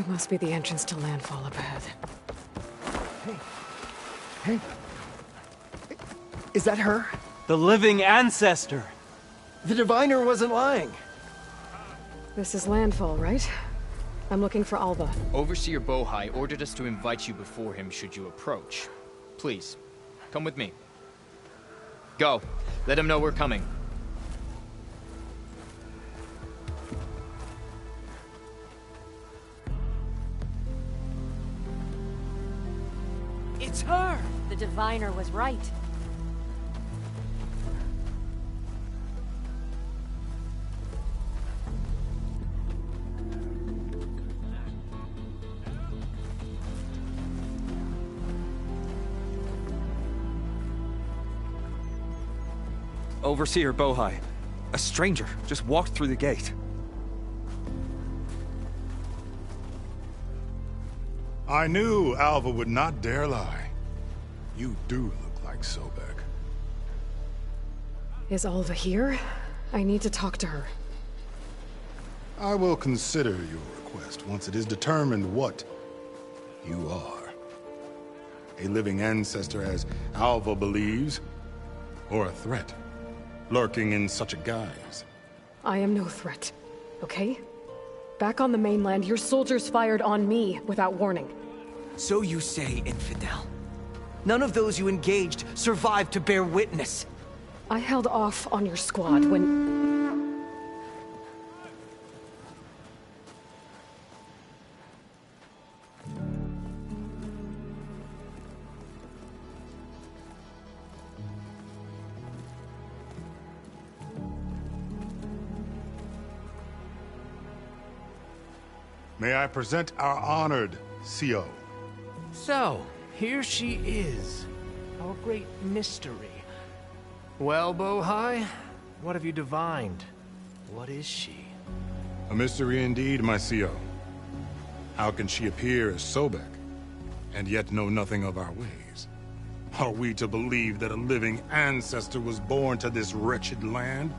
That must be the entrance to Landfall up ahead. Hey. Is that her? The living ancestor! The diviner wasn't lying. This is Landfall, right? I'm looking for Alva. Overseer Bohai ordered us to invite you before him should you approach. Please, come with me. Go. Let him know we're coming. It's her! The diviner was right. Overseer Bohai. A stranger just walked through the gate. I knew Alva would not dare lie. You do look like Sobek. Is Alva here? I need to talk to her. I will consider your request once it is determined what you are. A living ancestor, as Alva believes, or a threat, lurking in such a guise. I am no threat, okay? Back on the mainland, your soldiers fired on me without warning. So you say, infidel. None of those you engaged survived to bear witness. I held off on your squad when... May I present our honored CO. So, here she is. Our great mystery. Well, Bohai, what have you divined? What is she? A mystery indeed, my CO. How can she appear as Sobek, and yet know nothing of our ways? Are we to believe that a living ancestor was born to this wretched land?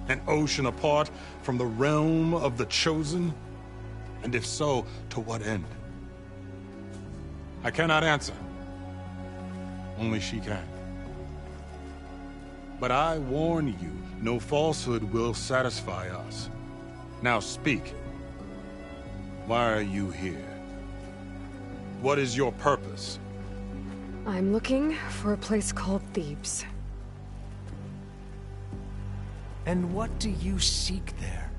An ocean apart from the realm of the Chosen? And if so, to what end? I cannot answer. Only she can. But I warn you, no falsehood will satisfy us. Now speak. Why are you here? What is your purpose? I'm looking for a place called Thebes. And what do you seek there?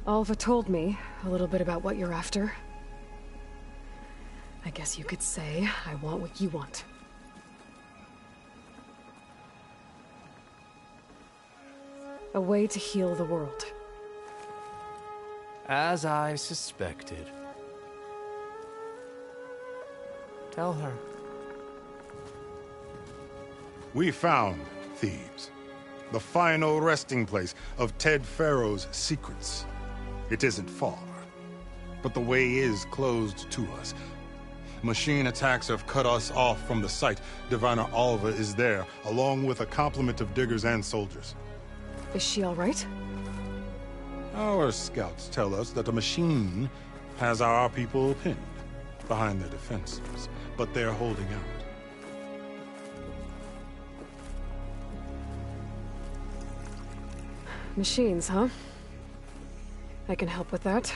Alva told me a little bit about what you're after. I guess you could say I want what you want. A way to heal the world. As I suspected. Tell her. We found Thebes, the final resting place of Ted Pharaoh's secrets. It isn't far, but the way is closed to us. Machine attacks have cut us off from the site. Diviner Alva is there, along with a complement of diggers and soldiers. Is she all right? Our scouts tell us that a machine has our people pinned behind their defenses, but they're holding out. Machines, huh? I can help with that.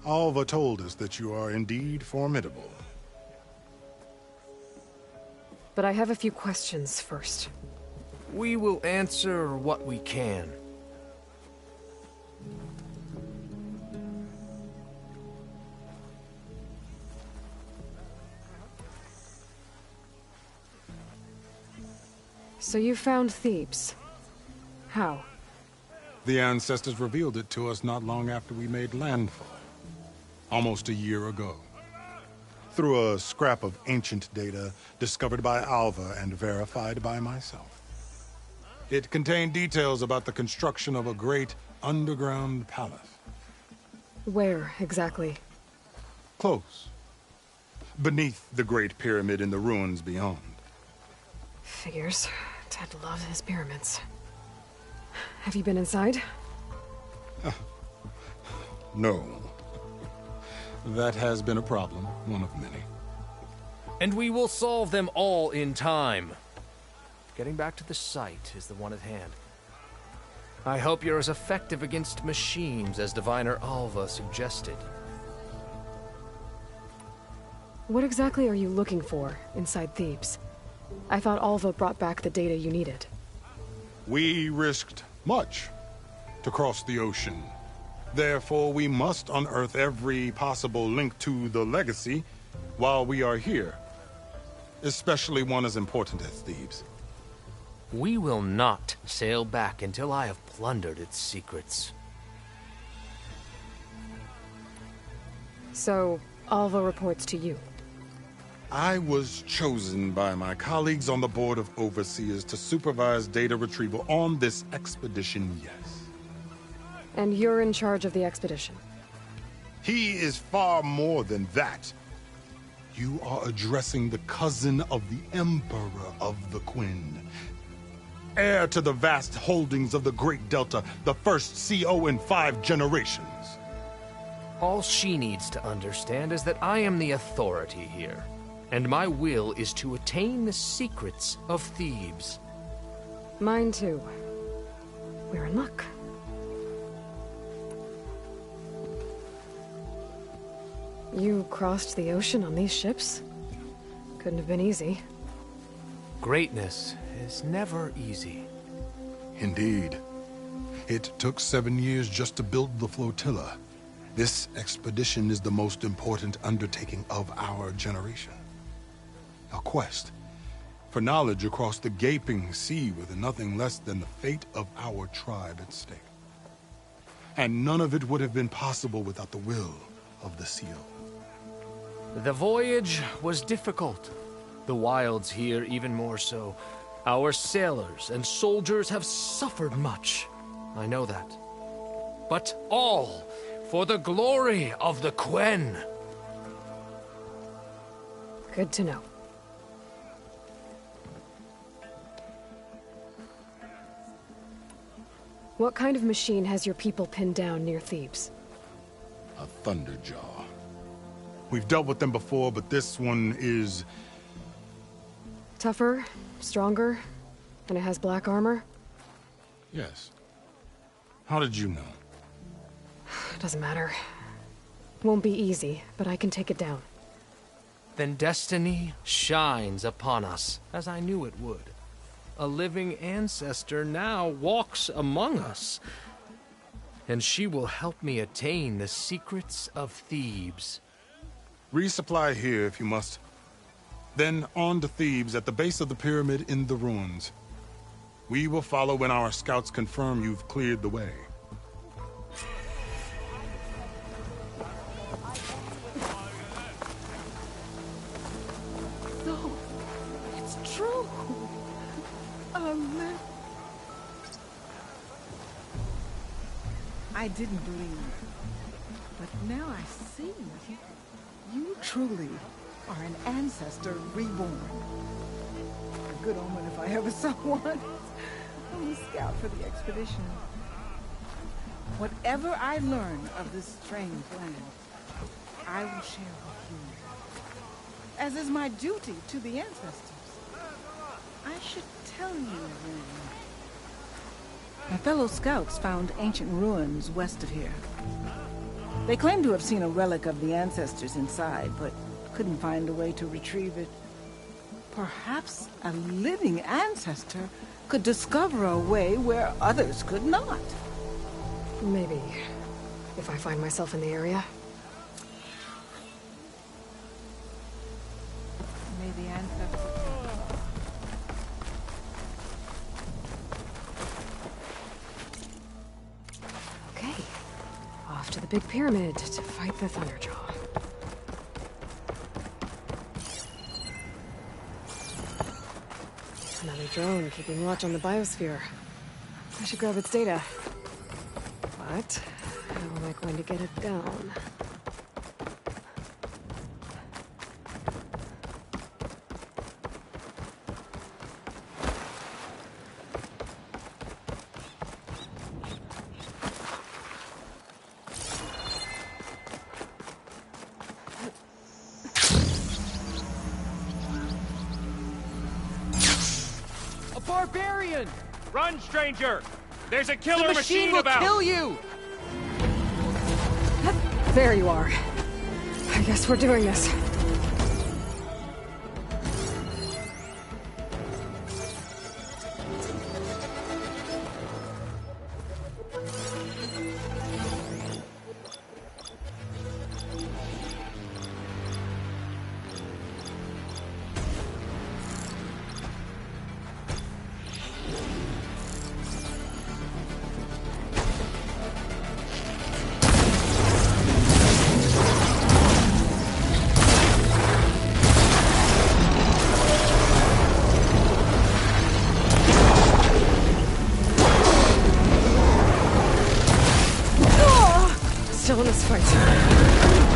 Alva told us that you are indeed formidable. But I have a few questions first. We will answer what we can. So you found Thebes. How? The ancestors revealed it to us not long after we made landfall. Almost a year ago. Through a scrap of ancient data discovered by Alva and verified by myself. It contained details about the construction of a great underground palace. Where, exactly? Close. Beneath the Great Pyramid in the ruins beyond. Figures. Ted loves his pyramids. Have you been inside? No. That has been a problem, one of many. And we will solve them all in time. Getting back to the site is the one at hand. I hope you're as effective against machines as Diviner Alva suggested. What exactly are you looking for inside Thebes? I thought Alva brought back the data you needed. We risked much to cross the ocean. Therefore, we must unearth every possible link to the legacy while we are here. Especially one as important as Thebes. We will not sail back until I have plundered its secrets. So, Alva reports to you. I was chosen by my colleagues on the Board of Overseers to supervise data retrieval on this expedition, yes. And you're in charge of the expedition? He is far more than that. You are addressing the cousin of the Emperor of the Quinn. Heir to the vast holdings of the Great Delta, the first CO in 5 generations. All she needs to understand is that I am the authority here, and my will is to attain the secrets of Thebes. Mine too. We're in luck. You crossed the ocean on these ships? Couldn't have been easy. Greatness is never easy. Indeed. It took 7 years just to build the flotilla. This expedition is the most important undertaking of our generation. A quest for knowledge across the gaping sea with nothing less than the fate of our tribe at stake. And none of it would have been possible without the will of the CO. The voyage was difficult. The wilds here even more so. Our sailors and soldiers have suffered much. I know that. But all for the glory of the Quen. Good to know. What kind of machine has your people pinned down near Thebes? A Thunderjaw. We've dealt with them before, but this one is... Tougher, stronger, and it has black armor? Yes. How did you know? Doesn't matter. Won't be easy, but I can take it down. Then destiny shines upon us, as I knew it would. A living ancestor now walks among us, and she will help me attain the secrets of Thebes. Resupply here if you must. Then on to Thebes at the base of the pyramid in the ruins. We will follow when our scouts confirm you've cleared the way. No, it's true. I didn't believe, but now I see. You truly are an ancestor reborn. A good omen if I ever saw one. I'm a scout for the expedition. Whatever I learn of this strange land, I will share with you, as is my duty to the ancestors. I should tell you when. My fellow scouts found ancient ruins west of here. They claim to have seen a relic of the ancestors inside, but couldn't find a way to retrieve it. Perhaps a living ancestor could discover a way where others could not. Maybe. If I find myself in the area. May the ancestors... Okay. Off to the big pyramid to fight the Thunderjaw. Another drone keeping watch on the biosphere. I should grab its data. But how am I going to get it down? barbarian! Run, stranger! There's a killer The machine will about! kill you! There you are. I guess we're doing this. Still in this fight.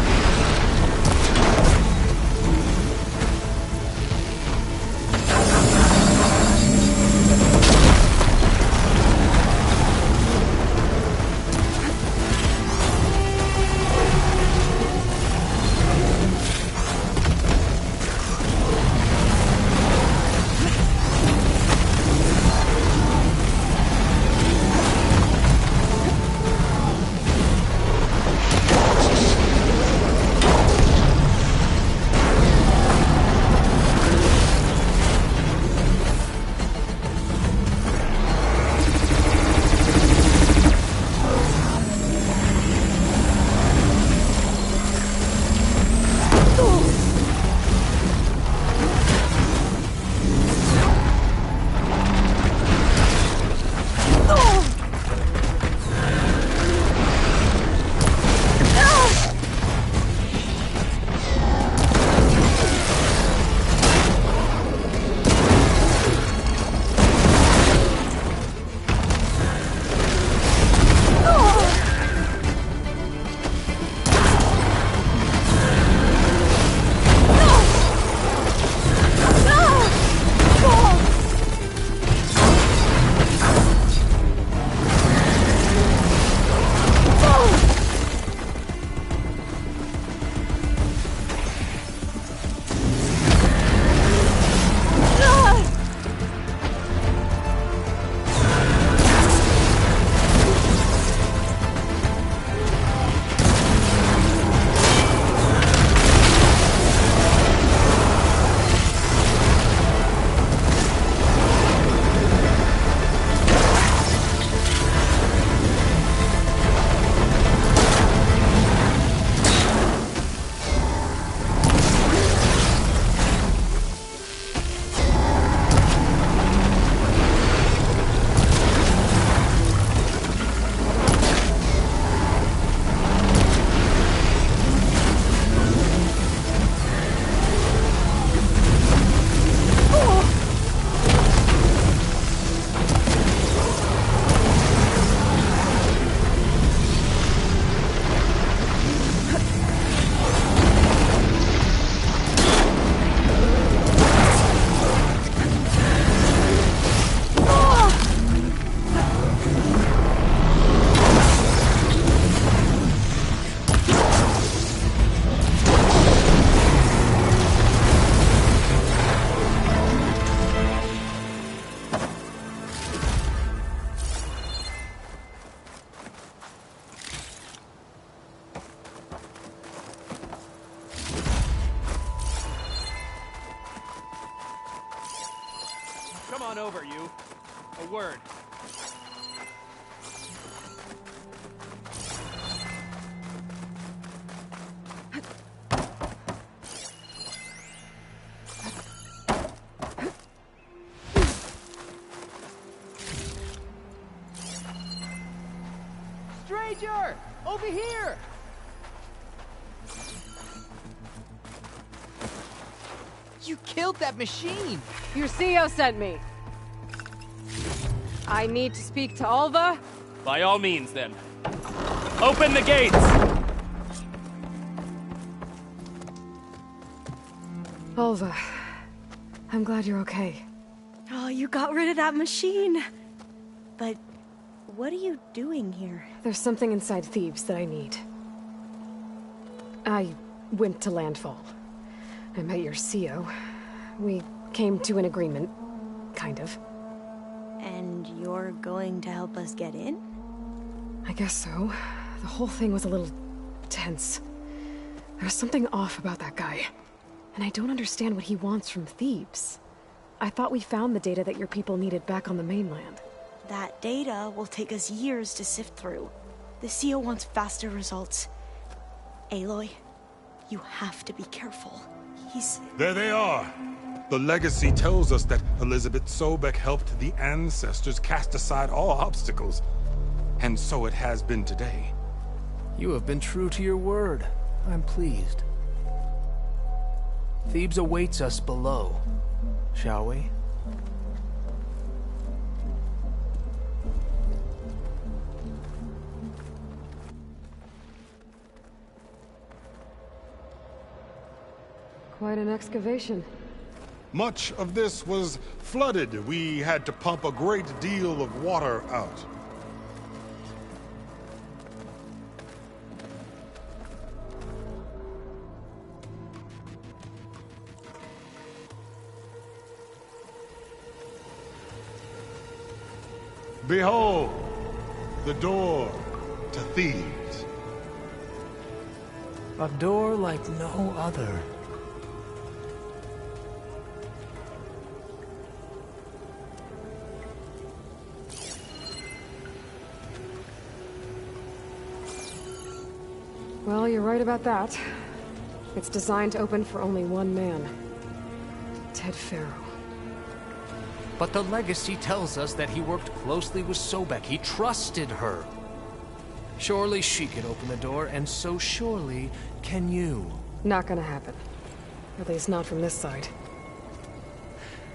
Come on over, you. A word. Stranger! Over here! You killed that machine! Your CEO sent me. I need to speak to Alva. By all means, then. Open the gates! Alva, I'm glad you're okay. Oh, you got rid of that machine. But what are you doing here? There's something inside Thebes that I need. I went to Landfall. I met your CEO. We came to an agreement, kind of. And you're going to help us get in? I guess so. The whole thing was a little tense. There was something off about that guy. And I don't understand what he wants from Thebes. I thought we found the data that your people needed back on the mainland. That data will take us years to sift through. The CO wants faster results. Aloy, you have to be careful. There they are! The legacy tells us that Elizabeth Sobek helped the ancestors cast aside all obstacles. And so it has been today. You have been true to your word. I'm pleased. Thebes awaits us below. Shall we? Quite an excavation. Much of this was flooded. We had to pump a great deal of water out. Behold, the door to Thebes. A door like no other. Well, you're right about that. It's designed to open for only one man. Ted Faro. But the legacy tells us that he worked closely with Sobek. He trusted her. Surely she could open the door, and so surely can you. Not gonna happen. At least not from this side.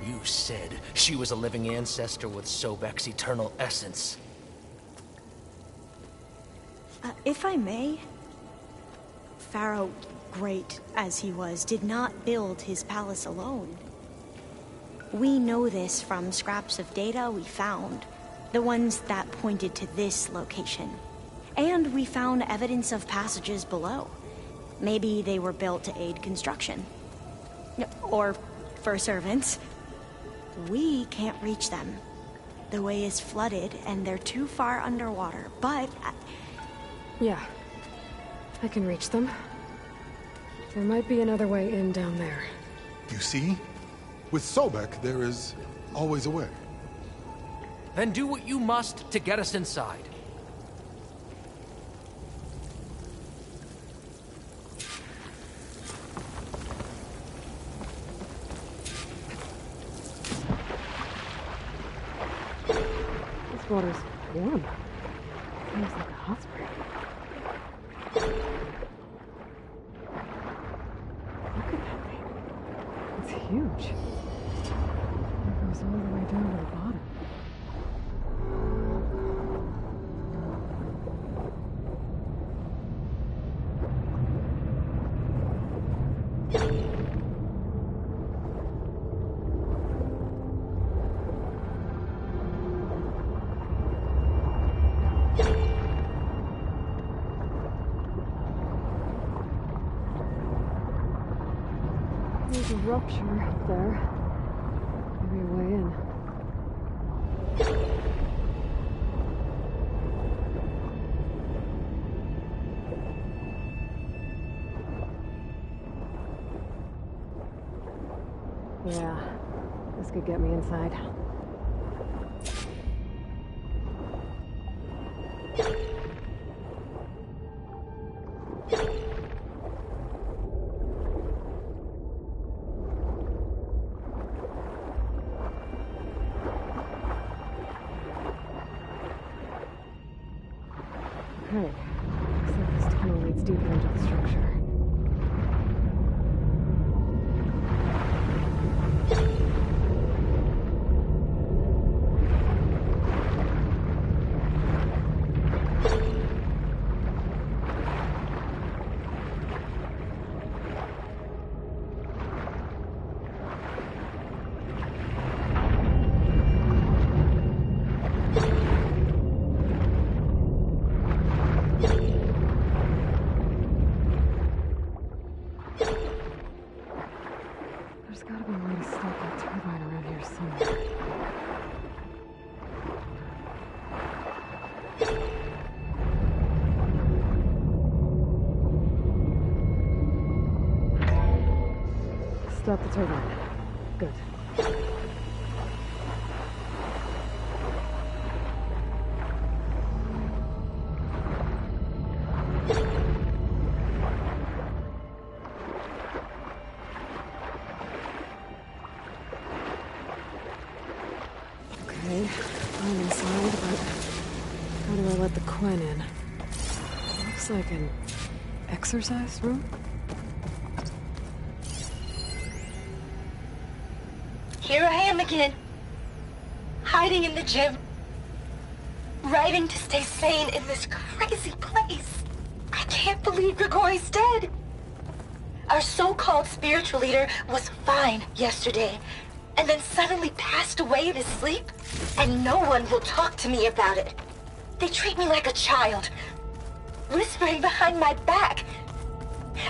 You said she was a living ancestor with Sobek's eternal essence. If I may, Faro, great as he was, did not build his palace alone. We know this from scraps of data we found, the ones that pointed to this location. And we found evidence of passages below. Maybe they were built to aid construction. Or for servants. We can't reach them. The way is flooded and they're too far underwater, but... Yeah. I can reach them. There might be another way in down there. You see? With Sobek, there is always a way. Then do what you must to get us inside. This water's warm. Seems like a hot spring. Look at that thing. It's huge. It goes all the way down to the bottom. There's a rupture up there. Maybe a way in. Yeah, this could get me inside. Okay, looks like this tunnel leads deeper into the structure. start the turbine. Good. Okay, I'm inside, but how do I let the Quen in? Looks like an exercise room? Here I am again. Hiding in the gym. Writing to stay sane in this crazy place. I can't believe Grigori's dead. Our so-called spiritual leader was fine yesterday, and then suddenly passed away in his sleep, and no one will talk to me about it. They treat me like a child, whispering behind my back,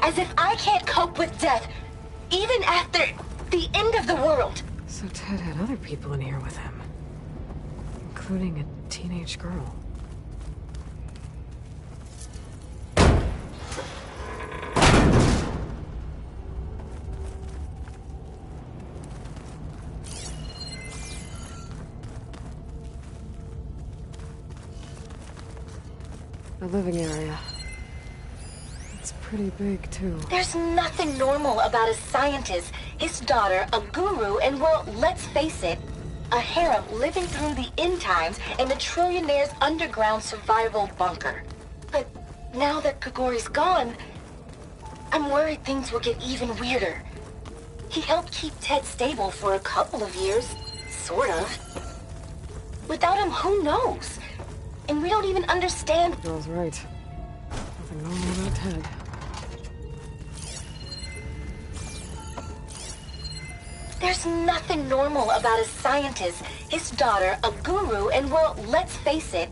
as if I can't cope with death, even after the end of the world. So Ted had other people in here with him, including a teenage girl. The living area. It's pretty big, too. There's nothing normal about a scientist, his daughter, a guru, and well, let's face it, a harem living through the end times in the trillionaire's underground survival bunker. But now that Grigori's gone, I'm worried things will get even weirder. He helped keep Ted stable for a couple of years, sort of. Without him, who knows? And we don't even understand. Girl's right. Nothing normal about Ted. There's nothing normal about a scientist, his daughter, a guru, and well, let's face it,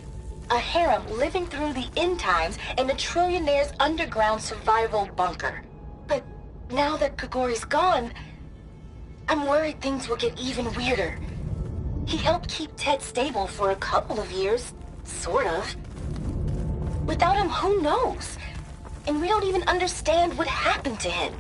a harem living through the end times in the trillionaire's underground survival bunker. But now that Grigori's gone, I'm worried things will get even weirder. He helped keep Ted stable for a couple of years, sort of. Without him, who knows? And we don't even understand what happened to him.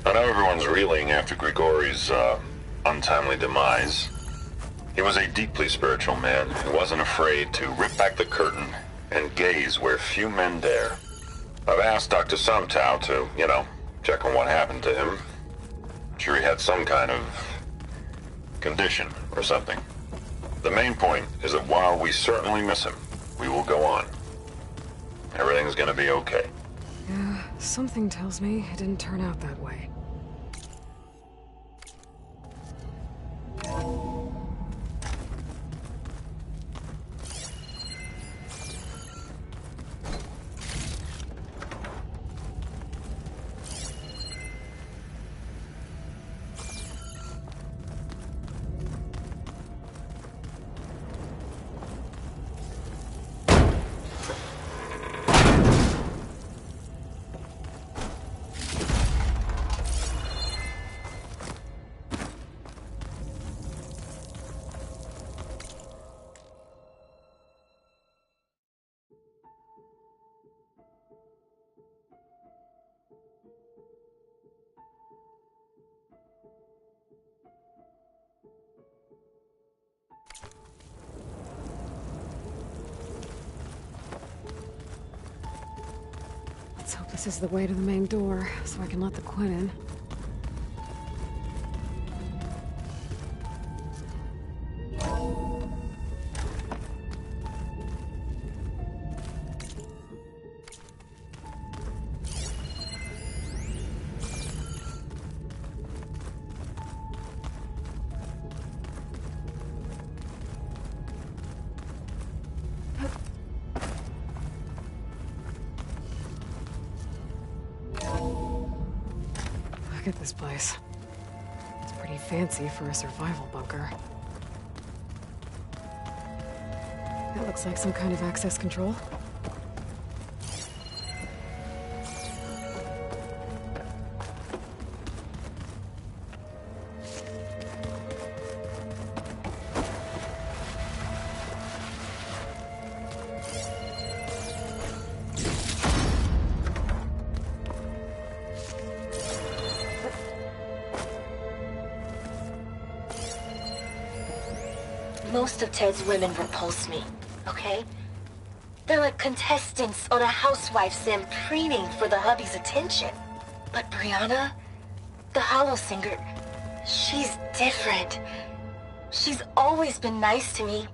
I know everyone's reeling after Grigori's, untimely demise. He was a deeply spiritual man who wasn't afraid to rip back the curtain and gaze where few men dare. I've asked Dr. Sumtow to, check on what happened to him. I'm sure he had some kind of condition or something. The main point is that while we certainly miss him, we will go on. Everything's gonna be okay. Yeah, something tells me it didn't turn out that way. Let's hope this is the way to the main door, so I can let the Quen in. Look at this place. It's pretty fancy for a survival bunker. That looks like some kind of access control. Most of Ted's women repulse me, okay? They're like contestants on a housewife sim preening for the hubby's attention. But Brianna, the Hollow Singer, she's different. She's always been nice to me.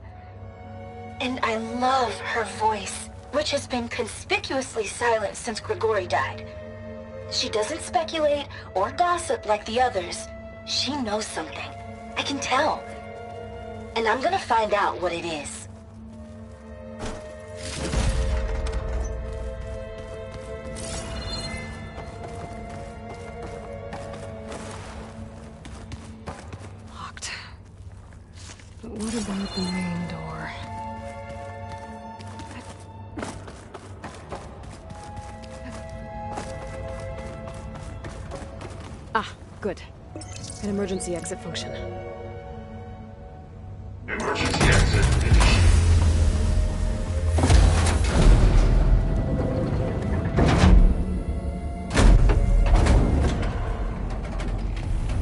And I love her voice, which has been conspicuously silent since Grigori died. She doesn't speculate or gossip like the others. She knows something. I can tell. And I'm gonna find out what it is. Locked. But what about the main door? Ah, good. An emergency exit function. Emergency exit initiated.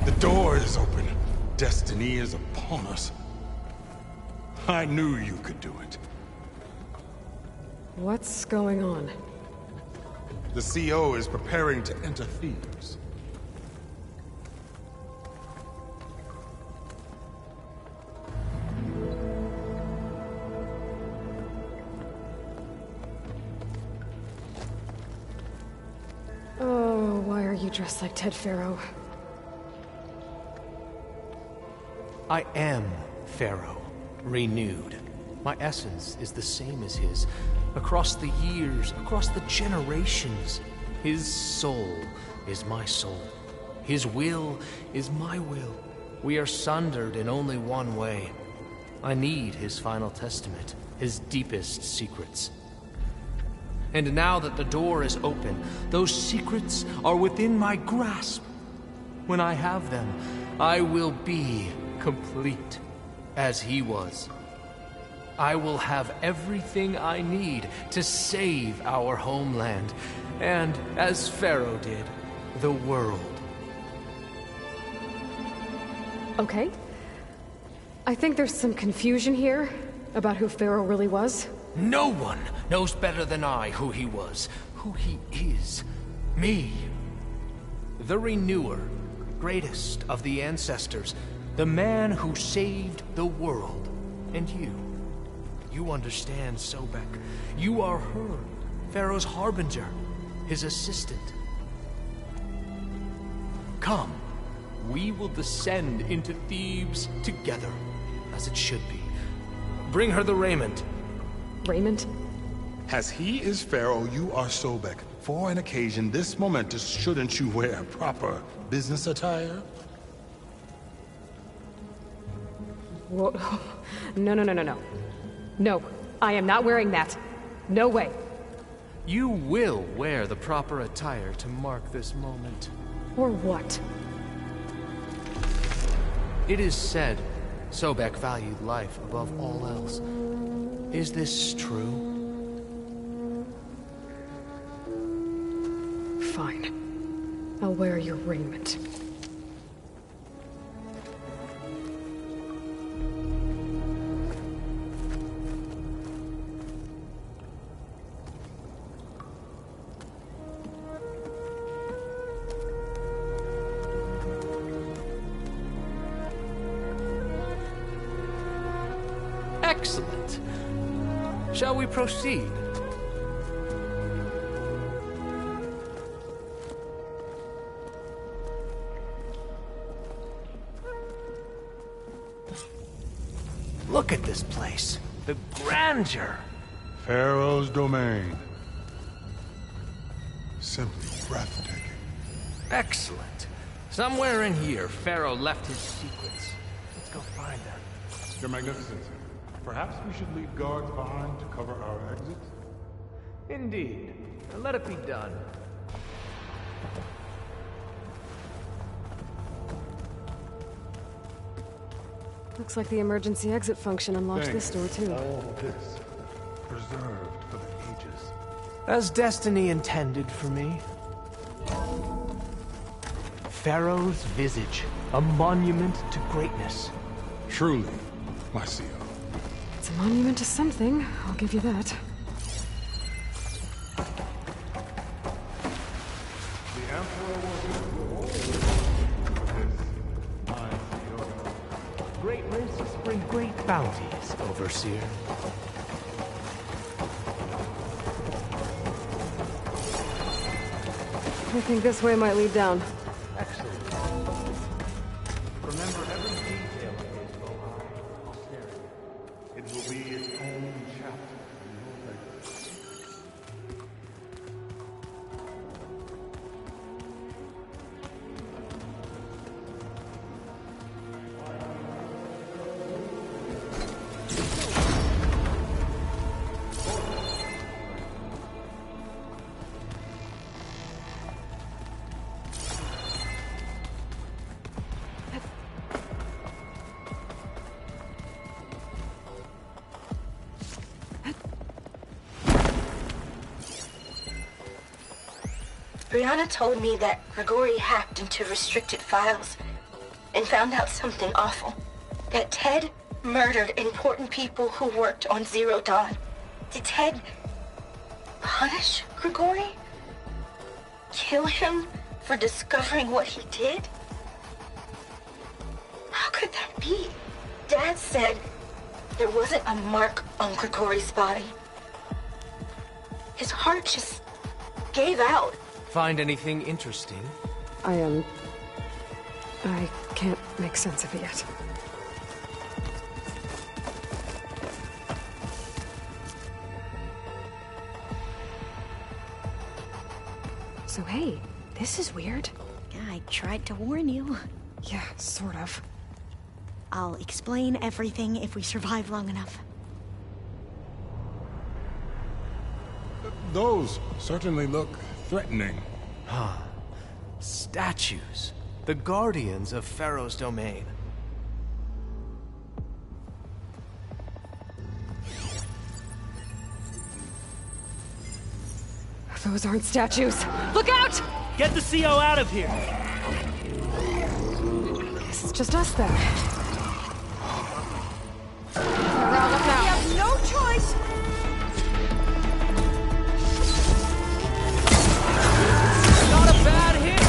The door is open. Destiny is upon us. I knew you could do it. What's going on? The CO is preparing to enter Thebes. Oh, why are you dressed like Ted Faro? I am Pharaoh, renewed. My essence is the same as his. Across the years, across the generations, his soul is my soul. His will is my will. We are sundered in only one way. I need his final testament, his deepest secrets. And now that the door is open, those secrets are within my grasp. When I have them, I will be complete, as he was. I will have everything I need to save our homeland, and, as Pharaoh did, the world. Okay. I think there's some confusion here about who Pharaoh really was. No one knows better than I who he was, who he is. Me. The Renewer, greatest of the ancestors, the man who saved the world. And you. You understand, Sobek. You are her, Pharaoh's harbinger, his assistant. Come, we will descend into Thebes together, as it should be. Bring her the raiment. Raiment? As he is Pharaoh, you are Sobek. For an occasion this momentous, shouldn't you wear proper business attire? Whoa. No, no, no, no, no. No, I am not wearing that. No way. You will wear the proper attire to mark this moment. Or what? It is said Sobek valued life above all else. Is this true? Fine. I'll wear your raiment. Excellent. Shall we proceed? Look at this place. The grandeur. Pharaoh's domain. Simply breathtaking. Excellent. Somewhere in here, Pharaoh left his secrets. Let's go find them. Your Magnificency, perhaps we should leave guards behind to cover our exits? Indeed. Now let it be done. Looks like the emergency exit function unlocked this door too. All this preserved for the ages. As destiny intended for me. Pharaoh's visage, a monument to greatness. Truly, Marcio. It's a monument to something, I'll give you that. The Emperor will Great risks bring great bounties, Overseer. I think this way might lead down. Excellent. Remember every detail of his Bohai austerity. It will be its own chapter in your legacy. Brianna told me that Grigori hacked into restricted files and found out something awful. That Ted murdered important people who worked on Zero Dawn. Did Ted punish Grigori? Kill him for discovering what he did? How could that be? Dad said there wasn't a mark on Grigori's body. His heart just gave out. Find anything interesting? I can't make sense of it yet. So hey, this is weird. Yeah, I tried to warn you. Yeah, sort of. I'll explain everything if we survive long enough. Those certainly look threatening. Huh. Statues. The guardians of Pharaoh's domain. Those aren't statues. Look out! Get the CO out of here! Guess it's just us then. We have no choice! Not a bad hit!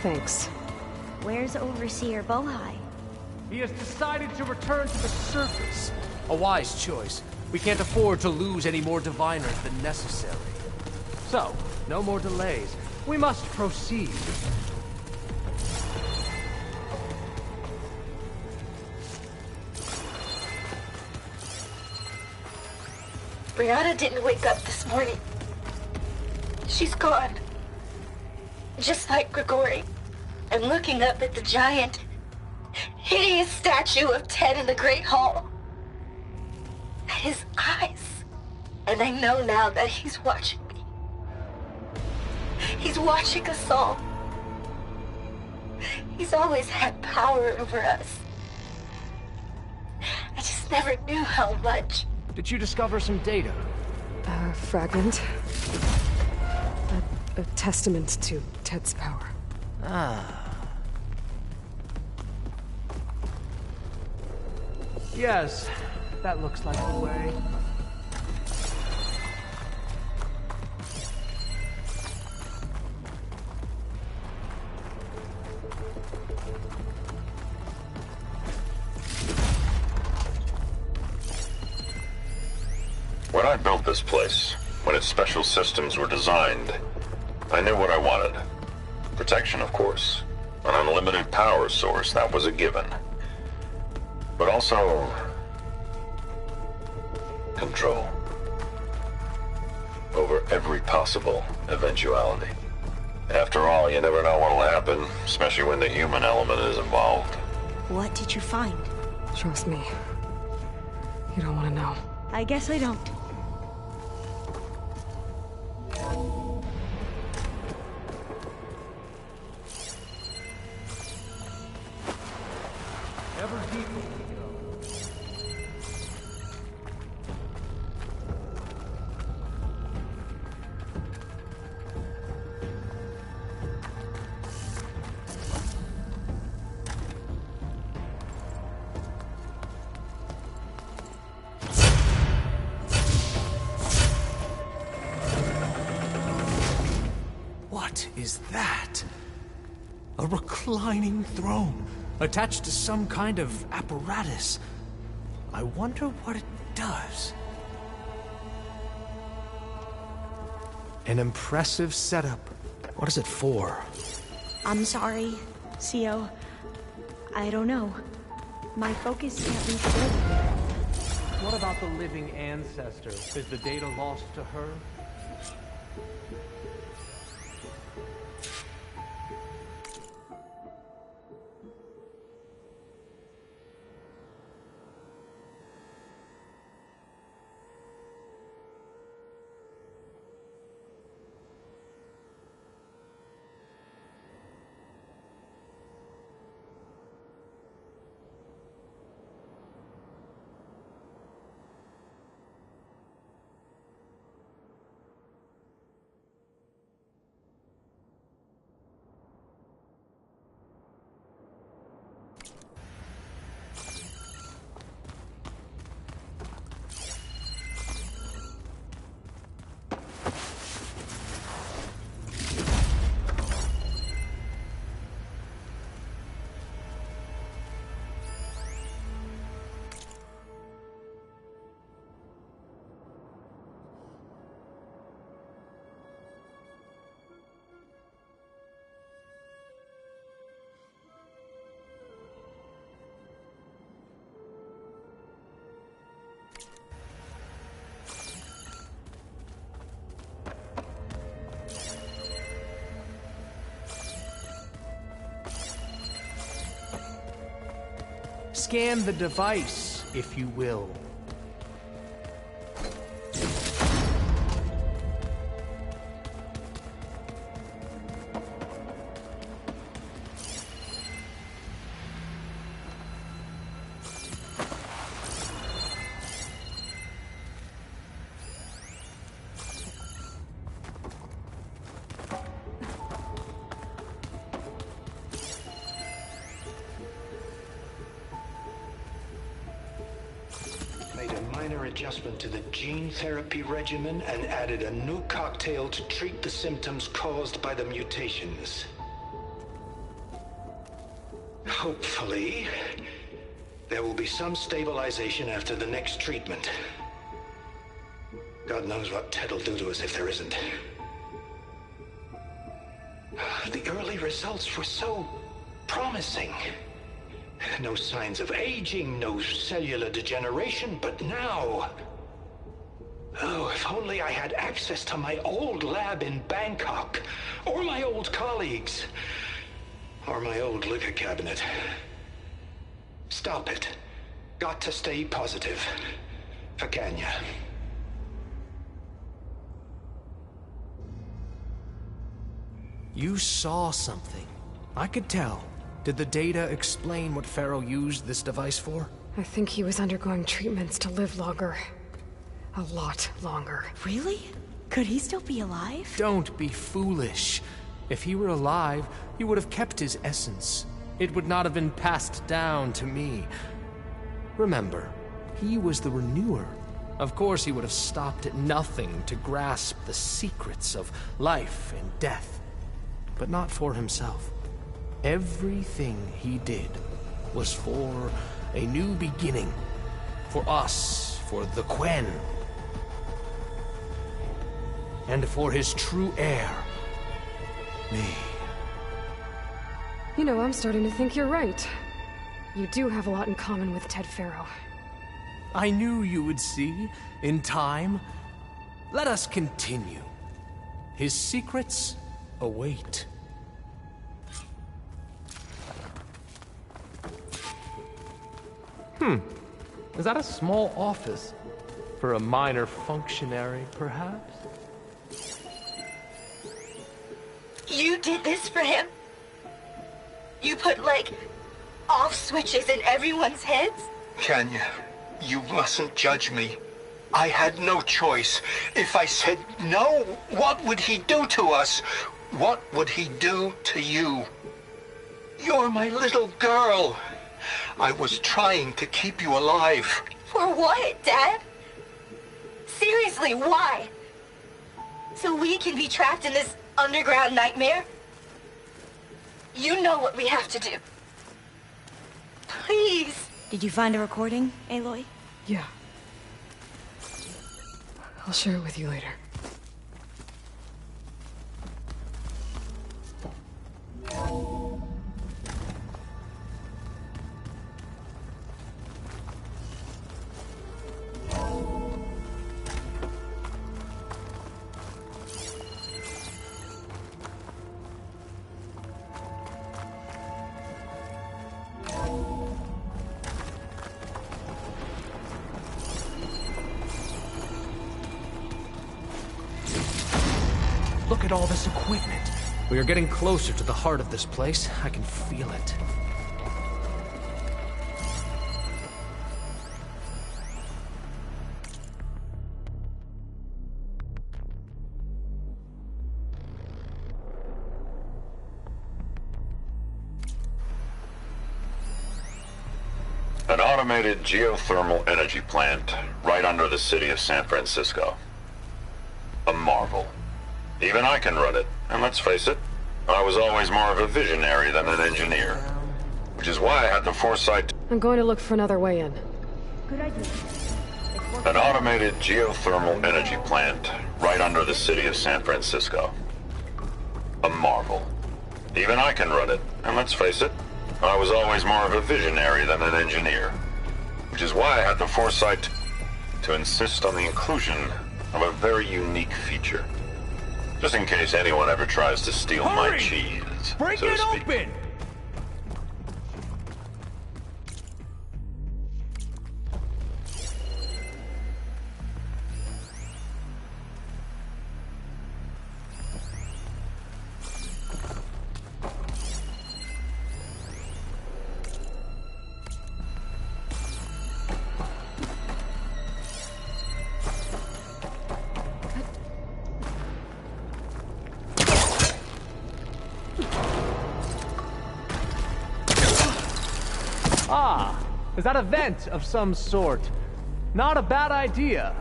Thanks. Where's Overseer Bohai? He has decided to return to the surface. A wise choice. We can't afford to lose any more diviners than necessary. So, no more delays. We must proceed. Brianna didn't wake up this morning. She's gone. Just like Grigori. I'm looking up at the giant, hideous statue of Ted in the Great Hall. At his eyes. And I know now that he's watching me. He's watching us all. He's always had power over us. I just never knew how much. Did you discover some data? A fragment. A testament to Ted's power. Ah. Yes, that looks like the way. When I built this place, when its special systems were designed, I knew what I wanted. Protection, of course. An unlimited power source, that was a given. But also... control. Over every possible eventuality. After all, you never know what'll happen, especially when the human element is involved. What did you find? Trust me. You don't want to know. I guess I don't. Ever deeper we go. What is that? A reclining throne, attached to some kind of apparatus. I wonder what it does. An impressive setup. What is it for? I'm sorry, Sio. I don't know. My focus can't reach further. What about the living ancestor? Is the data lost to her? Scan the device, if you will. Adjustment to the gene therapy regimen and added a new cocktail to treat the symptoms caused by the mutations. Hopefully, there will be some stabilization after the next treatment. God knows what Ted will do to us if there isn't. The early results were so promising. No signs of aging, no cellular degeneration, but now... Oh, if only I had access to my old lab in Bangkok, or my old colleagues, or my old liquor cabinet. Stop it. Got to stay positive. For Kenya. You saw something. I could tell. Did the data explain what Pharaoh used this device for? I think he was undergoing treatments to live longer. A lot longer. Really? Could he still be alive? Don't be foolish. If he were alive, he would have kept his essence. It would not have been passed down to me. Remember, he was the renewer. Of course he would have stopped at nothing to grasp the secrets of life and death. But not for himself. Everything he did was for a new beginning. For us, for the Quen. And for his true heir, me. You know, I'm starting to think you're right. You do have a lot in common with Ted Pharaoh. I knew you would see, in time. Let us continue. His secrets await. Is that a small office? For a minor functionary, perhaps? You did this for him? You put, like, off switches in everyone's heads? Kenya, you mustn't judge me. I had no choice. If I said no, what would he do to us? What would he do to you? You're my little girl. I was trying to keep you alive. For what, Dad? Seriously, why? So we can be trapped in this underground nightmare? You know what we have to do. Please. Did you find a recording, Aloy? Yeah. I'll share it with you later. Look at all this equipment. We are getting closer to the heart of this place. I can feel it. An automated geothermal energy plant right under the city of San Francisco. A marvel. Even I can run it, and let's face it, I was always more of a visionary than an engineer. Which is why I had the foresight to... I'm going to look for another way in. Good idea. An automated geothermal energy plant right under the city of San Francisco. A marvel. Even I can run it, and let's face it, I was always more of a visionary than an engineer. Which is why I had the foresight to insist on the inclusion of a very unique feature. Just in case anyone ever tries to steal my cheese, Break so to it speak. open! Ah, is that a vent of some sort? Not a bad idea.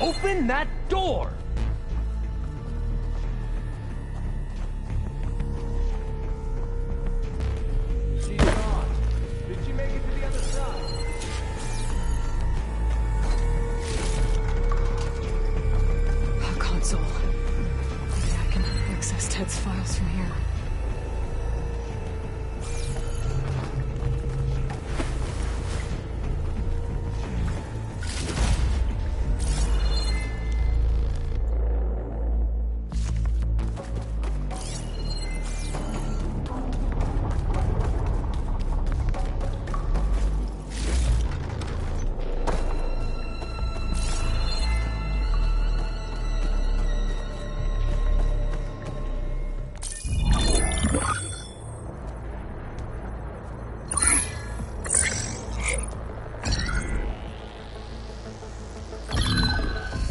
Open that door! She's on. Did she make it to the other side? A console. Maybe I can access Ted's files from here.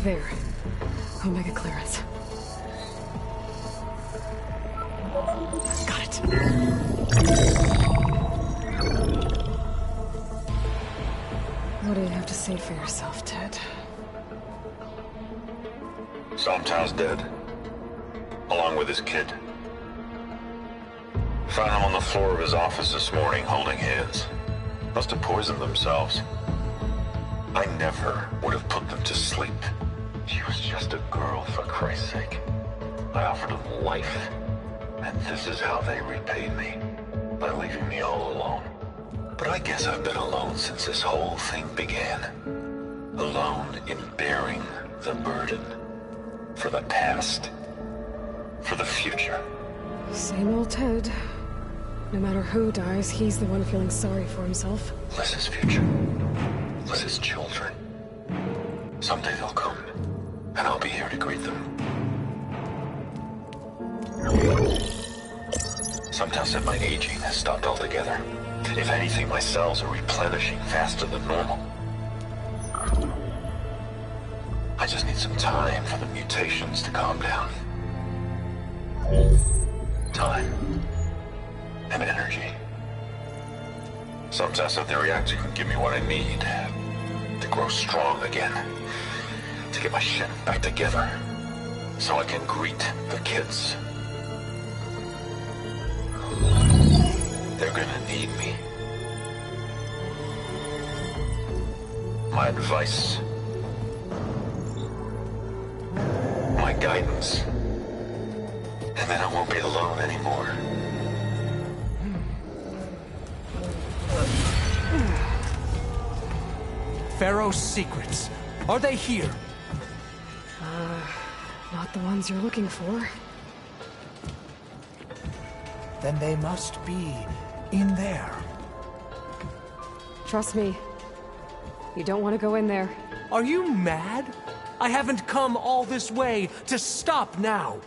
There. Omega clearance. Got it. What do you have to say for yourself, Ted? Somtow's dead. Along with his kid. Found him on the floor of his office this morning, holding hands. Must have poisoned themselves. I never would have put them to sleep. She was just a girl, for Christ's sake. I offered them life. And this is how they repaid me. By leaving me all alone. But I guess I've been alone since this whole thing began. Alone in bearing the burden. For the past. For the future. Same old Ted. No matter who dies, he's the one feeling sorry for himself. Liz's future. Liz's children. Someday they'll come. And I'll be here to greet them. Somtow said my aging has stopped altogether. If anything, my cells are replenishing faster than normal. I just need some time for the mutations to calm down. Time. And energy. Somtow said the reactor can give me what I need. To grow strong again. To get my shit back together. So I can greet the kids. They're gonna need me. My advice. My guidance. And then I won't be alone anymore. Pharaoh's secrets. Are they here? Not the ones you're looking for. Then they must be in there. Trust me. You don't want to go in there. Are you mad? I haven't come all this way to stop now.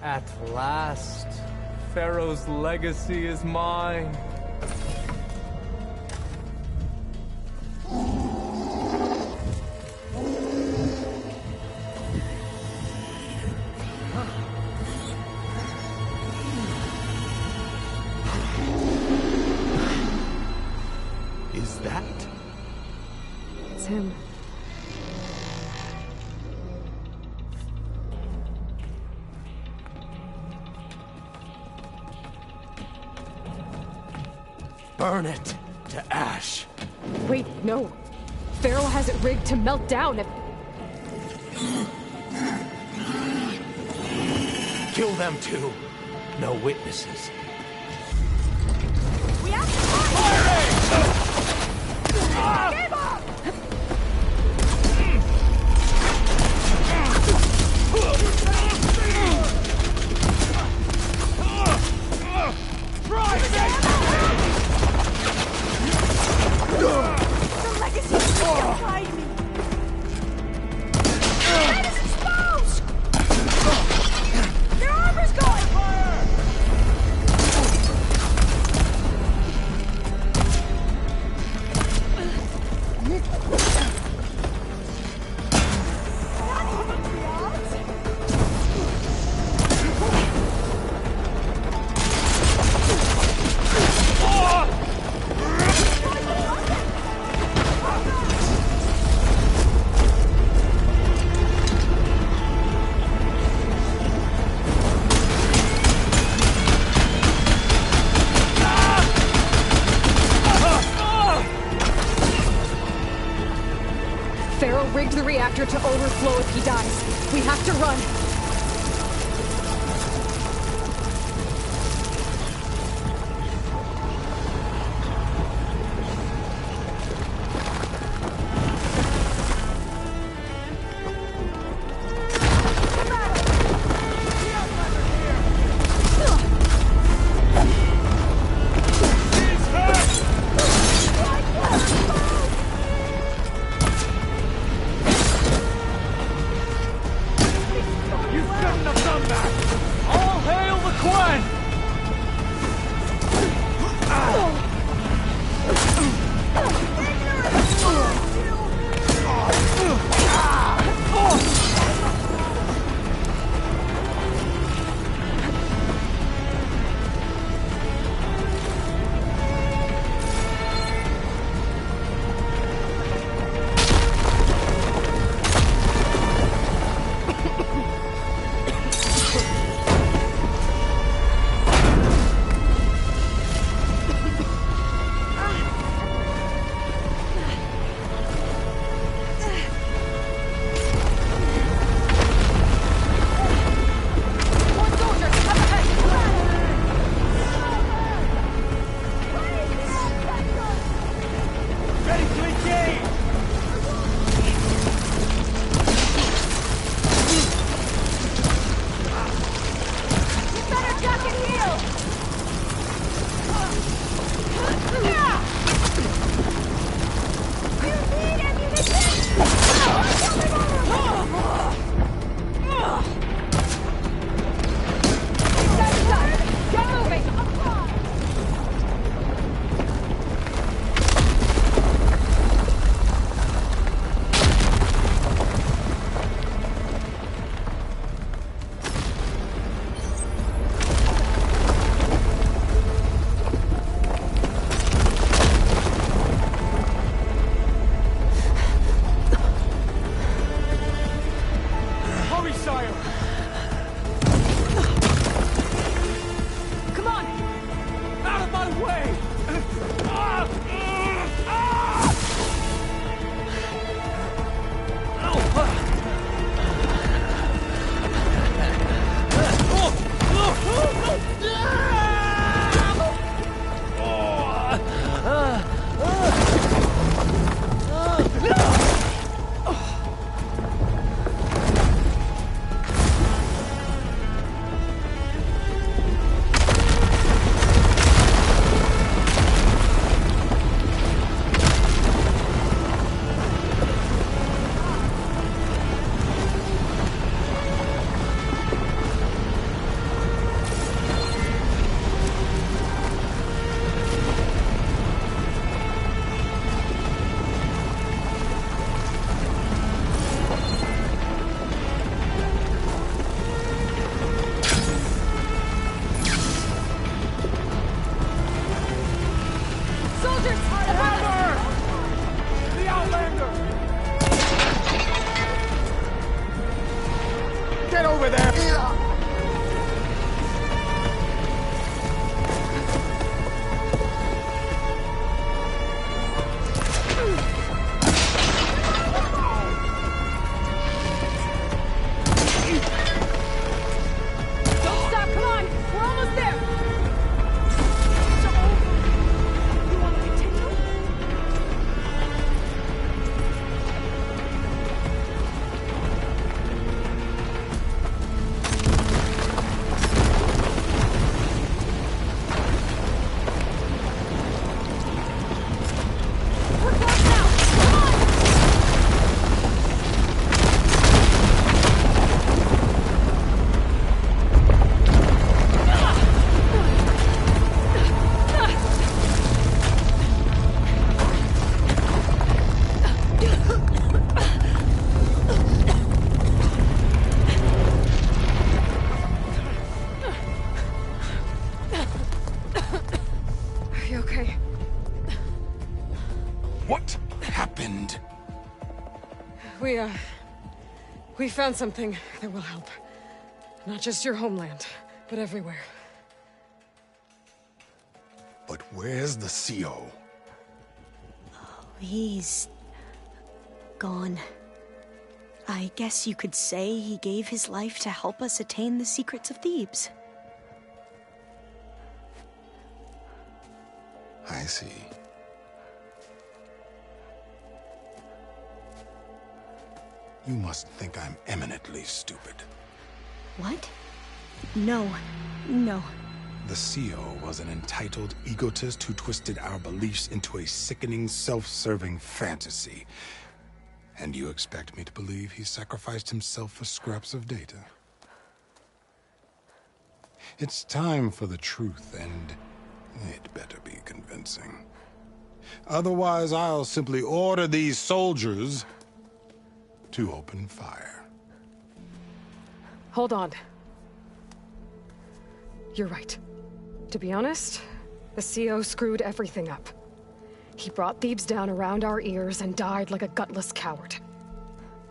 At last, Pharaoh's legacy is mine. Is that? It's him. Burn it to ash. Wait, no. Pharaoh has it rigged to melt down if... Kill them too. No witnesses. We have to fight! The legacy is behind me. That is exposed! Their armor's going! Pharaoh rigged the reactor to overflow if he dies. We have to run. We found something that will help. Not just your homeland, but everywhere. But where's the CO? He's gone. I guess you could say he gave his life to help us attain the secrets of Thebes. I see. You must think I'm eminently stupid. What? No. No. The CO was an entitled egotist who twisted our beliefs into a sickening, self-serving fantasy. And you expect me to believe he sacrificed himself for scraps of data? It's time for the truth, and it better be convincing. Otherwise, I'll simply order these soldiers to open fire. Hold on. You're right. To be honest, the CO screwed everything up. He brought Thebes down around our ears and died like a gutless coward.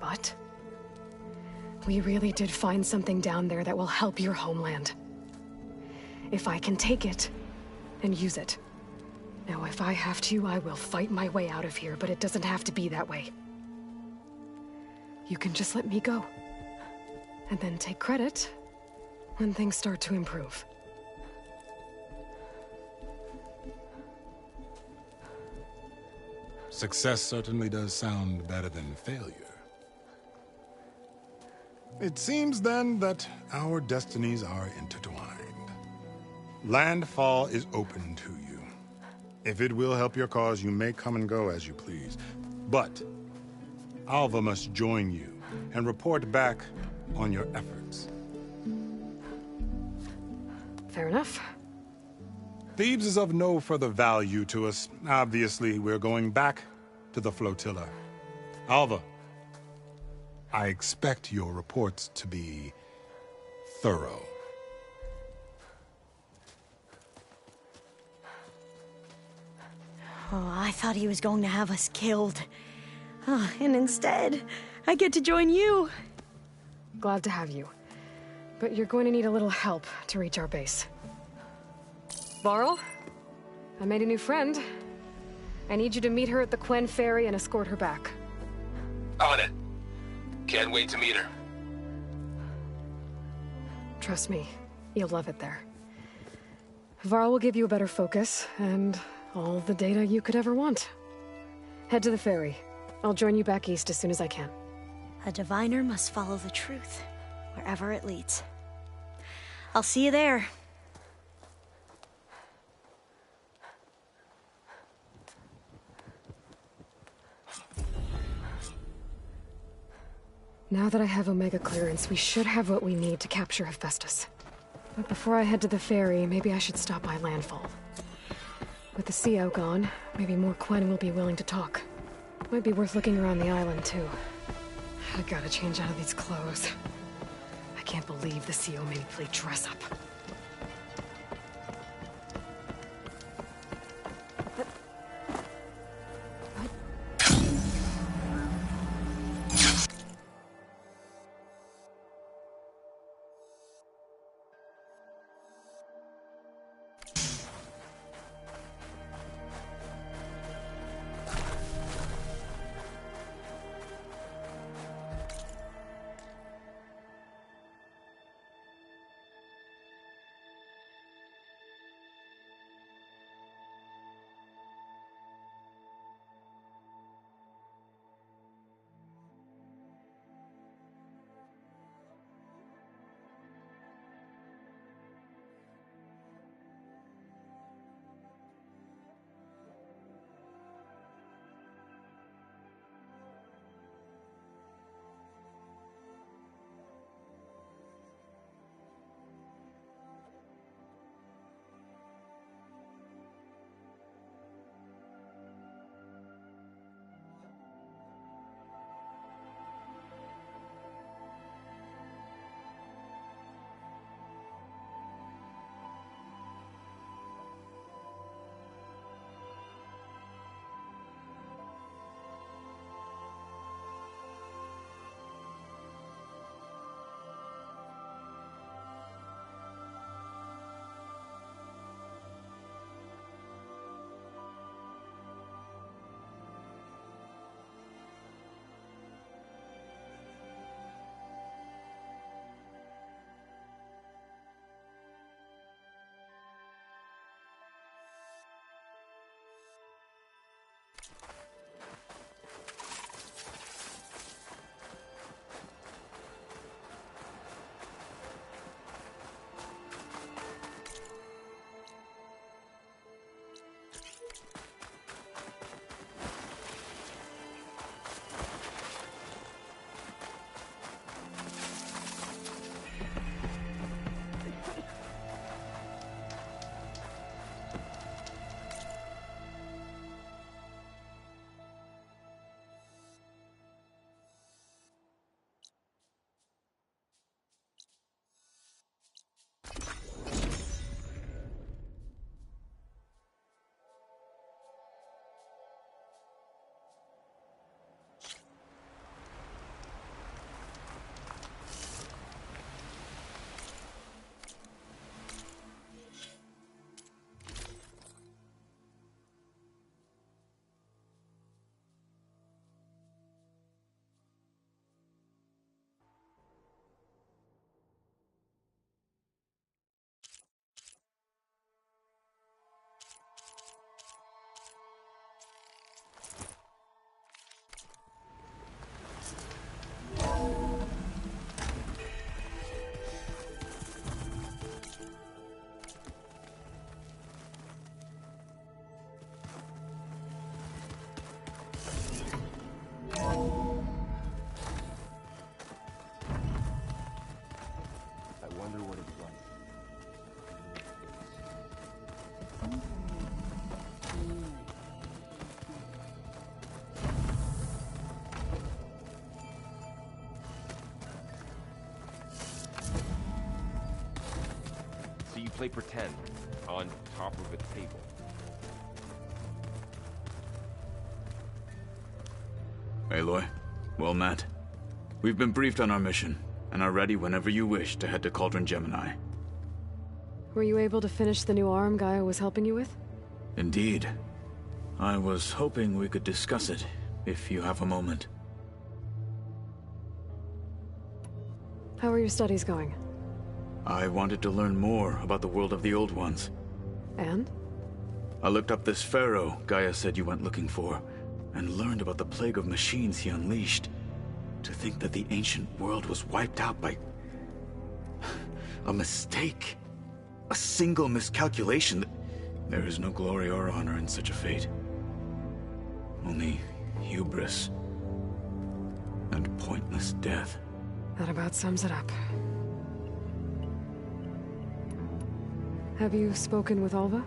But we really did find something down there that will help your homeland. If I can take it and use it. Now, if I have to, I will fight my way out of here, but it doesn't have to be that way. You can just let me go. And then take credit when things start to improve. Success certainly does sound better than failure. It seems then that our destinies are intertwined. Landfall is open to you. If it will help your cause, you may come and go as you please. But Alva must join you and report back on your efforts. Fair enough. Thebes is of no further value to us. Obviously, we're going back to the flotilla. Alva, I expect your reports to be thorough. Oh, I thought he was going to have us killed. Oh, and instead, I get to join you. Glad to have you. But you're going to need a little help to reach our base. Varl, I made a new friend. I need you to meet her at the Quen Ferry and escort her back. On it. Can't wait to meet her. Trust me, you'll love it there. Varl will give you a better focus, and all the data you could ever want. Head to the ferry. I'll join you back east as soon as I can. A diviner must follow the truth, wherever it leads. I'll see you there. Now that I have Omega clearance, we should have what we need to capture Hephaestus. But before I head to the ferry, maybe I should stop by Landfall. With the CO gone, maybe more Quen will be willing to talk. Might be worth looking around the island, too. I gotta change out of these clothes. I can't believe the CO made me play dress up. you play pretend on top of a table. Aloy, well met. We've been briefed on our mission, and are ready whenever you wish to head to Cauldron Gemini. Were you able to finish the new arm Gaia was helping you with? Indeed. I was hoping we could discuss it, if you have a moment. How are your studies going? I wanted to learn more about the world of the Old Ones. And? I looked up this pharaoh Gaia said you went looking for, and learned about the plague of machines he unleashed. To think that the ancient world was wiped out by a mistake. A single miscalculation. There is no glory or honor in such a fate. Only hubris and pointless death. That about sums it up. Have you spoken with Alva?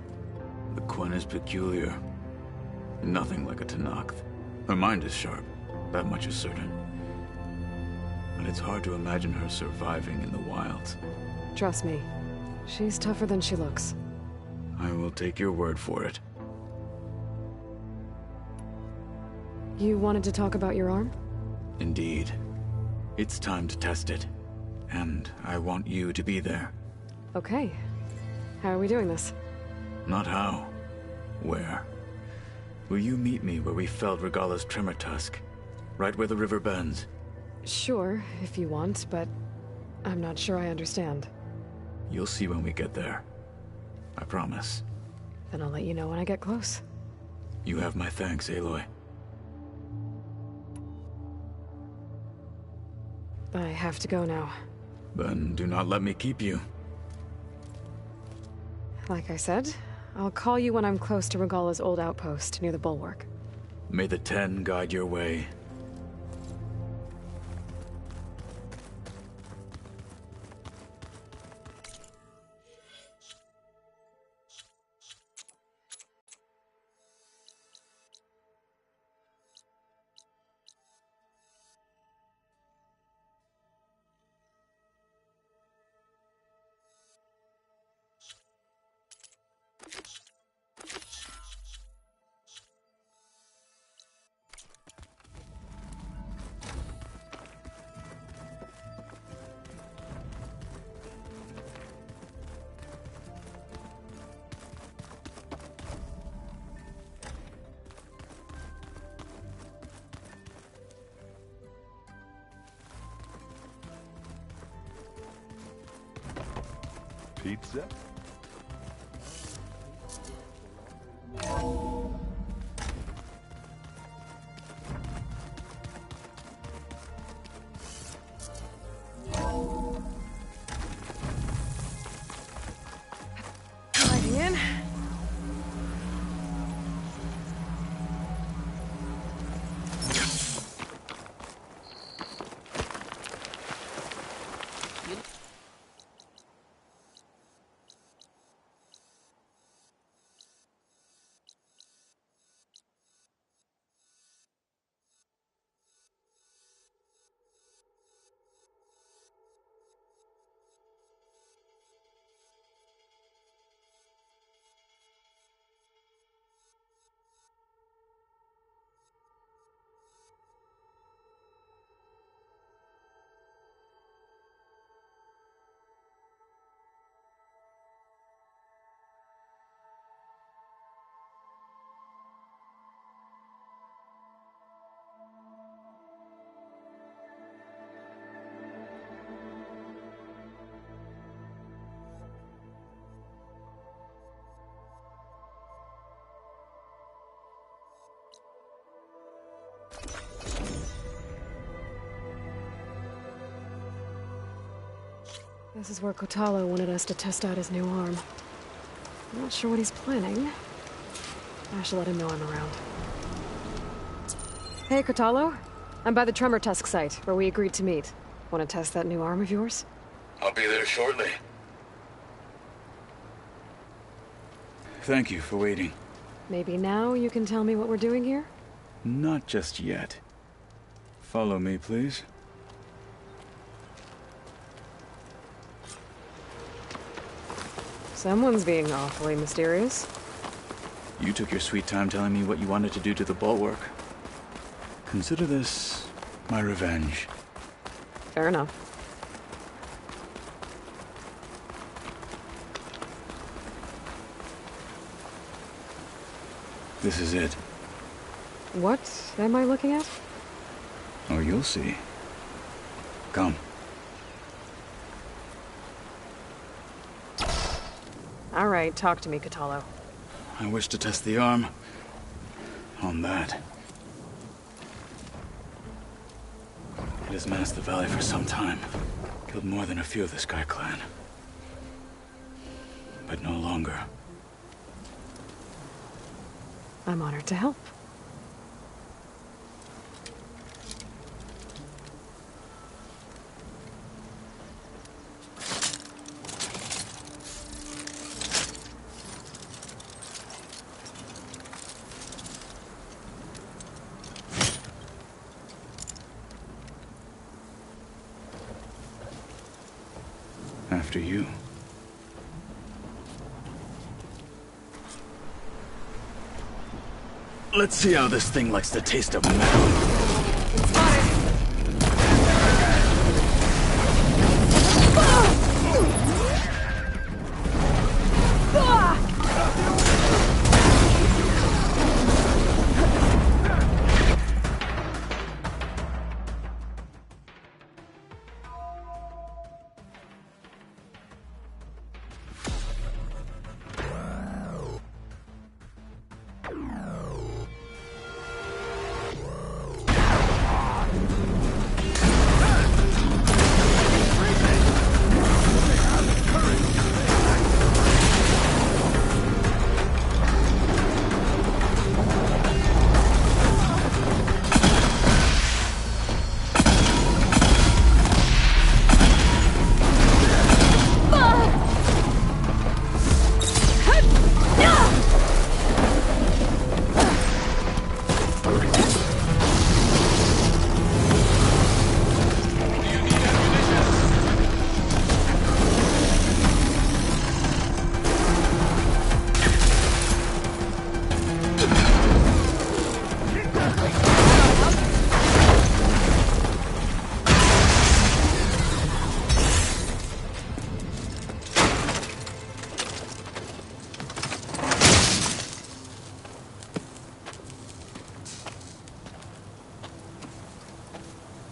The Quen is peculiar. Nothing like a Tenakth. Her mind is sharp, that much is certain. But it's hard to imagine her surviving in the wilds. Trust me, she's tougher than she looks. I will take your word for it. You wanted to talk about your arm? Indeed. It's time to test it. And I want you to be there. Okay. How are we doing this? Not how. Where? Will you meet me where we felled Regalla's Tremor Tusk? Right where the river bends? Sure, if you want, but I'm not sure I understand. You'll see when we get there. I promise. Then I'll let you know when I get close. You have my thanks, Aloy. I have to go now. Then do not let me keep you. Like I said, I'll call you when I'm close to Regalla's old outpost near the bulwark. May the Ten guide your way. Pizza? Sliding in. This is where Kotallo wanted us to test out his new arm. I'm not sure what he's planning. I should let him know I'm around. Hey, Kotallo. I'm by the Tremor Tusk site, where we agreed to meet. Want to test that new arm of yours? I'll be there shortly. Thank you for waiting. Maybe now you can tell me what we're doing here? Not just yet. Follow me, please. Someone's being awfully mysterious. You took your sweet time telling me what you wanted to do to the bulwark. Consider this my revenge. Fair enough. This is it. What am I looking at? Oh, you'll see. Come. All right, talk to me, Kotallo. I wish to test the arm on that. It has menaced the valley for some time. Killed more than a few of the Sky Clan. But no longer. I'm honored to help. After you. Let's see how this thing likes the taste of metal.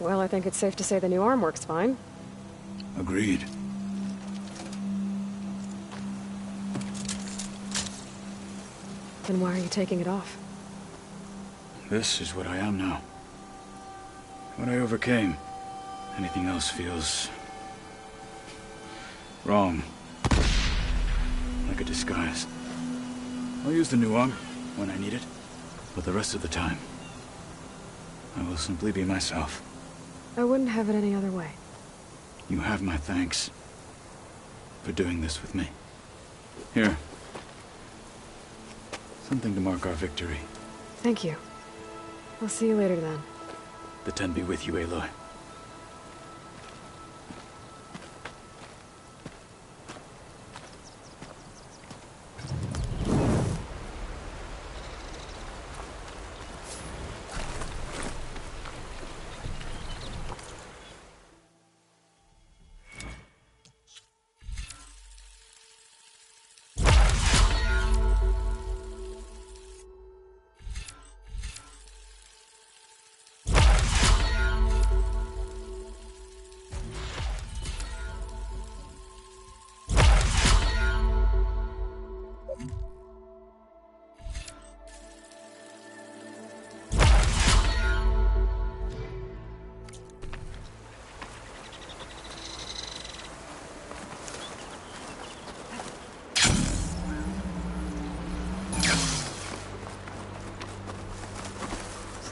Well, I think it's safe to say the new arm works fine. Agreed. Then why are you taking it off? This is what I am now. What I overcame. Anything else feels wrong. Like a disguise. I'll use the new arm when I need it, but the rest of the time, I will simply be myself. I wouldn't have it any other way. You have my thanks for doing this with me. Here. Something to mark our victory. Thank you. I'll see you later then. The Ten be with you, Aloy.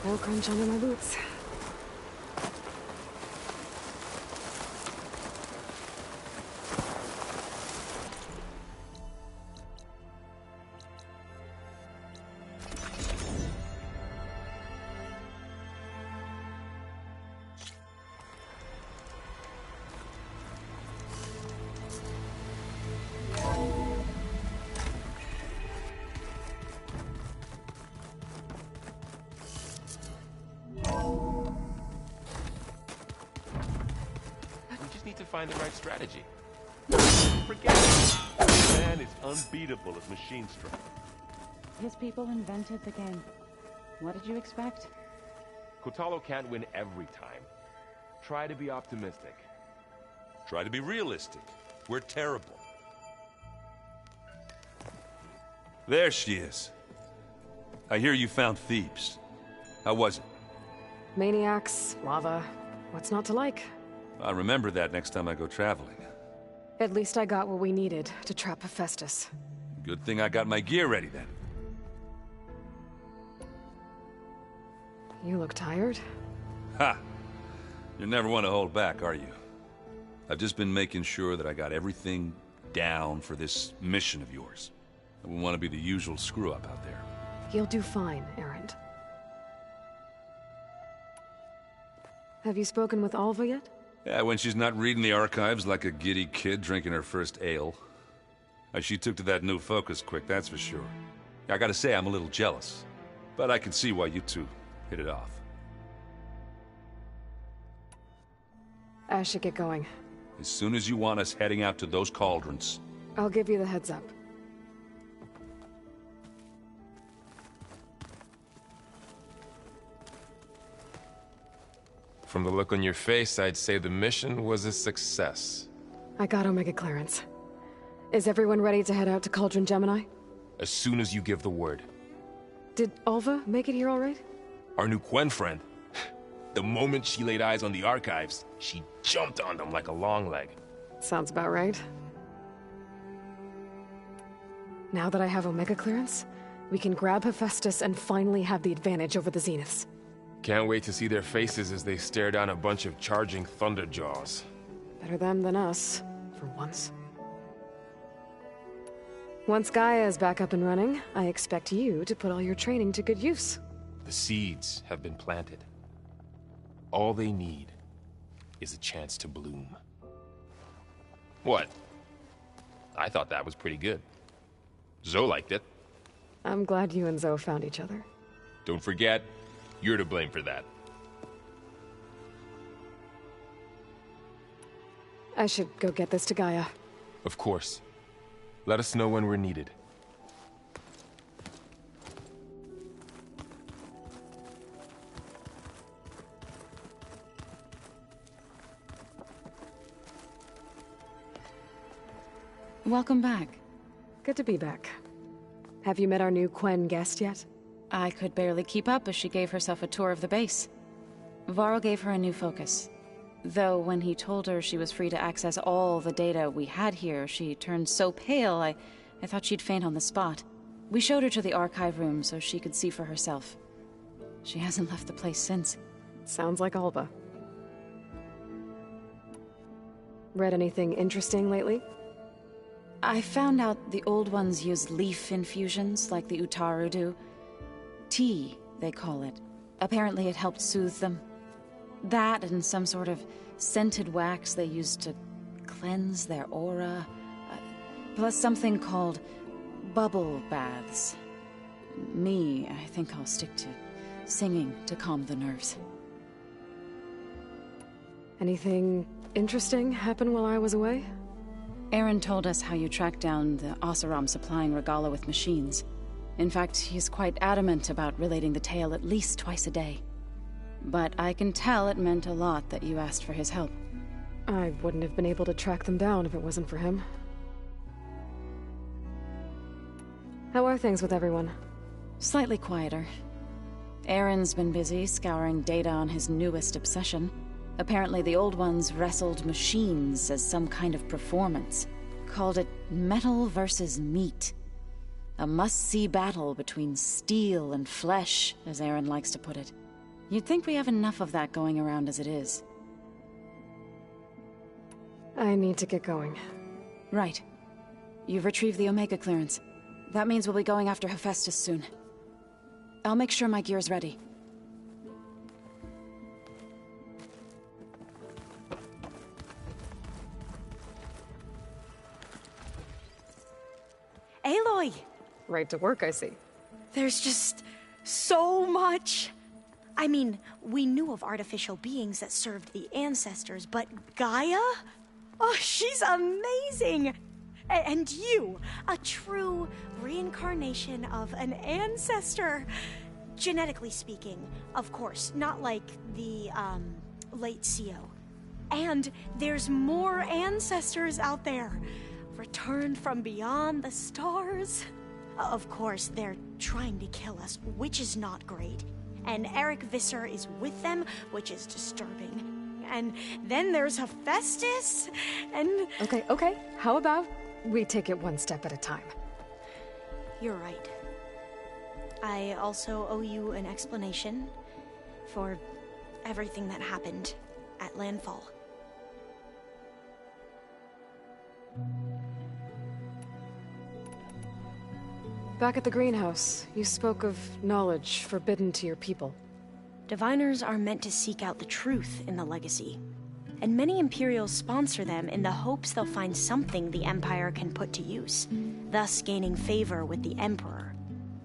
Slow crunch under my boots. find the right strategy. Forget it. The man is unbeatable at machine strength. His people invented the game. What did you expect? Kotallo can't win every time. Try to be optimistic. Try to be realistic. We're terrible. There she is. I hear you found Thebes. How was it? Maniacs, lava. What's not to like? I'll remember that next time I go traveling. At least I got what we needed to trap Hephaestus. Good thing I got my gear ready then. You look tired. Ha! You never want to hold back, are you? I've just been making sure that I got everything down for this mission of yours. I wouldn't want to be the usual screw-up out there. You'll do fine, Erend. Have you spoken with Alva yet? Yeah, when she's not reading the archives like a giddy kid drinking her first ale. She took to that new focus quick, that's for sure. I gotta say, I'm a little jealous. But I can see why you two hit it off. I should get going. As soon as you want us heading out to those cauldrons. I'll give you the heads up. From the look on your face, I'd say the mission was a success. I got Omega clearance. Is everyone ready to head out to Cauldron Gemini? As soon as you give the word. Did Alva make it here all right? Our new Quen friend. The moment she laid eyes on the archives, she jumped on them like a long leg. Sounds about right. Now that I have Omega clearance, we can grab Hephaestus and finally have the advantage over the Zeniths. Can't wait to see their faces as they stare down a bunch of charging Thunderjaws. Better them than us, for once. Once Gaia is back up and running, I expect you to put all your training to good use. The seeds have been planted. All they need is a chance to bloom. What? I thought that was pretty good. Zoe liked it. I'm glad you and Zoe found each other. Don't forget, you're to blame for that. I should go get this to Gaia. Of course. Let us know when we're needed. Welcome back. Good to be back. Have you met our new Quen guest yet? I could barely keep up as she gave herself a tour of the base. Varl gave her a new focus. Though when he told her she was free to access all the data we had here, she turned so pale I thought she'd faint on the spot. We showed her to the archive room so she could see for herself. She hasn't left the place since. Sounds like Alva. Read anything interesting lately? I found out the old ones use leaf infusions like the Utaru do. Tea, they call it. Apparently it helped soothe them. That and some sort of scented wax they used to cleanse their aura. Plus something called bubble baths. I think I'll stick to singing to calm the nerves. Anything interesting happen while I was away? Erend told us how you tracked down the Oseram supplying Regalla with machines. In fact, he's quite adamant about relating the tale at least twice a day. But I can tell it meant a lot that you asked for his help. I wouldn't have been able to track them down if it wasn't for him. How are things with everyone? Slightly quieter. Erend's been busy scouring data on his newest obsession. Apparently the old ones wrestled machines as some kind of performance. Called it metal versus meat. A must-see battle between steel and flesh, as Erend likes to put it. You'd think we have enough of that going around as it is. I need to get going. Right. You've retrieved the Omega clearance. That means we'll be going after Hephaestus soon. I'll make sure my gear's ready. Aloy! Right to work, I see. There's just so much. I mean, we knew of artificial beings that served the ancestors, but Gaia? Oh, she's amazing! And you, a true reincarnation of an ancestor. Genetically speaking, of course, not like the, late CO. And there's more ancestors out there, returned from beyond the stars. Of course, they're trying to kill us, which is not great. And Eric Visser is with them, which is disturbing. And then there's Hephaestus, and... Okay. How about we take it one step at a time? You're right. I also owe you an explanation for everything that happened at Landfall. Back at the greenhouse, you spoke of knowledge forbidden to your people. Diviners are meant to seek out the truth in the legacy, and many Imperials sponsor them in the hopes they'll find something the Empire can put to use, thus gaining favor with the Emperor.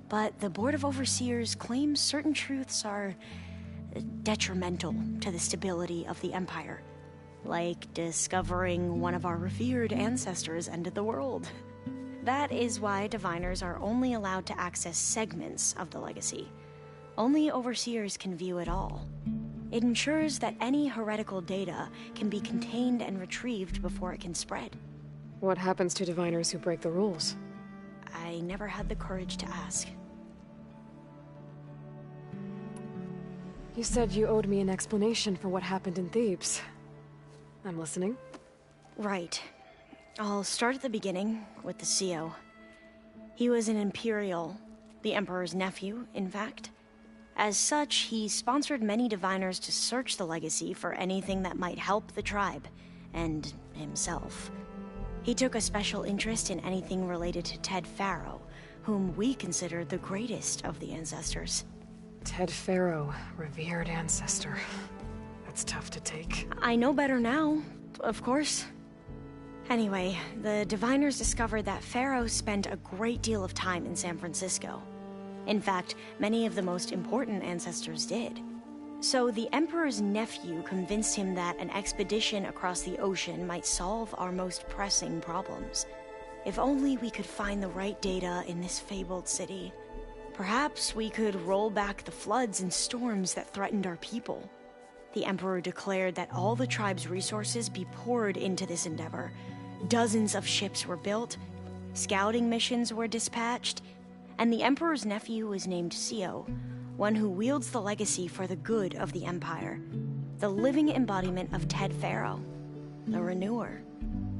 But the Board of Overseers claims certain truths are detrimental to the stability of the Empire, like discovering one of our revered ancestors ended the world. That is why Diviners are only allowed to access segments of the legacy. Only Overseers can view it all. It ensures that any heretical data can be contained and retrieved before it can spread. What happens to Diviners who break the rules? I never had the courage to ask. You said you owed me an explanation for what happened in Thebes. I'm listening. Right. I'll start at the beginning, with the CO. He was an Imperial, the Emperor's nephew, in fact. As such, he sponsored many Diviners to search the legacy for anything that might help the tribe, and himself. He took a special interest in anything related to Ted Faro, whom we consider the greatest of the ancestors. Ted Faro, revered ancestor. That's tough to take. I know better now, of course. Anyway, the Diviners discovered that Faro spent a great deal of time in San Francisco. In fact, many of the most important ancestors did. So the Emperor's nephew convinced him that an expedition across the ocean might solve our most pressing problems. If only we could find the right data in this fabled city. Perhaps we could roll back the floods and storms that threatened our people. The Emperor declared that all the tribe's resources be poured into this endeavor. Dozens of ships were built, scouting missions were dispatched, and the Emperor's nephew was named CO, one who wields the legacy for the good of the Empire. The living embodiment of Ted Faro, the Renewer.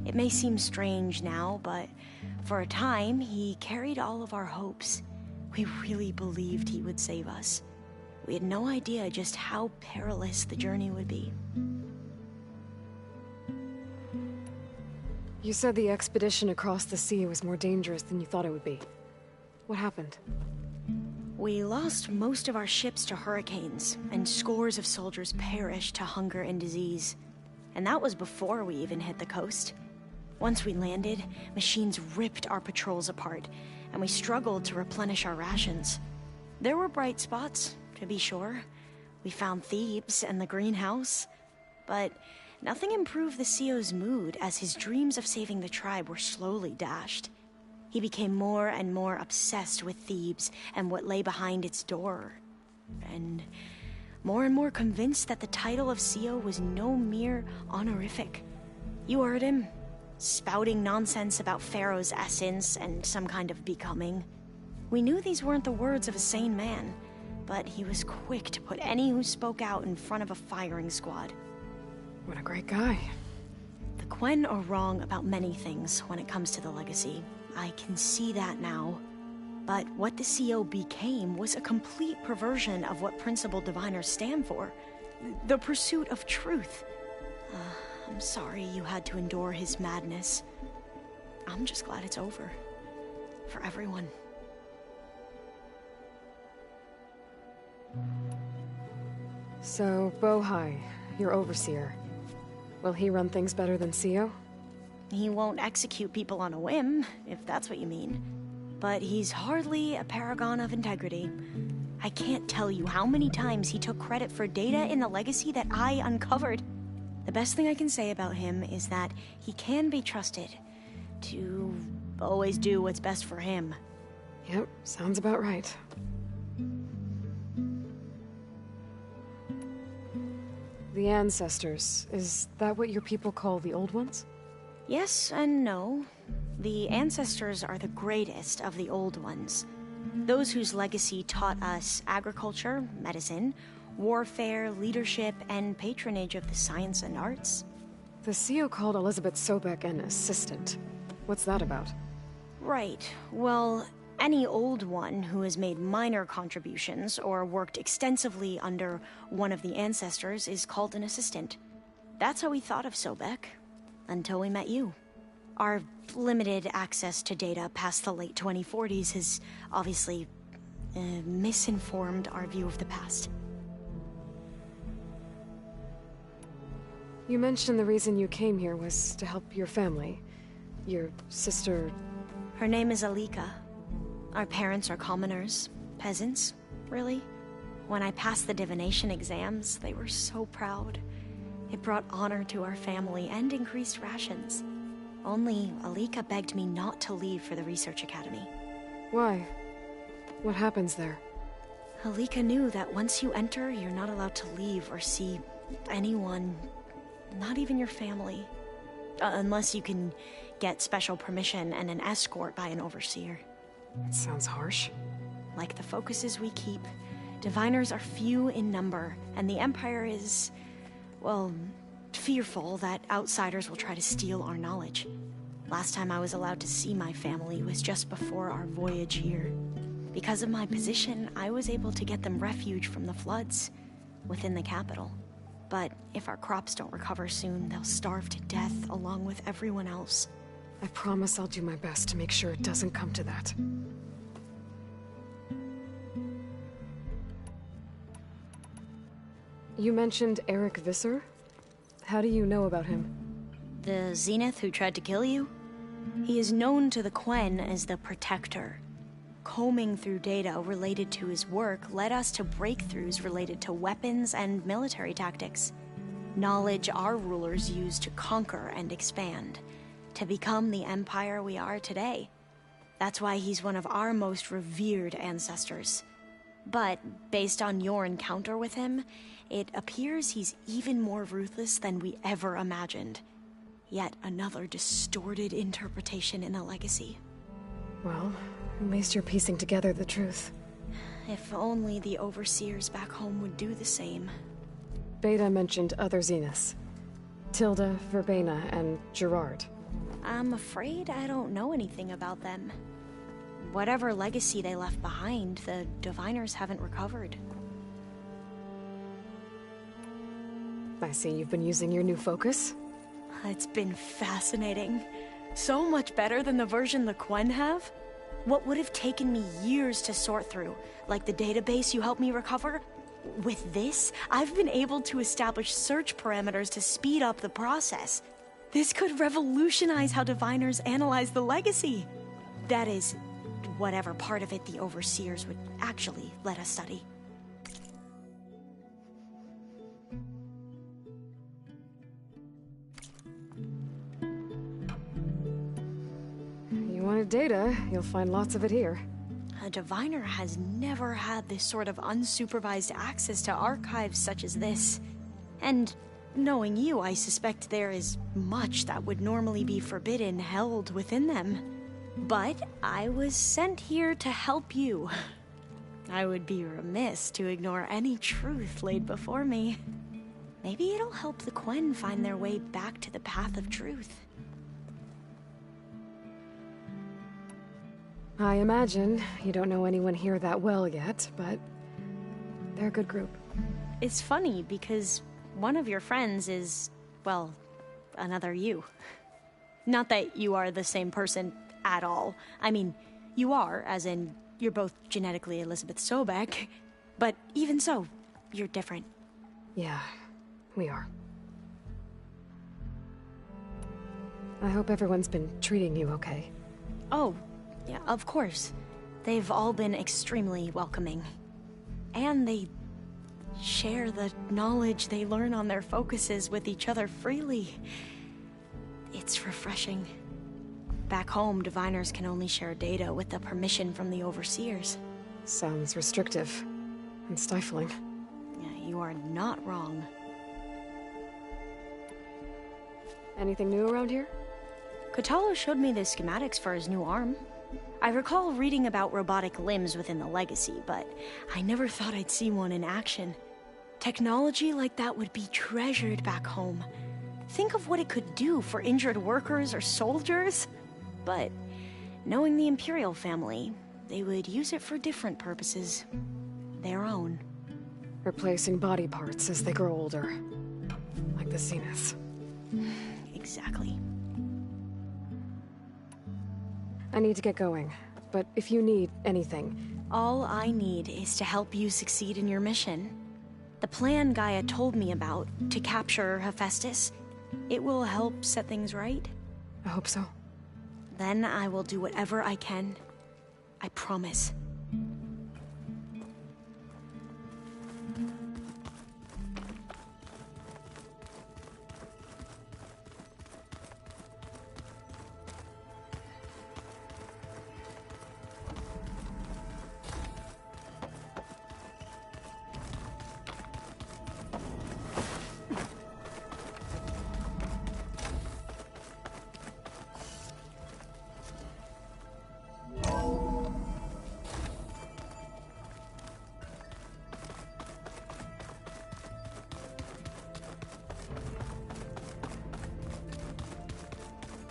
It may seem strange now, but for a time, he carried all of our hopes. We really believed he would save us. We had no idea just how perilous the journey would be. You said the expedition across the sea was more dangerous than you thought it would be. What happened? We lost most of our ships to hurricanes, and scores of soldiers perished to hunger and disease. And that was before we even hit the coast. Once we landed, machines ripped our patrols apart, and we struggled to replenish our rations. There were bright spots, to be sure. We found Thebes and the greenhouse, but nothing improved the CO's mood as his dreams of saving the tribe were slowly dashed. He became more and more obsessed with Thebes and what lay behind its door, and more convinced that the title of CO was no mere honorific. You heard him, spouting nonsense about Pharaoh's essence and some kind of becoming. We knew these weren't the words of a sane man, but he was quick to put any who spoke out in front of a firing squad. What a great guy. The Quen are wrong about many things when it comes to the legacy. I can see that now. But what the CO became was a complete perversion of what principled Diviners stand for. The pursuit of truth. I'm sorry you had to endure his madness. I'm just glad it's over. For everyone. So, Bohai, your overseer. Will he run things better than CO? He won't execute people on a whim, if that's what you mean. But he's hardly a paragon of integrity. I can't tell you how many times he took credit for data in the legacy that I uncovered. The best thing I can say about him is that he can be trusted to always do what's best for him. Yep, sounds about right. The Ancestors, is that what your people call the Old Ones? Yes and no. The Ancestors are the greatest of the Old Ones. Those whose legacy taught us agriculture, medicine, warfare, leadership, and patronage of the science and arts. The CEO called Elizabeth Sobek an assistant. What's that about? Right. Well, any Old One who has made minor contributions or worked extensively under one of the Ancestors is called an assistant. That's how we thought of Sobek, until we met you. Our limited access to data past the late 2040s has obviously misinformed our view of the past. You mentioned the reason you came here was to help your family. Your sister... Her name is Alika. Our parents are commoners. Peasants, really. When I passed the divination exams, they were so proud. It brought honor to our family and increased rations. Only Alika begged me not to leave for the research academy. Why? What happens there? Alika knew that once you enter, you're not allowed to leave or see anyone, not even your family. Unless you can get special permission and an escort by an overseer. That sounds harsh. Like the focuses we keep, diviners are few in number, and the Empire is, well, fearful that outsiders will try to steal our knowledge. Last time I was allowed to see my family was just before our voyage here. Because of my position, I was able to get them refuge from the floods within the capital. But if our crops don't recover soon, they'll starve to death along with everyone else. I promise I'll do my best to make sure it doesn't come to that. You mentioned Eric Visser? How do you know about him? The Zenith who tried to kill you? He is known to the Quen as the Protector. Combing through data related to his work led us to breakthroughs related to weapons and military tactics. Knowledge our rulers used to conquer and expand, to become the empire we are today. That's why he's one of our most revered ancestors. But based on your encounter with him, it appears he's even more ruthless than we ever imagined. Yet another distorted interpretation in the legacy. Well, at least you're piecing together the truth. If only the overseers back home would do the same. Beta mentioned other Zeniths. Tilda, Verbena, and Gerard. I'm afraid I don't know anything about them. Whatever legacy they left behind, the Diviners haven't recovered. I see you've been using your new focus. It's been fascinating. So much better than the version the Quen have. What would have taken me years to sort through, like the database you helped me recover, with this, I've been able to establish search parameters to speed up the process. This could revolutionize how Diviners analyze the legacy. That is, whatever part of it the Overseers would actually let us study. You wanted data, you'll find lots of it here. A Diviner has never had this sort of unsupervised access to archives such as this. And knowing you, I suspect there is much that would normally be forbidden held within them. But I was sent here to help you. I would be remiss to ignore any truth laid before me. Maybe it'll help the Quen find their way back to the path of truth. I imagine you don't know anyone here that well yet, but they're a good group. It's funny because one of your friends is, well, another you. Not that you are the same person at all. I mean, you are, as in, you're both genetically Elizabeth Sobek, but even so, you're different. Yeah, we are. I hope everyone's been treating you okay. Oh, yeah, of course. They've all been extremely welcoming. And they share the knowledge they learn on their focuses with each other freely. It's refreshing. Back home, diviners can only share data with the permission from the overseers. Sounds restrictive and stifling. Yeah, you are not wrong. Anything new around here? Kotallo showed me the schematics for his new arm. I recall reading about robotic limbs within the Legacy, but I never thought I'd see one in action. Technology like that would be treasured back home. Think of what it could do for injured workers or soldiers. But knowing the Imperial family, they would use it for different purposes. Their own. Replacing body parts as they grow older. Like the Zeniths. Exactly. I need to get going, but if you need anything... All I need is to help you succeed in your mission. The plan Gaia told me about, to capture Hephaestus, it will help set things right. I hope so. Then I will do whatever I can. I promise.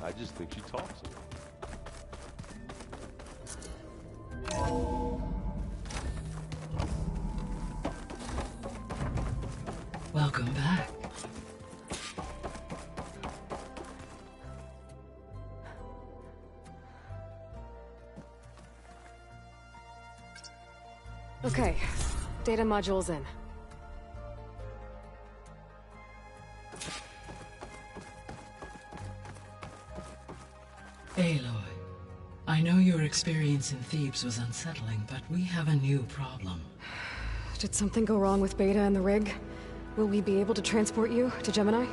I just think she talks a lot. Welcome back. Okay, data module's in. Aloy, I know your experience in Thebes was unsettling, but we have a new problem. Did something go wrong with Beta and the rig? Will we be able to transport you to Gemini?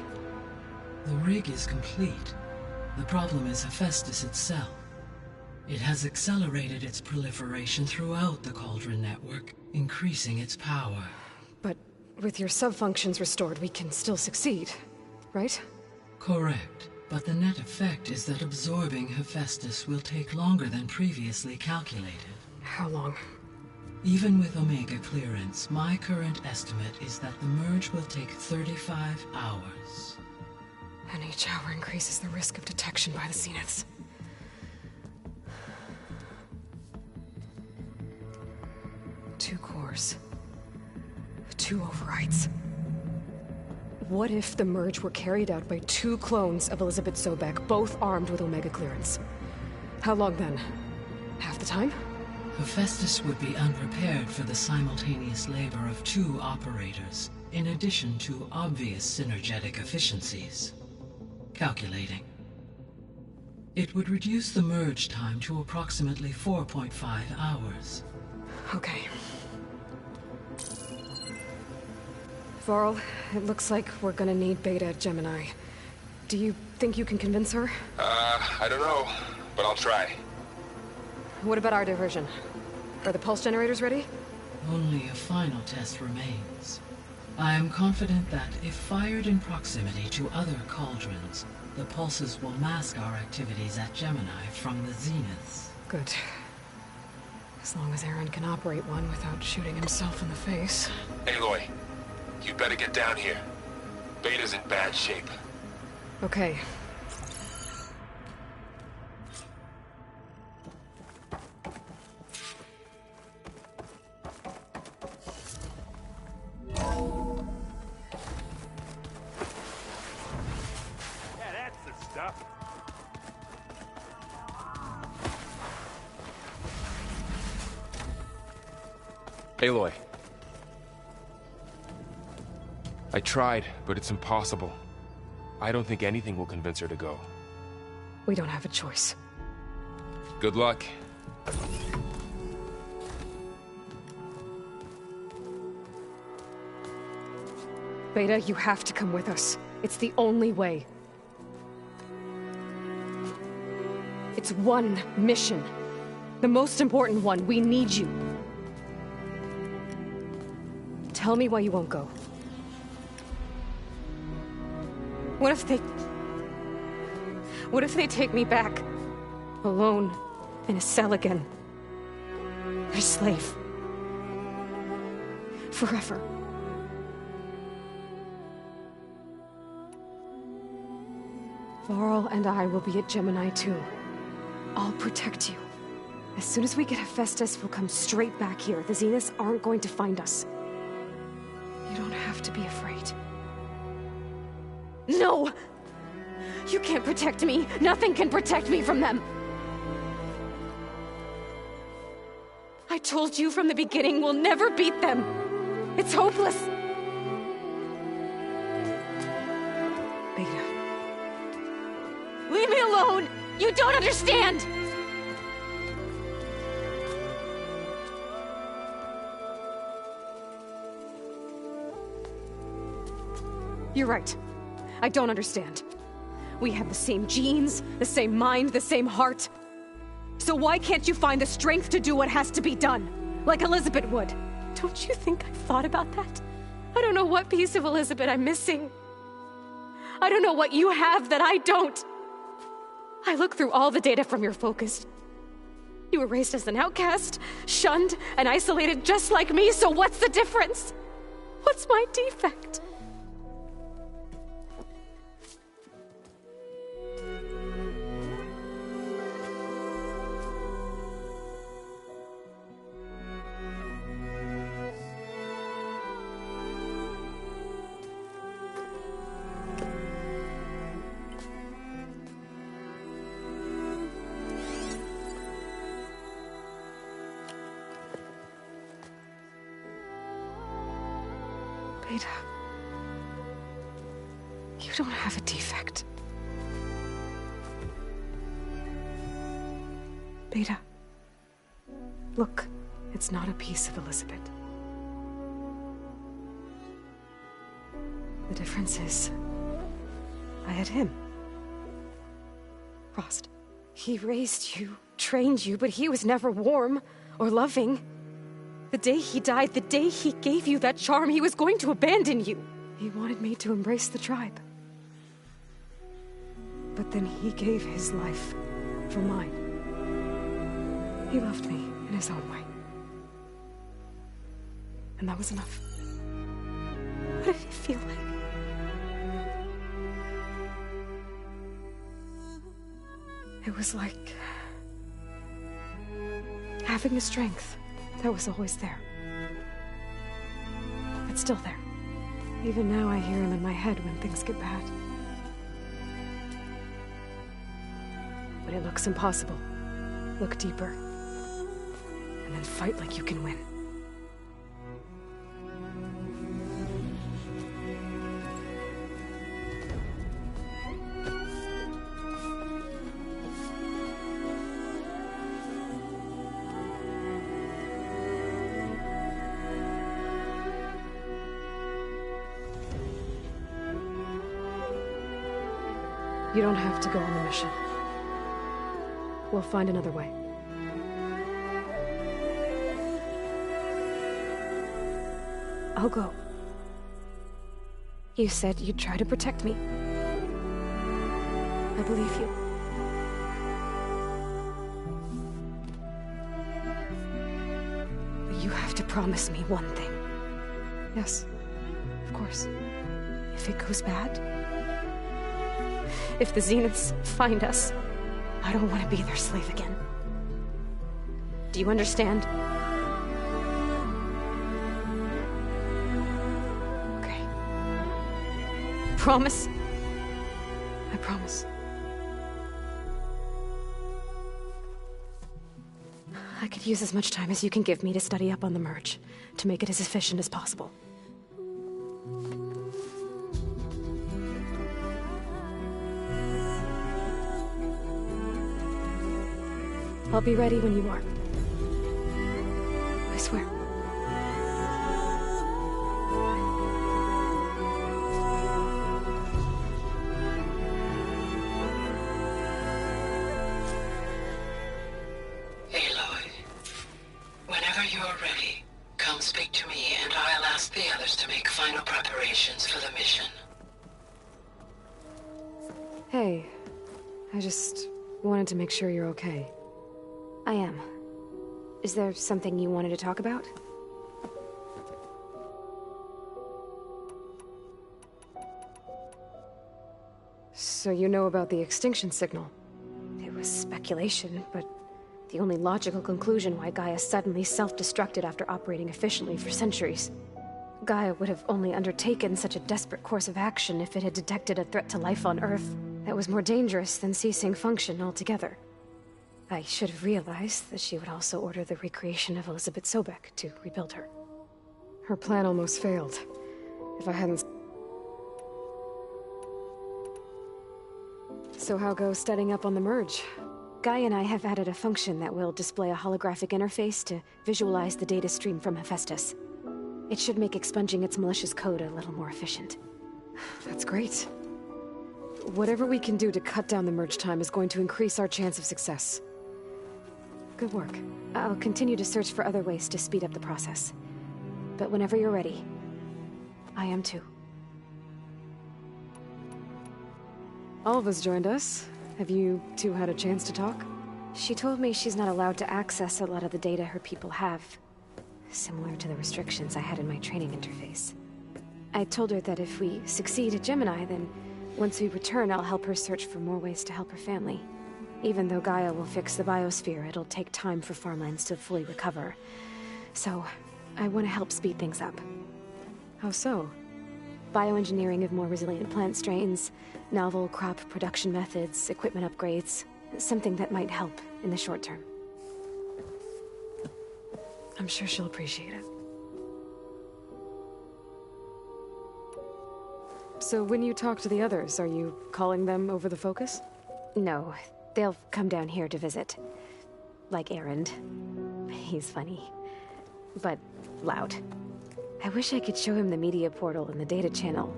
The rig is complete. The problem is Hephaestus itself. It has accelerated its proliferation throughout the Cauldron network, increasing its power. But with your sub-functions restored, we can still succeed, right? Correct. But the net effect is that absorbing Hephaestus will take longer than previously calculated. How long? Even with Omega clearance, my current estimate is that the merge will take 35 hours. And each hour increases the risk of detection by the Zeniths. Two cores. 2 overrides. What if the merge were carried out by 2 clones of Elizabeth Sobek, both armed with Omega clearance? How long then? Half the time? Hephaestus would be unprepared for the simultaneous labor of 2 operators, in addition to obvious synergetic efficiencies. Calculating. It would reduce the merge time to approximately 4.5 hours. Okay. Varl, it looks like we're gonna need Beta at Gemini. Do you think you can convince her? I don't know, but I'll try. What about our diversion? Are the pulse generators ready? Only a final test remains. I am confident that if fired in proximity to other cauldrons, the pulses will mask our activities at Gemini from the Zeniths. Good. As long as Aaron can operate one without shooting himself in the face. Aloy, you better get down here. Beta's in bad shape. Okay. Yeah, that's the stuff. Aloy. I tried, but it's impossible. I don't think anything will convince her to go. We don't have a choice. Good luck. Beta, you have to come with us. It's the only way. It's one mission. The most important one. We need you. Tell me why you won't go. What if they take me back? Alone, in a cell again. A slave. Forever. Varl and I will be at Gemini too. I'll protect you. As soon as we get Hephaestus, we'll come straight back here. The Zeniths aren't going to find us. You don't have to be afraid. No! You can't protect me. Nothing can protect me from them. I told you from the beginning, we'll never beat them. It's hopeless. Beta. Leave me alone! You don't understand! You're right. I don't understand. We have the same genes, the same mind, the same heart. So why can't you find the strength to do what has to be done? Like Elizabeth would. Don't you think I've thought about that? I don't know what piece of Elizabeth I'm missing. I don't know what you have that I don't. I look through all the data from your focus. You were raised as an outcast, shunned, and isolated just like me, so what's the difference? What's my defect? Beta, you don't have a defect. Beta, look, it's not a piece of Elizabeth. The difference is, I had him. Frost. He raised you, trained you, but he was never warm or loving. The day he died, the day he gave you that charm, he was going to abandon you. He wanted me to embrace the tribe. But then he gave his life for mine. He loved me in his own way. And that was enough. What did it feel like? It was like having a strength that was always there. It's still there. Even now I hear him in my head when things get bad. When it looks impossible, look deeper. And then fight like you can win. You don't have to go on the mission. We'll find another way. I'll go. You said you'd try to protect me. I believe you. But you have to promise me one thing. Yes, of course. If it goes bad, if the Zeniths find us, I don't want to be their slave again. Do you understand? Okay. Promise? I promise. I could use as much time as you can give me to study up on the merge, to make it as efficient as possible. I'll be ready when you are. I swear. you're ready, come speak to me and I'll ask the others to make final preparations for the mission. Hey, I just wanted to make sure you're okay. I am. Is there something you wanted to talk about? So you know about the extinction signal? It was speculation, but the only logical conclusion why Gaia suddenly self-destructed after operating efficiently for centuries. Gaia would have only undertaken such a desperate course of action if it had detected a threat to life on Earth that was more dangerous than ceasing function altogether. I should have realized that she would also order the recreation of Elizabeth Sobek to rebuild her. Her plan almost failed. If I hadn't... So how goes setting up on the merge? Guy and I have added a function that will display a holographic interface to visualize the data stream from Hephaestus. It should make expunging its malicious code a little more efficient. That's great. Whatever we can do to cut down the merge time is going to increase our chance of success. Good work. I'll continue to search for other ways to speed up the process. But whenever you're ready, I am too. Alva's joined us. Have you two had a chance to talk? She told me she's not allowed to access a lot of the data her people have. Similar to the restrictions I had in my training interface. I told her that if we succeed at Gemini, then once we return, I'll help her search for more ways to help her family. Even though Gaia will fix the biosphere, it'll take time for farmlands to fully recover. So, I want to help speed things up. How so? Bioengineering of more resilient plant strains, novel crop production methods, equipment upgrades. Something that might help in the short term. I'm sure she'll appreciate it. So when you talk to the others, are you calling them over the focus? No, they'll come down here to visit. Like Erend. He's funny. But loud. I wish I could show him the media portal and the data channel.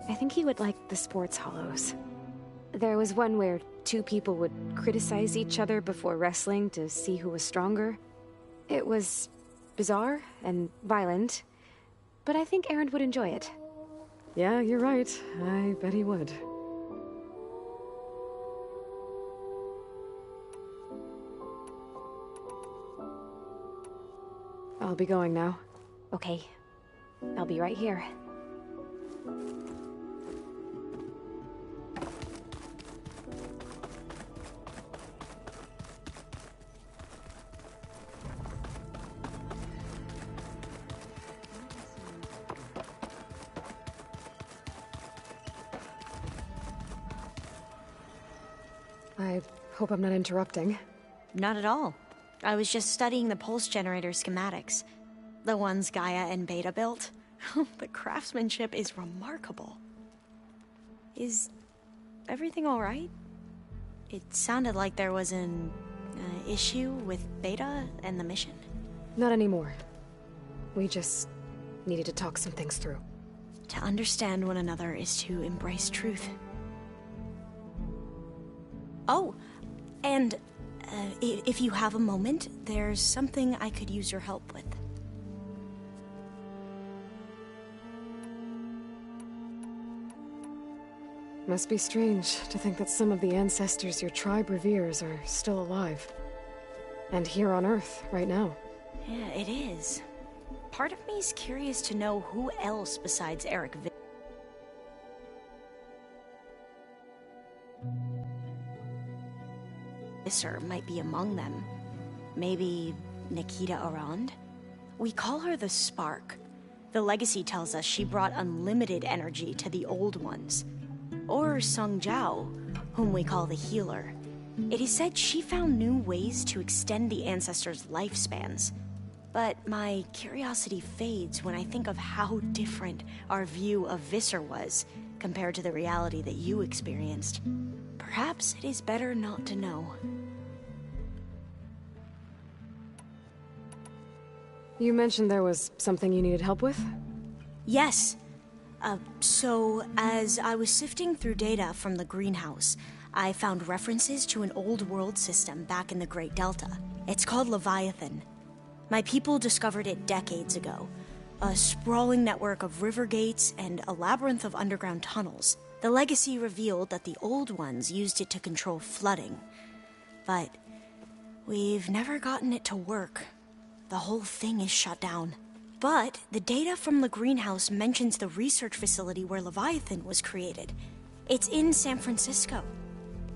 I think he would like the sports hollows. There was one where two people would criticize each other before wrestling to see who was stronger. It was bizarre and violent, but I think Erend would enjoy it. Yeah, you're right. I bet he would. I'll be going now. Okay. I'll be right here. I hope I'm not interrupting. Not at all. I was just studying the pulse generator schematics. The ones Gaia and Beta built. The craftsmanship is remarkable. Is everything all right? It sounded like there was an issue with Beta and the mission. Not anymore. We just needed to talk some things through. To understand one another is to embrace truth. Oh, and if you have a moment, there's something I could use your help with. Must be strange to think that some of the ancestors your tribe reveres are still alive. And here on Earth, right now. Yeah, it is. Part of me's curious to know who else besides Eric Visser might be among them. Maybe Nikita Arand? We call her the Spark. The legacy tells us she brought unlimited energy to the Old Ones. Or Sung Jiao, whom we call the Healer. It is said she found new ways to extend the ancestors' lifespans. But my curiosity fades when I think of how different our view of Visser was compared to the reality that you experienced. Perhaps it is better not to know. You mentioned there was something you needed help with? Yes. So, as I was sifting through data from the greenhouse, I found references to an old world system back in the Great Delta. It's called Leviathan. My people discovered it decades ago. A sprawling network of river gates and a labyrinth of underground tunnels. The legacy revealed that the Old Ones used it to control flooding. But we've never gotten it to work. The whole thing is shut down. But the data from the greenhouse mentions the research facility where Leviathan was created. It's in San Francisco.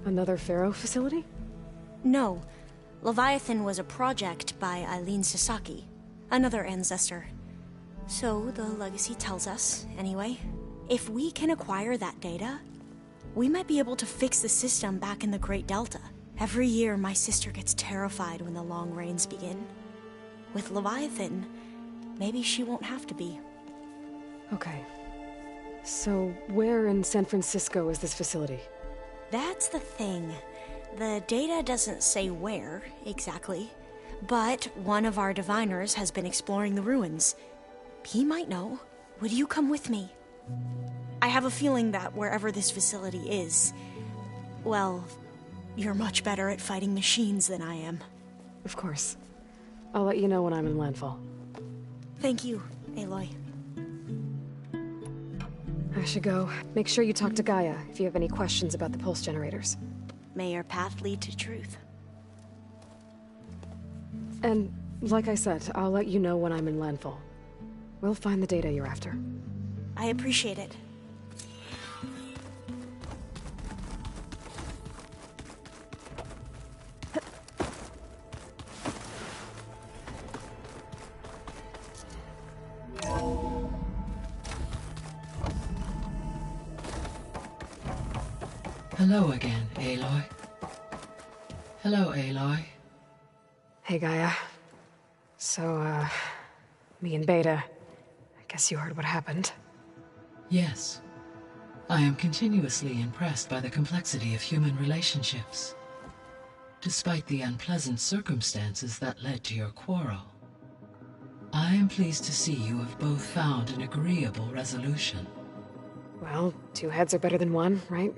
Another Pharaoh facility? No. Leviathan was a project by Eileen Sasaki, another ancestor. So the legacy tells us, anyway. If we can acquire that data, we might be able to fix the system back in the Great Delta. Every year, my sister gets terrified when the long rains begin. With Leviathan, maybe she won't have to be. Okay. So, where in San Francisco is this facility? That's the thing. The data doesn't say where, exactly. But one of our diviners has been exploring the ruins. He might know. Would you come with me? I have a feeling that wherever this facility is, well, you're much better at fighting machines than I am. Of course. I'll let you know when I'm in landfall. Thank you, Aloy. I should go. Make sure you talk to Gaia if you have any questions about the pulse generators. May your path lead to truth. And, like I said, I'll let you know when I'm in landfall. We'll find the data you're after. I appreciate it. Hello again, Aloy. Hello, Aloy. Hey, Gaia. So, me and Beta, I guess you heard what happened. Yes. I am continuously impressed by the complexity of human relationships. Despite the unpleasant circumstances that led to your quarrel, I am pleased to see you have both found an agreeable resolution. Well, two heads are better than one, right?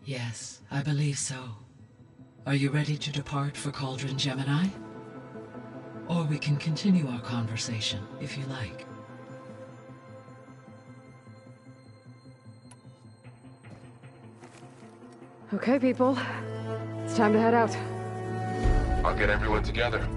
Yes, I believe so. Are you ready to depart for Cauldron Gemini? Or we can continue our conversation, if you like. Okay, people. It's time to head out. I'll get everyone together.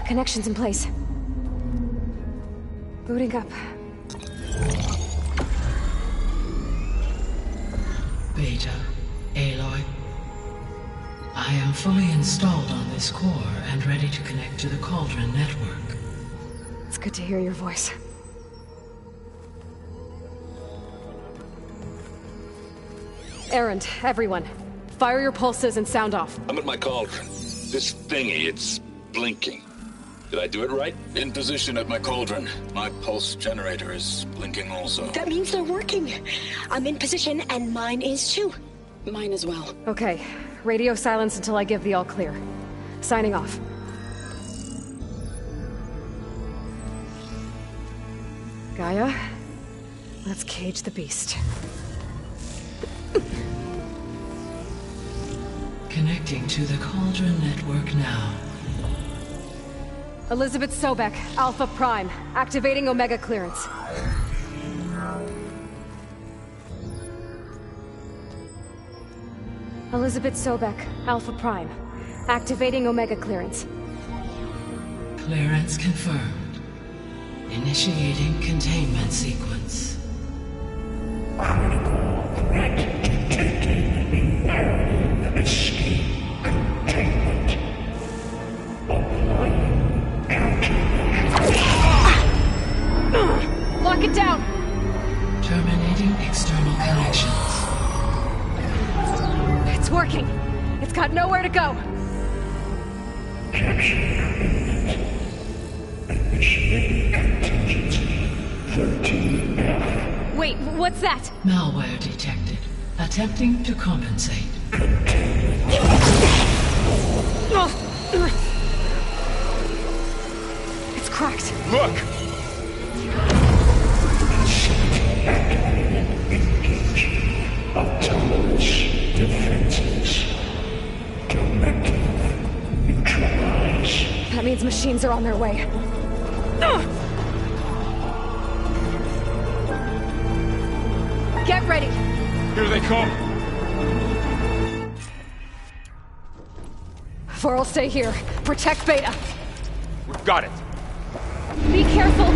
Connections in place. Booting up. Beta, Aloy. I am fully installed on this core and ready to connect to the Cauldron network. It's good to hear your voice. Erend, everyone. Fire your pulses and sound off. I'm at my cauldron. This thingy, it's blinking. Did I do it right? In position at my cauldron. My pulse generator is blinking also. That means they're working. I'm in position, and mine is too. Mine as well. Okay. Radio silence until I give the all clear. Signing off. Gaia, let's cage the beast. Connecting to the Cauldron network now. Elizabeth Sobek, Alpha Prime, activating Omega clearance. Elizabeth Sobek, Alpha Prime, activating Omega clearance. Clearance confirmed. Initiating containment sequence. Threat detected. Escape containment. Applying countermeasures. Lock it down! Terminating external connections. It's working! It's got nowhere to go! Capture commitment. Initiating contingency 13F. Wait, what's that? Malware detected. Attempting to compensate. It's cracked. Look! Engage autonomous defenses. Directive neutralize. That means machines are on their way. Get ready! Here they come! Varl, stay here. Protect Beta. We've got it. Be careful!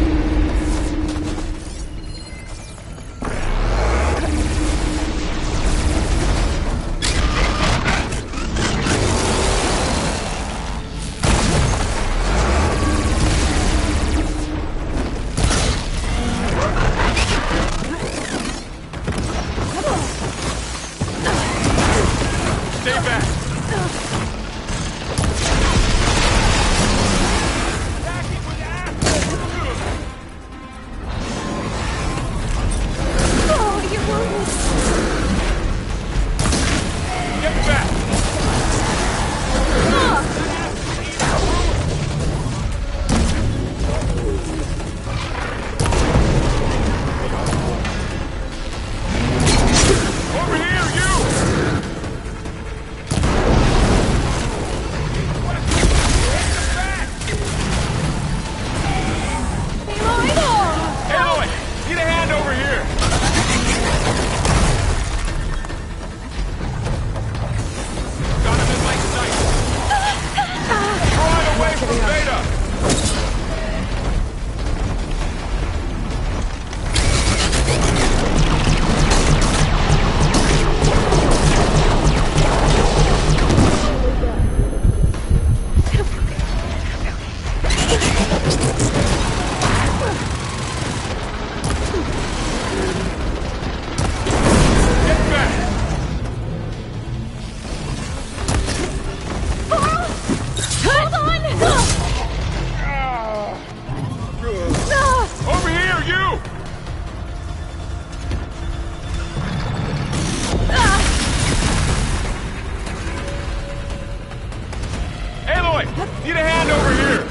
Need a hand over here!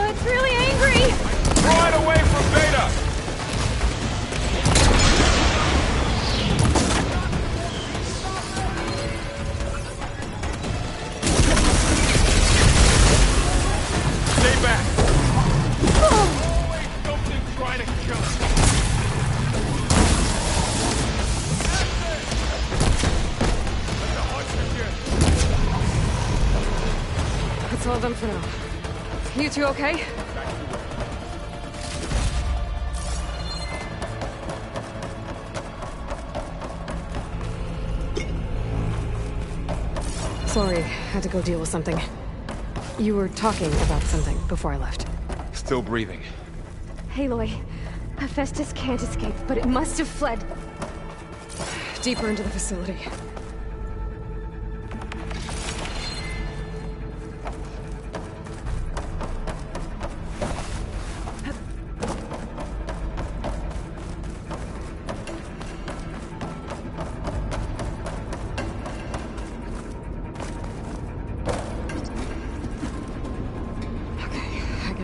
It's really angry! Draw it away from Beta! Stay back! Always something trying to kill us. That's all of them for now. You two okay? Sorry, had to go deal with something. You were talking about something before I left. Still breathing. Aloy, Hephaestus can't escape, but it must have fled deeper into the facility.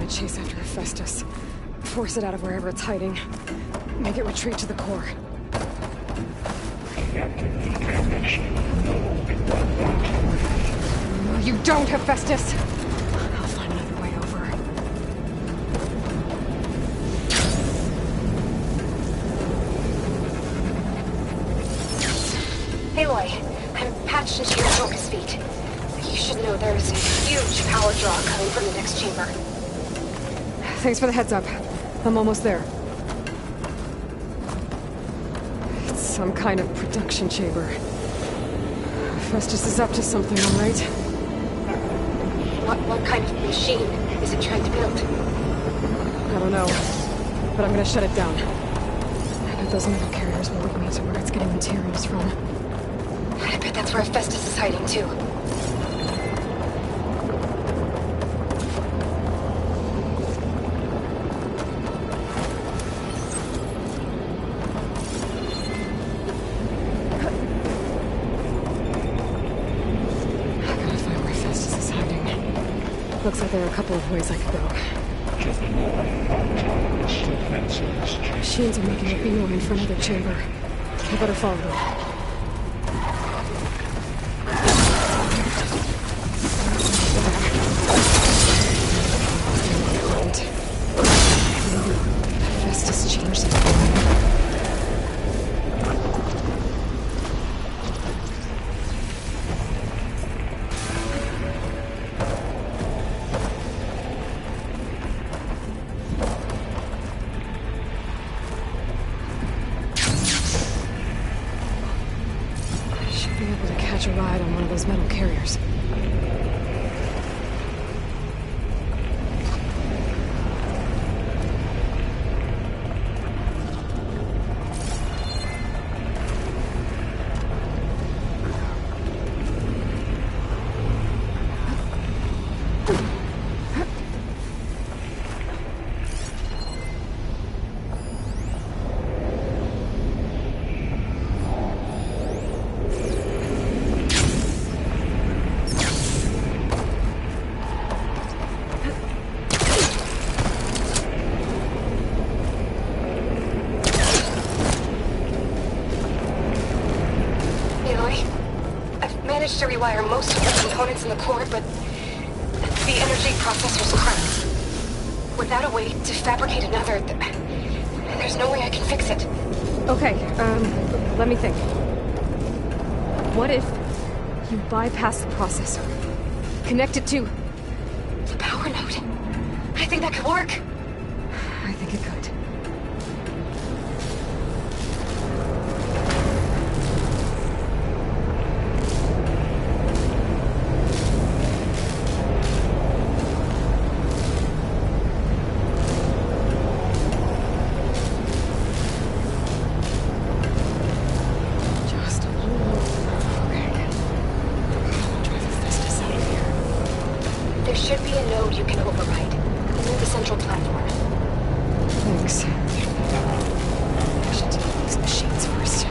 Chase after Hephaestus. Force it out of wherever it's hiding. Make it retreat to the core. Reactive decommission. No, you don't, Hephaestus! I'll find another way over. Aloy, I'm patched into your focus feet. You should know there's a huge power draw coming from the next chamber. Thanks for the heads up. I'm almost there. It's some kind of production chamber. Festus is up to something, all right? What kind of machine is it trying to build? I don't know, but I'm gonna shut it down. I bet those metal carriers will lead me to where it's getting materials from. I bet that's where Festus is hiding, too. Looks like there are a couple of ways I could go. Machines are making a beeline for another chamber. I better follow them. Festus changed it. A ride on one of those metal carriers. To rewire most of the components in the core, but the energy processor's cracked. Without a way to fabricate another, there's no way I can fix it. Okay, let me think. What if you bypass the processor? Connect it to the power node? I think that could work. I think it could. There should be a node you can override. Near the central platform. Thanks. I should deal with these machines first.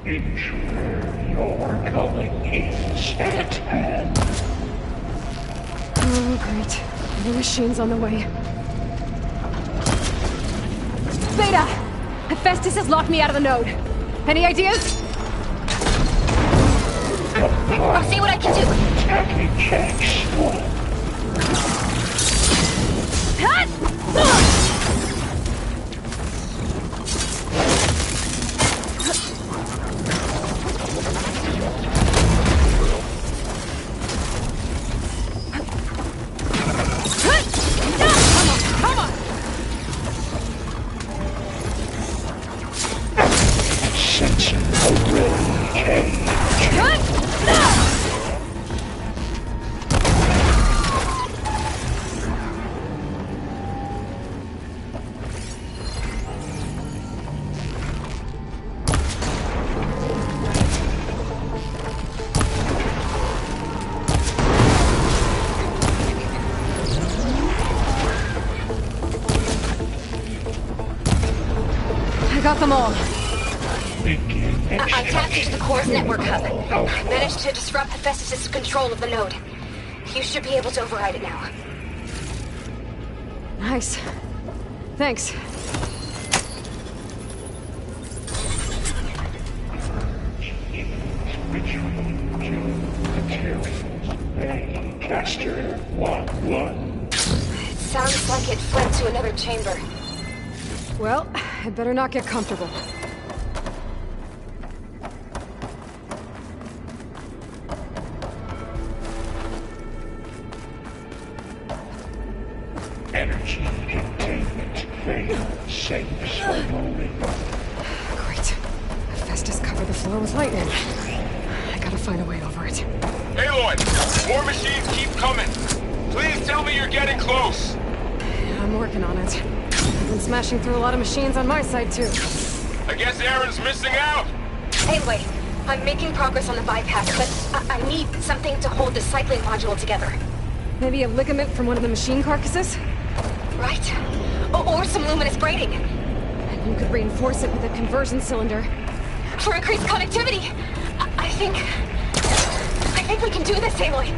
Intruder, your calling is at hand. Oh, great. The machine's on the way. Beta! Hephaestus has locked me out of the node. Any ideas? I'll see what I can do. Attacking checks. Got them all. I tapped into the core's network hub. Managed to disrupt Hephaestus' control of the node. You should be able to override it now. Nice. Thanks. Caster 1-1. It sounds like it fled to another chamber. Well, I better not get comfortable. Energy containment failed. Safe slowly. Great. Hephaestus covered the floor with lightning. I gotta find a way over it. Aloy! More machines keep coming! Please tell me you're getting close! I'm working on it. I've been smashing through a lot of machines on my side, too. I guess Aaron's missing out! Anyway, I'm making progress on the bypass, but I need something to hold the cycling module together. Maybe a ligament from one of the machine carcasses? Right. Or some luminous braiding. And you could reinforce it with a conversion cylinder. For increased connectivity! I think we can do this, Aloy!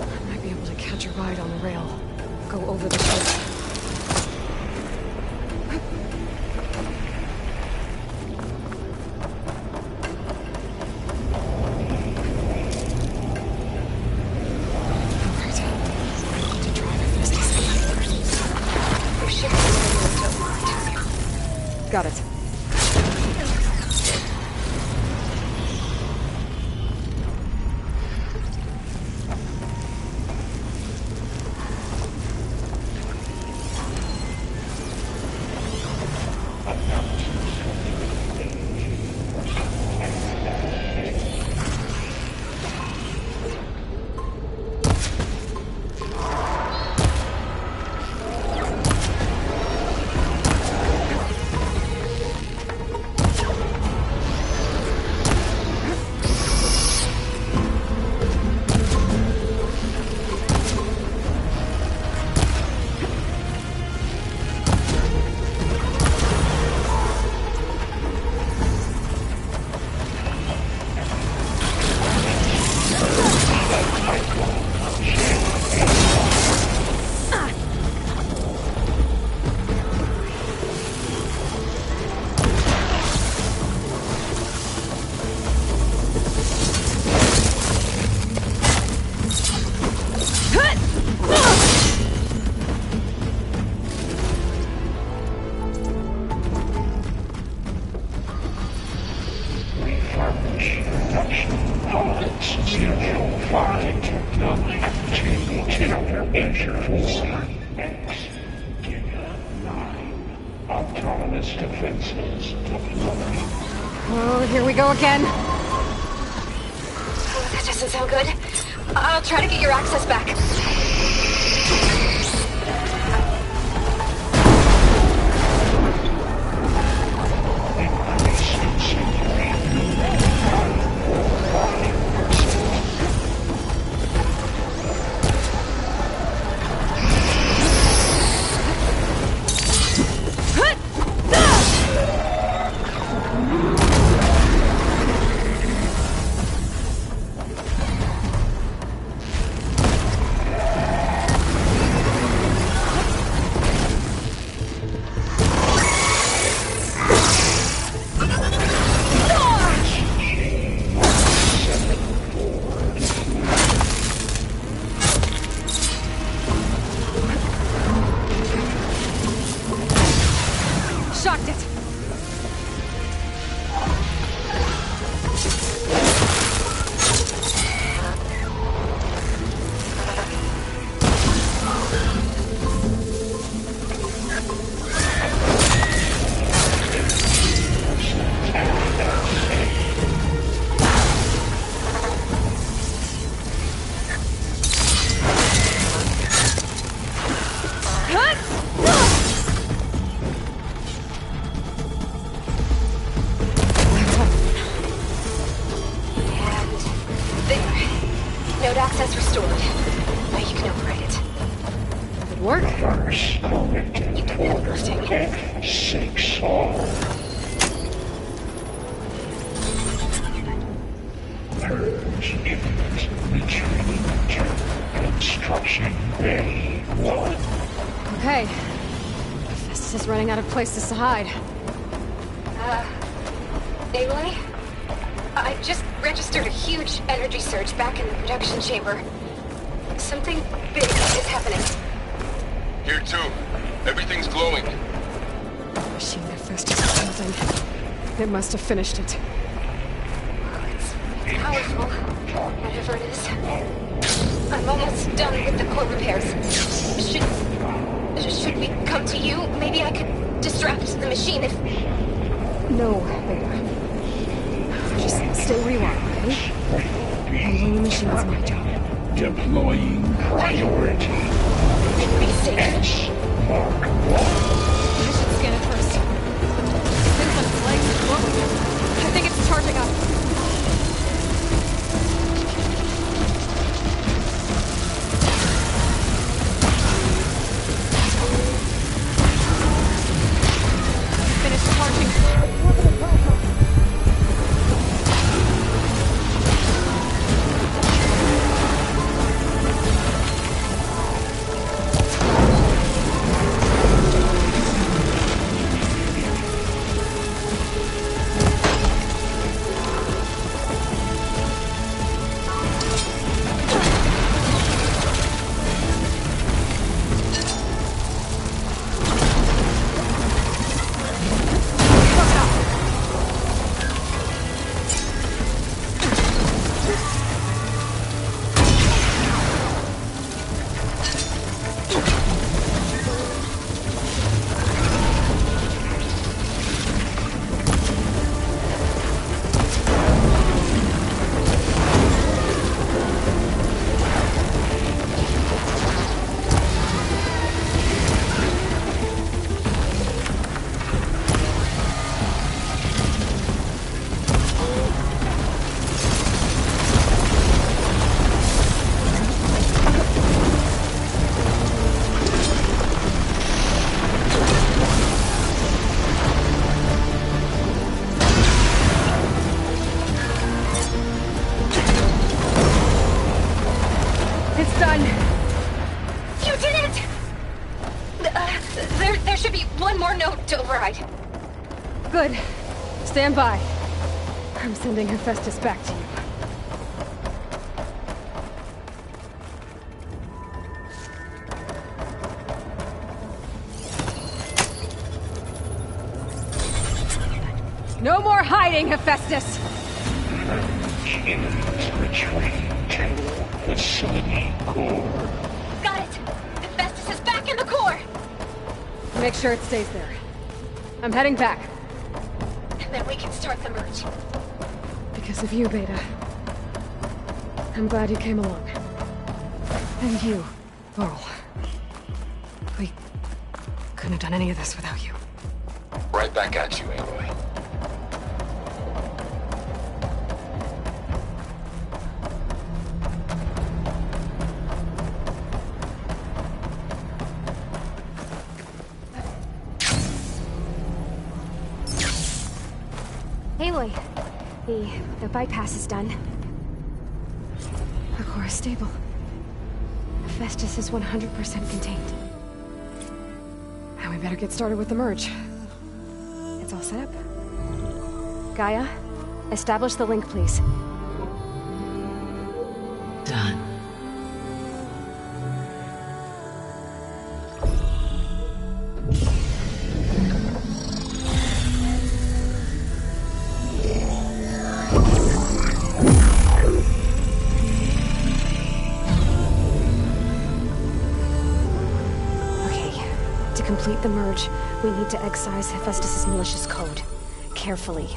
I might be able to catch a ride on the rail. Go over the ship. Got it. Autonomous defenses deployed. Oh, here we go again. Oh, that doesn't sound good. I'll try to get your access back. shocked it! Places to hide. Aloy? I just registered a huge energy surge back in the production chamber. Something big is happening. Here too. Everything's glowing. The machine Hephaestus is building. It must have finished it. It's powerful, whatever it is. I'm almost done with the core repairs. Should we come to you? Maybe I could distract the machine if... No, Beta. Just stay where you are, okay? Handling the machine's my job. Deploying priority. Be safe. Mark 1. I should scan it first. Things on its legs are glowing. I think it's charging up. Good. Stand by. I'm sending Hephaestus back to you. No more hiding, Hephaestus! Retreat to facility core. Got it! Hephaestus is back in the core! Make sure it stays there. I'm heading back. And then we can start the merge. Because of you, Beta. I'm glad you came along. And you, Varl. We couldn't have done any of this without you. Right back at you, Aloy. Aloy, the bypass is done. The core is stable. Hephaestus is 100% contained. Now we better get started with the merge. It's all set up. Gaia, establish the link, please. Done. complete the merge, we need to excise Hephaestus' malicious code. Carefully.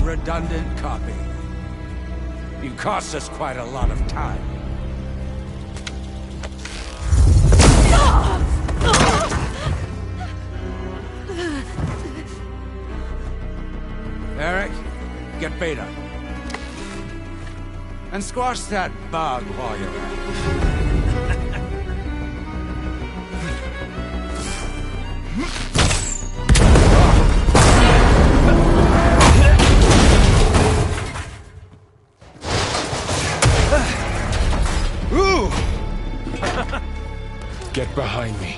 Redundant copy. You cost us quite a lot of time. Eric, get Beta. And squash that bug while you're at it. Get behind me.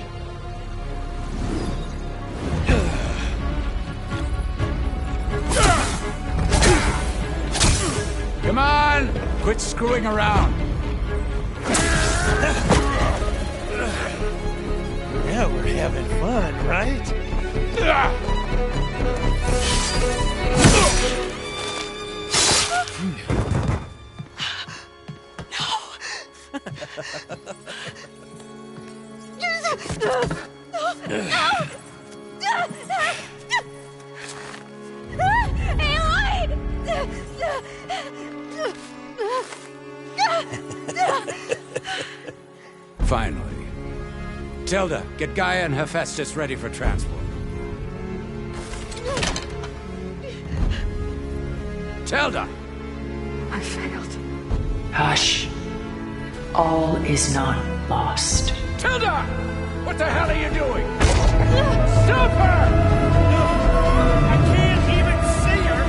Come on! Quit screwing around. Yeah, we're having fun, right? Finally. Tilda, get Gaia and Hephaestus ready for transport. Tilda! I failed. Hush. All is not lost. Tilda! What the hell are you doing? Stop her! I can't even see her!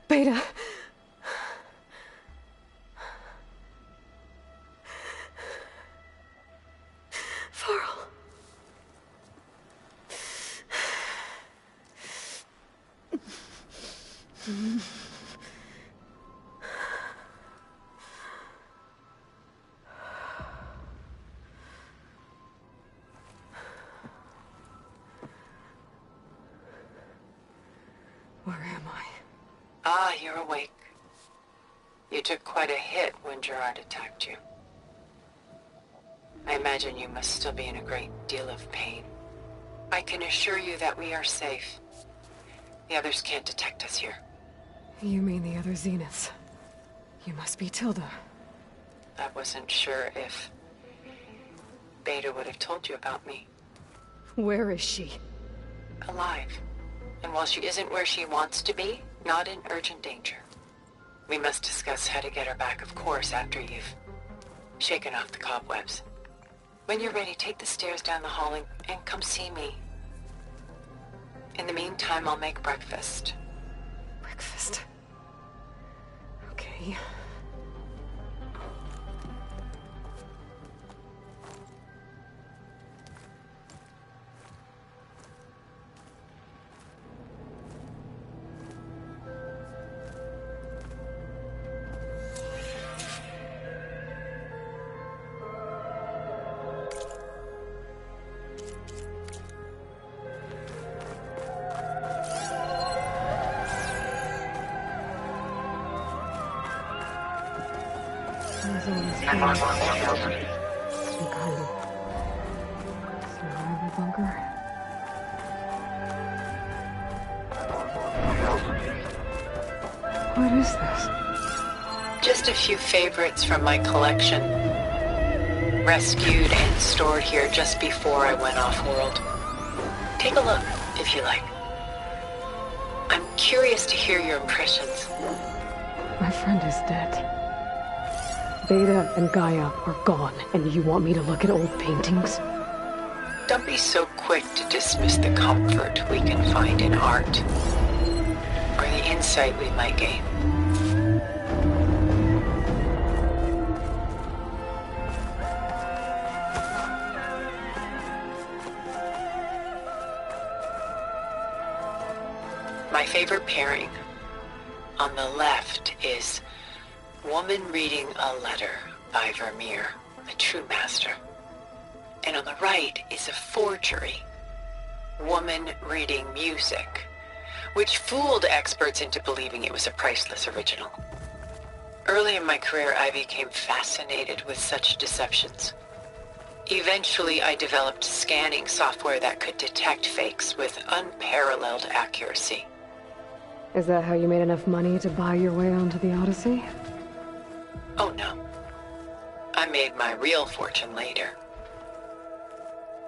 Beta. Varl. Where am I? Ah, you're awake. You took quite a hit when Gerard attacked you. I imagine you must still be in a great deal of pain. I can assure you that we are safe. The others can't detect us here. You mean the other Zeniths? You must be Tilda. I wasn't sure if Beta would have told you about me. Where is she? Alive. And while she isn't where she wants to be, not in urgent danger. We must discuss how to get her back, of course, after you've shaken off the cobwebs. When you're ready, take the stairs down the hall and come see me. In the meantime, I'll make breakfast. Breakfast? Okay. still in this room. Some kind of survival bunker. What is this? Just a few favorites from my collection. Rescued and stored here just before I went off-world. Take a look, if you like. I'm curious to hear your impressions. My friend is dead. Beta and Gaia are gone, and you want me to look at old paintings? Don't be so quick to dismiss the comfort we can find in art, or the insight we might gain. My favorite pairing on the left is Woman Reading a Letter by Vermeer, a true master. And on the right is a forgery, Woman Reading Music, which fooled experts into believing it was a priceless original. Early in my career, I became fascinated with such deceptions. Eventually, I developed scanning software that could detect fakes with unparalleled accuracy. Is that how you made enough money to buy your way onto the Odyssey? Oh no. I made my real fortune later.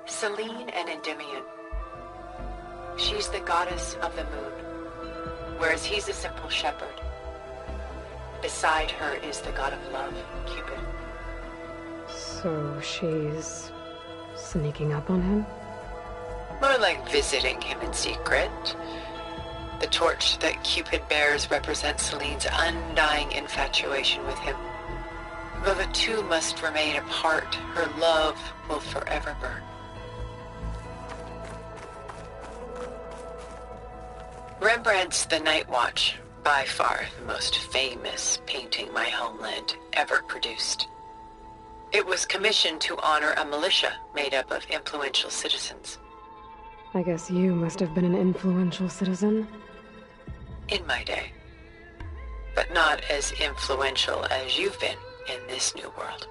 Selene and Endymion. She's the goddess of the moon, whereas he's a simple shepherd. Beside her is the god of love, Cupid. So she's sneaking up on him? More like visiting him in secret. The torch that Cupid bears represents Selene's undying infatuation with him. Though the two must remain apart, her love will forever burn. Rembrandt's The Night Watch, by far the most famous painting my homeland ever produced. It was commissioned to honor a militia made up of influential citizens. I guess you must have been an influential citizen. In my day. But not as influential as you've been in this new world.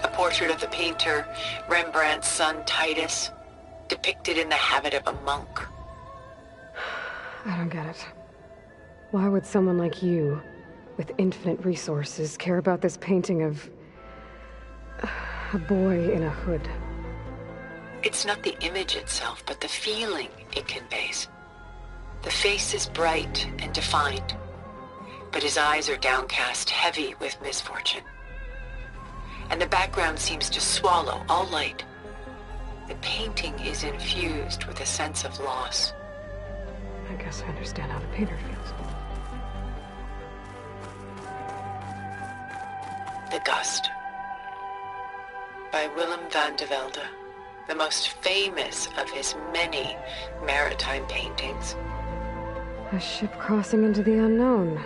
A portrait of the painter, Rembrandt's son Titus, depicted in the habit of a monk. I don't get it. Why would someone like you, with infinite resources, care about this painting of a boy in a hood? It's not the image itself, but the feeling it conveys. The face is bright and defined, but his eyes are downcast, heavy with misfortune. And the background seems to swallow all light. The painting is infused with a sense of loss. I guess I understand how the painter feels. The Gust, by Willem van de Velde, the most famous of his many maritime paintings. A ship crossing into the unknown.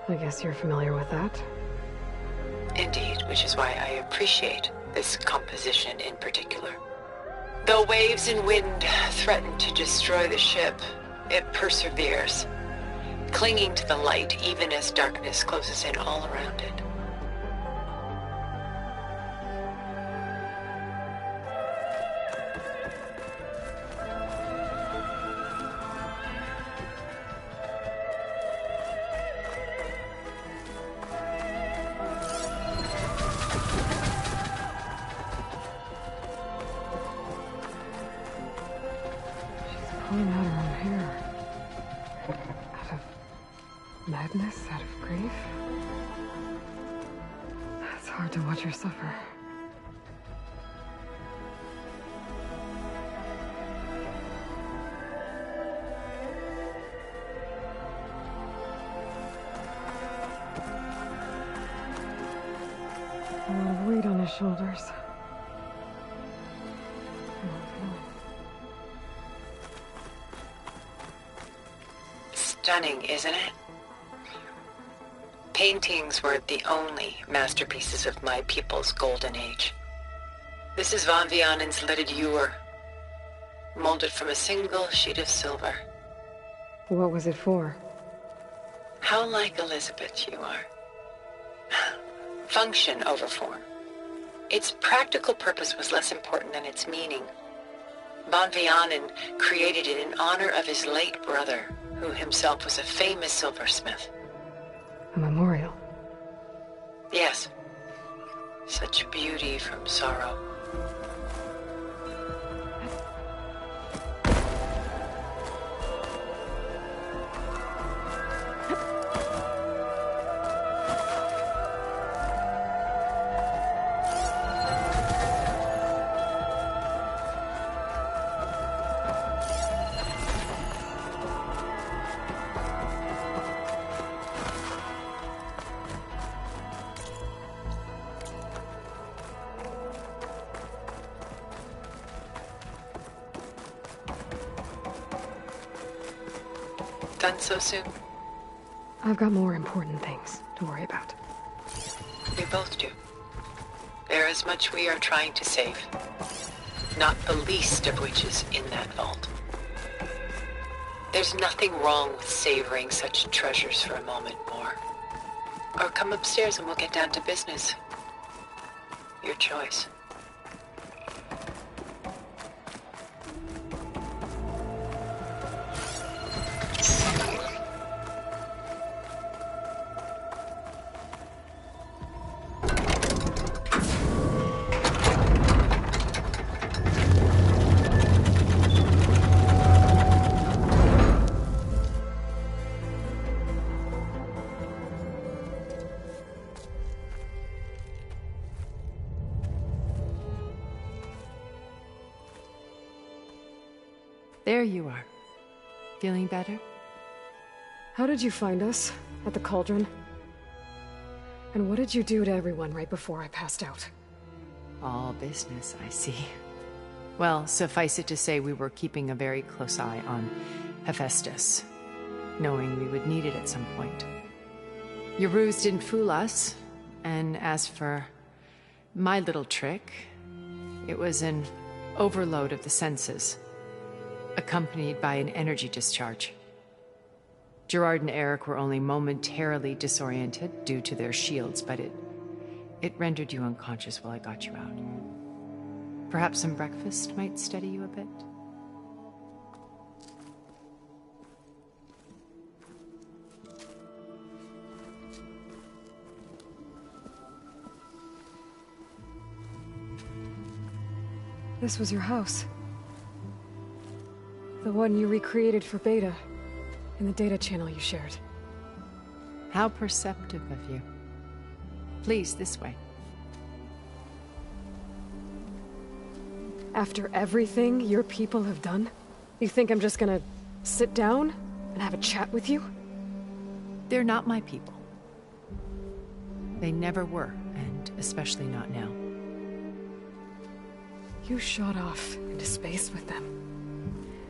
I guess you're familiar with that. Indeed, which is why I appreciate this composition in particular. Though waves and wind threaten to destroy the ship, it perseveres, clinging to the light even as darkness closes in all around it. Pulling out her own hair. Out of madness, out of grief. It's hard to watch her suffer. A lot of weight on his shoulders. Stunning, isn't it? Paintings were the only masterpieces of my people's golden age. This is Von Vianen's leaded ewer, molded from a single sheet of silver. What was it for? How like Elizabeth you are. Function over form. Its practical purpose was less important than its meaning. Von Vianen created it in honor of his late brother, who himself was a famous silversmith. A memorial. Yes. Such beauty from sorrow. Done so soon? I've got more important things to worry about. We both do. There is much we are trying to save. Not the least of which is in that vault. There's nothing wrong with savoring such treasures for a moment more. Or come upstairs and we'll get down to business. Your choice. There you are. Feeling better? How did you find us? At the cauldron? And what did you do to everyone right before I passed out? All business, I see. Well, suffice it to say we were keeping a very close eye on Hephaestus, knowing we would need it at some point. Your ruse didn't fool us, and as for my little trick, it was an overload of the senses, accompanied by an energy discharge. Gerard and Eric were only momentarily disoriented due to their shields, but it rendered you unconscious while I got you out. Perhaps some breakfast might steady you a bit? This was your house. The one you recreated for Beta, in the data channel you shared. How perceptive of you. Please, this way. After everything your people have done, you think I'm just gonna sit down and have a chat with you? They're not my people. They never were, and especially not now. You shot off into space with them,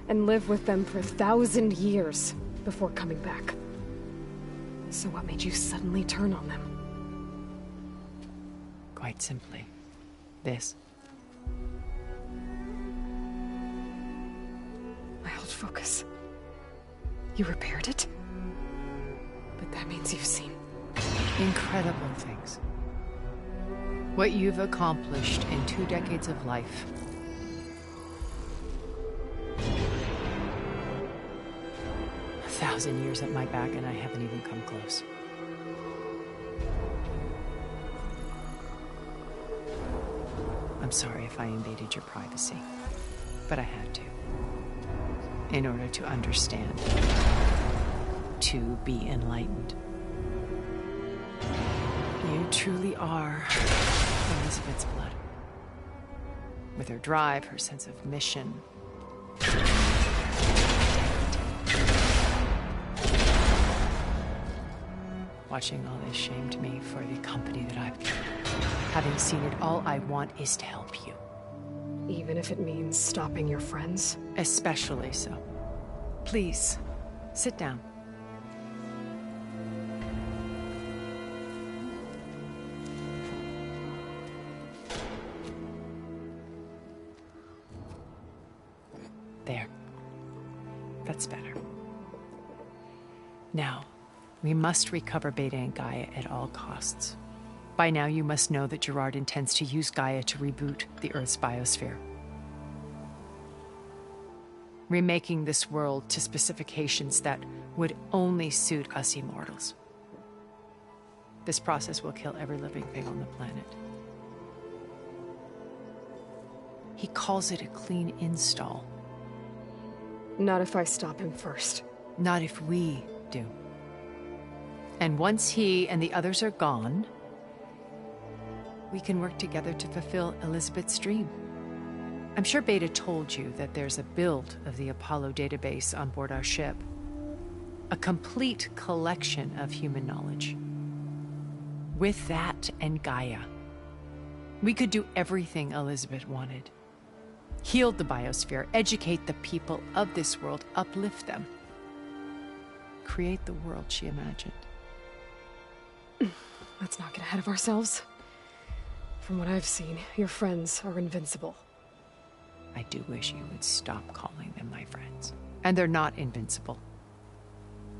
and lived with them for 1,000 years before coming back. So what made you suddenly turn on them? Quite simply, this. My old focus. You repaired it? But that means you've seen... incredible things. What you've accomplished in 2 decades of life. A 1,000 years at my back and I haven't even come close. I'm sorry if I invaded your privacy, but I had to. In order to understand. To be enlightened. You truly are Elizabeth's blood. With her drive, her sense of mission. Watching all this shamed me for the company that I've kept. Having seen it, all I want is to help you. Even if it means stopping your friends? Especially so. Please, sit down. There. That's better. Now, we must recover Beta and Gaia at all costs. By now, you must know that Gerard intends to use Gaia to reboot the Earth's biosphere. Remaking this world to specifications that would only suit us immortals. This process will kill every living thing on the planet. He calls it a clean install. Not if I stop him first. Not if we do. And once he and the others are gone, we can work together to fulfill Elizabeth's dream. I'm sure Beta told you that there's a build of the Apollo database on board our ship. A complete collection of human knowledge. With that and Gaia, we could do everything Elizabeth wanted. Heal the biosphere, educate the people of this world, uplift them. Create the world she imagined. Let's not get ahead of ourselves. From what I've seen, your friends are invincible. I do wish you would stop calling them my friends. And they're not invincible.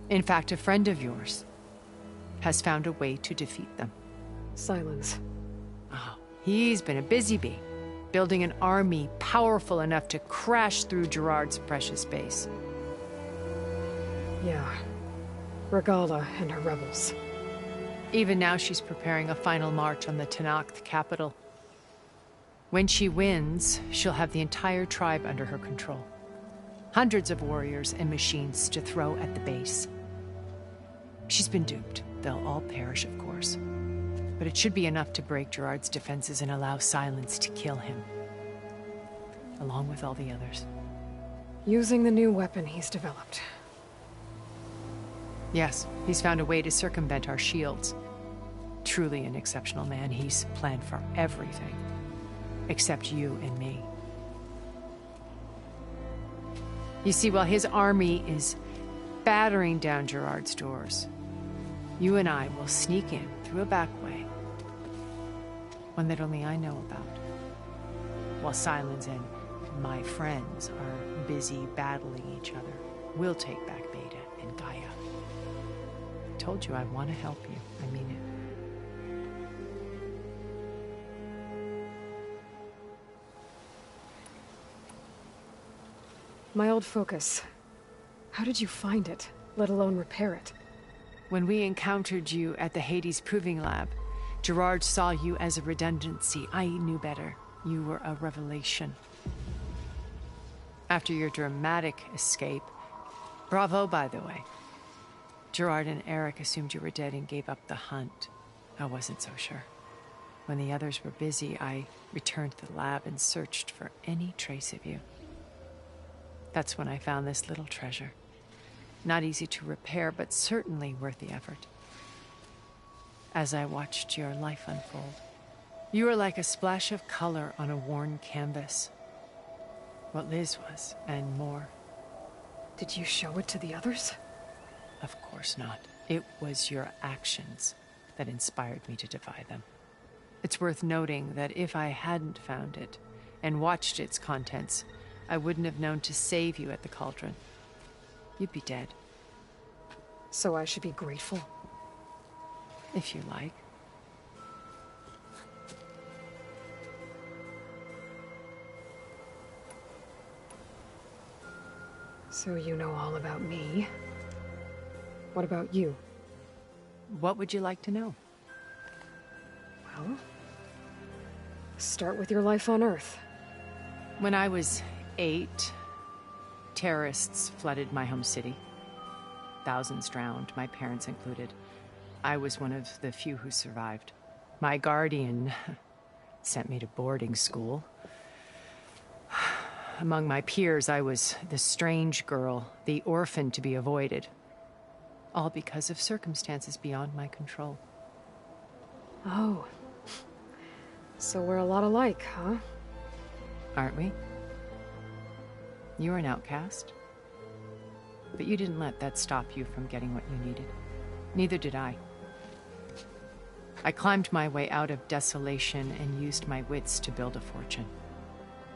In fact, a friend of yours has found a way to defeat them. Silence. Oh, he's been a busy bee, building an army powerful enough to crash through Gerard's precious base. Yeah. Regala and her rebels. Even now she's preparing a final march on the Tenakth capital. When she wins, she'll have the entire tribe under her control. Hundreds of warriors and machines to throw at the base. She's been duped. They'll all perish, of course. But it should be enough to break Gerard's defenses and allow Silence to kill him. Along with all the others. Using the new weapon he's developed. Yes, he's found a way to circumvent our shields. Truly an exceptional man. He's planned for everything. Except you and me. You see, while his army is battering down Gerard's doors, you and I will sneak in through a back way. One that only I know about. While Silence and my friends are busy battling each other, we'll take back Beta and Gaia. I told you I want to help you. I mean it. My old focus. How did you find it, let alone repair it? When we encountered you at the Hades Proving Lab, Gerard saw you as a redundancy. I knew better. You were a revelation. After your dramatic escape, bravo, by the way. Gerard and Eric assumed you were dead and gave up the hunt. I wasn't so sure. When the others were busy, I returned to the lab and searched for any trace of you. That's when I found this little treasure. Not easy to repair, but certainly worth the effort. As I watched your life unfold, you were like a splash of color on a worn canvas. What Liz was, and more. Did you show it to the others? Of course not. It was your actions that inspired me to defy them. It's worth noting that if I hadn't found it and watched its contents, I wouldn't have known to save you at the cauldron. You'd be dead. So I should be grateful? If you like. So you know all about me. What about you? What would you like to know? Well, start with your life on Earth. When I was 8, terrorists flooded my home city. Thousands drowned, my parents included. I was one of the few who survived. My guardian sent me to boarding school. Among my peers, I was the strange girl, the orphan to be avoided. All because of circumstances beyond my control. Oh. So we're a lot alike, huh? Aren't we? You were an outcast. But you didn't let that stop you from getting what you needed. Neither did I. I climbed my way out of desolation and used my wits to build a fortune.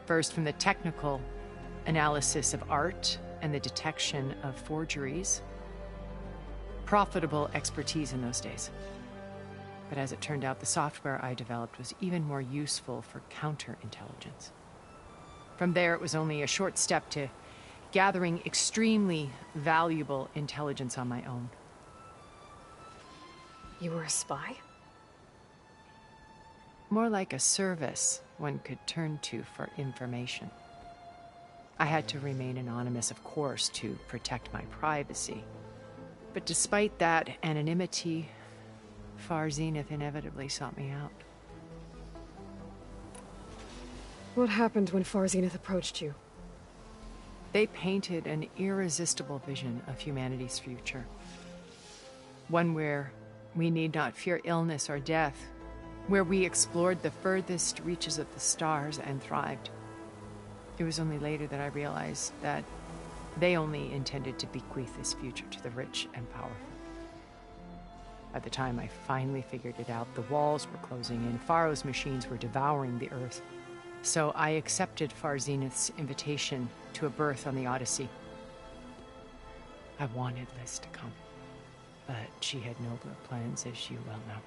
First from the technical, analysis of art and the detection of forgeries. Profitable expertise in those days. But as it turned out, the software I developed was even more useful for counterintelligence. From there, it was only a short step to gathering extremely valuable intelligence on my own. You were a spy? More like a service one could turn to for information. I had to remain anonymous, of course, to protect my privacy. But despite that anonymity, Far Zenith inevitably sought me out. What happened when Far Zenith approached you? They painted an irresistible vision of humanity's future. One where we need not fear illness or death, where we explored the furthest reaches of the stars and thrived. It was only later that I realized that they only intended to bequeath this future to the rich and powerful. By the time I finally figured it out, the walls were closing in, Pharaoh's machines were devouring the Earth. So I accepted Far Zenith's invitation to a berth on the Odyssey. I wanted Liz to come, but she had nobler plans, as you well know.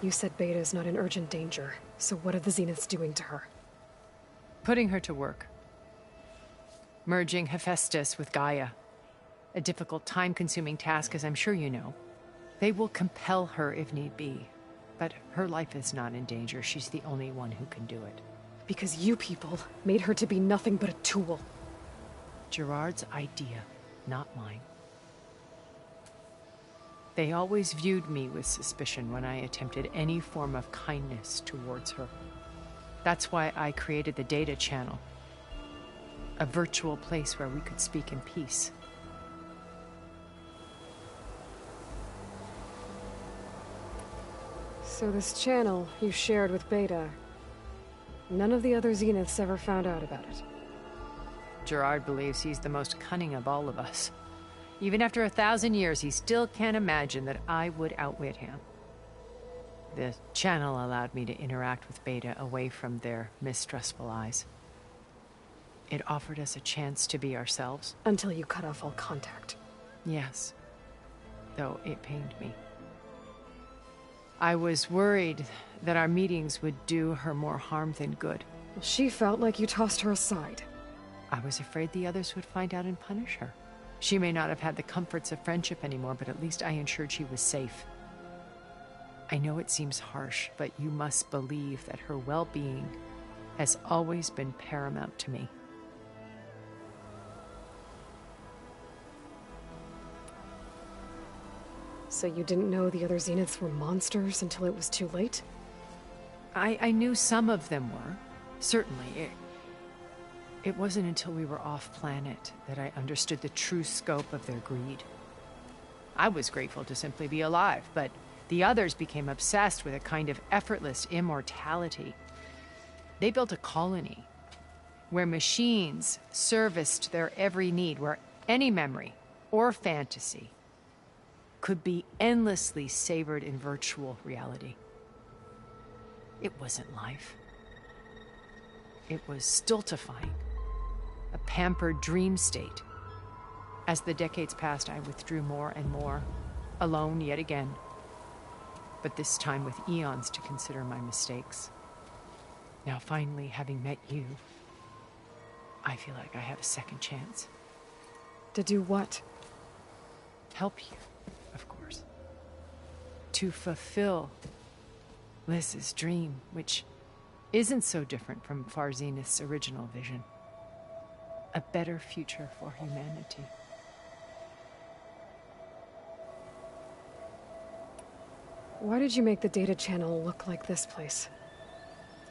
You said Beta is not in urgent danger, so what are the Zeniths doing to her? Putting her to work. Merging Hephaestus with Gaia. A difficult, time-consuming task, as I'm sure you know. They will compel her if need be, but her life is not in danger. She's the only one who can do it. Because you people made her to be nothing but a tool. Gerard's idea, not mine. They always viewed me with suspicion when I attempted any form of kindness towards her. That's why I created the data channel. A virtual place where we could speak in peace. So this channel you shared with Beta, none of the other Zeniths ever found out about it. Gerard believes he's the most cunning of all of us. Even after 1,000 years, he still can't imagine that I would outwit him. The channel allowed me to interact with Beta away from their mistrustful eyes. It offered us a chance to be ourselves. Until you cut off all contact. Yes. Though it pained me. I was worried that our meetings would do her more harm than good. Well, she felt like you tossed her aside. I was afraid the others would find out and punish her. She may not have had the comforts of friendship anymore, but at least I ensured she was safe. I know it seems harsh, but you must believe that her well-being has always been paramount to me. So you didn't know the other Zeniths were monsters until it was too late? I knew some of them were, certainly. It wasn't until we were off-planet that I understood the true scope of their greed. I was grateful to simply be alive, but the others became obsessed with a kind of effortless immortality. They built a colony where machines serviced their every need, where any memory or fantasy could be endlessly savored in virtual reality. It wasn't life. It was stultifying, a pampered dream state. As the decades passed, I withdrew more and more, alone yet again, but this time with eons to consider my mistakes. Now finally, having met you, I feel like I have a second chance. To do what? Help you, of course. To fulfill Liz's dream, which isn't so different from Far Zenith's original vision. A better future for humanity. Why did you make the data channel look like this place?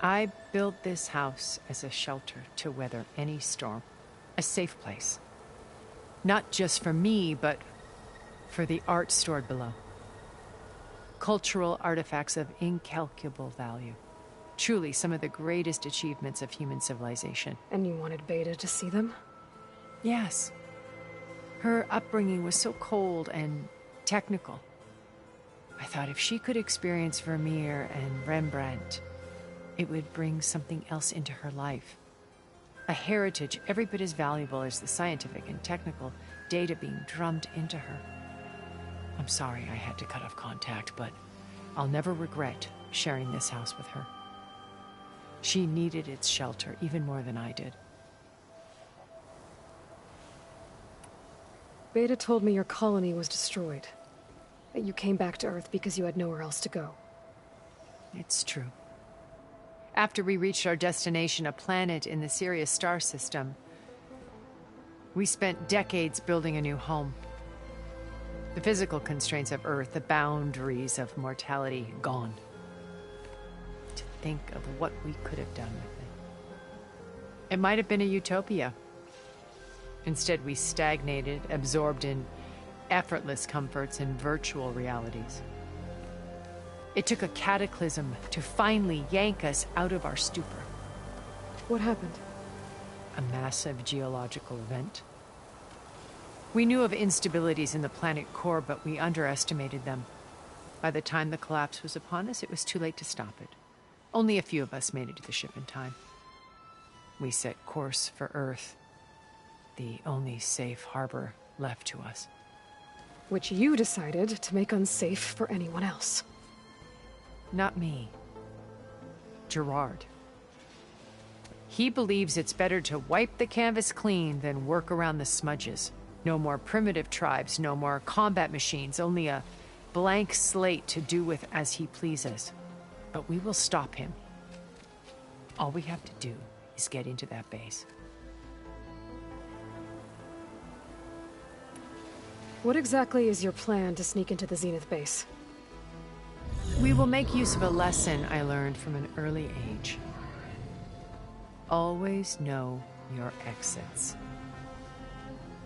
I built this house as a shelter to weather any storm. A safe place. Not just for me, but for the art stored below. Cultural artifacts of incalculable value. Truly some of the greatest achievements of human civilization. And you wanted Beta to see them? Yes. Her upbringing was so cold and technical. I thought if she could experience Vermeer and Rembrandt, it would bring something else into her life. A heritage every bit as valuable as the scientific and technical data being drummed into her. I'm sorry I had to cut off contact, but I'll never regret sharing this house with her. She needed its shelter even more than I did. Beta told me your colony was destroyed. That you came back to Earth because you had nowhere else to go. It's true. After we reached our destination, a planet in the Sirius star system, we spent decades building a new home. The physical constraints of Earth, the boundaries of mortality, gone. To think of what we could have done with it. It might have been a utopia. Instead, we stagnated, absorbed in effortless comforts and virtual realities. It took a cataclysm to finally yank us out of our stupor. What happened? A massive geological event. We knew of instabilities in the planet core, but we underestimated them. By the time the collapse was upon us, it was too late to stop it. Only a few of us made it to the ship in time. We set course for Earth, the only safe harbor left to us. Which you decided to make unsafe for anyone else. Not me. Gerard. He believes it's better to wipe the canvas clean than work around the smudges. No more primitive tribes, no more combat machines, only a blank slate to do with as he pleases. But we will stop him. All we have to do is get into that base. What exactly is your plan to sneak into the Zenith base? We will make use of a lesson I learned from an early age. Always know your exits.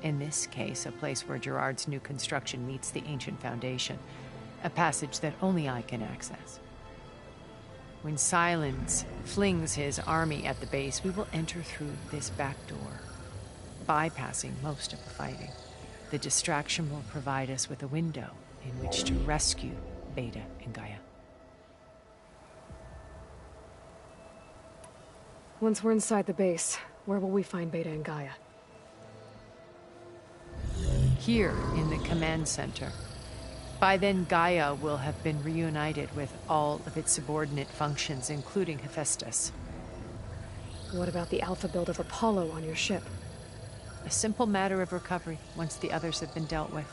In this case, a place where Gerard's new construction meets the ancient foundation, a passage that only I can access. When Silence flings his army at the base, we will enter through this back door, bypassing most of the fighting. The distraction will provide us with a window in which to rescue Beta and Gaia. Once we're inside the base, where will we find Beta and Gaia? Here in the command center. By then, Gaia will have been reunited with all of its subordinate functions, including Hephaestus. What about the alpha build of Apollo on your ship? A simple matter of recovery once the others have been dealt with.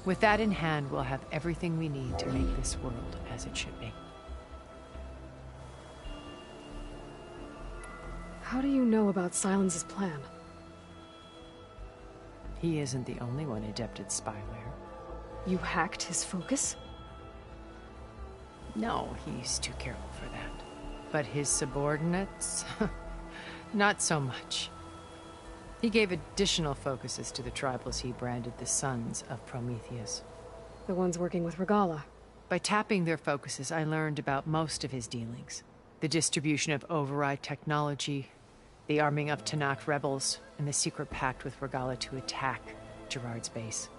With that in hand, we'll have everything we need to make this world as it should be. How do you know about Silence's plan? He isn't the only one adept at spyware. You hacked his focus? No, he's too careful for that. But his subordinates? Not so much. He gave additional focuses to the tribals he branded the Sons of Prometheus. The ones working with Regalla. By tapping their focuses, I learned about most of his dealings. The distribution of override technology, the arming of Tanakh rebels, and the secret pact with Regalla to attack Gerard's base.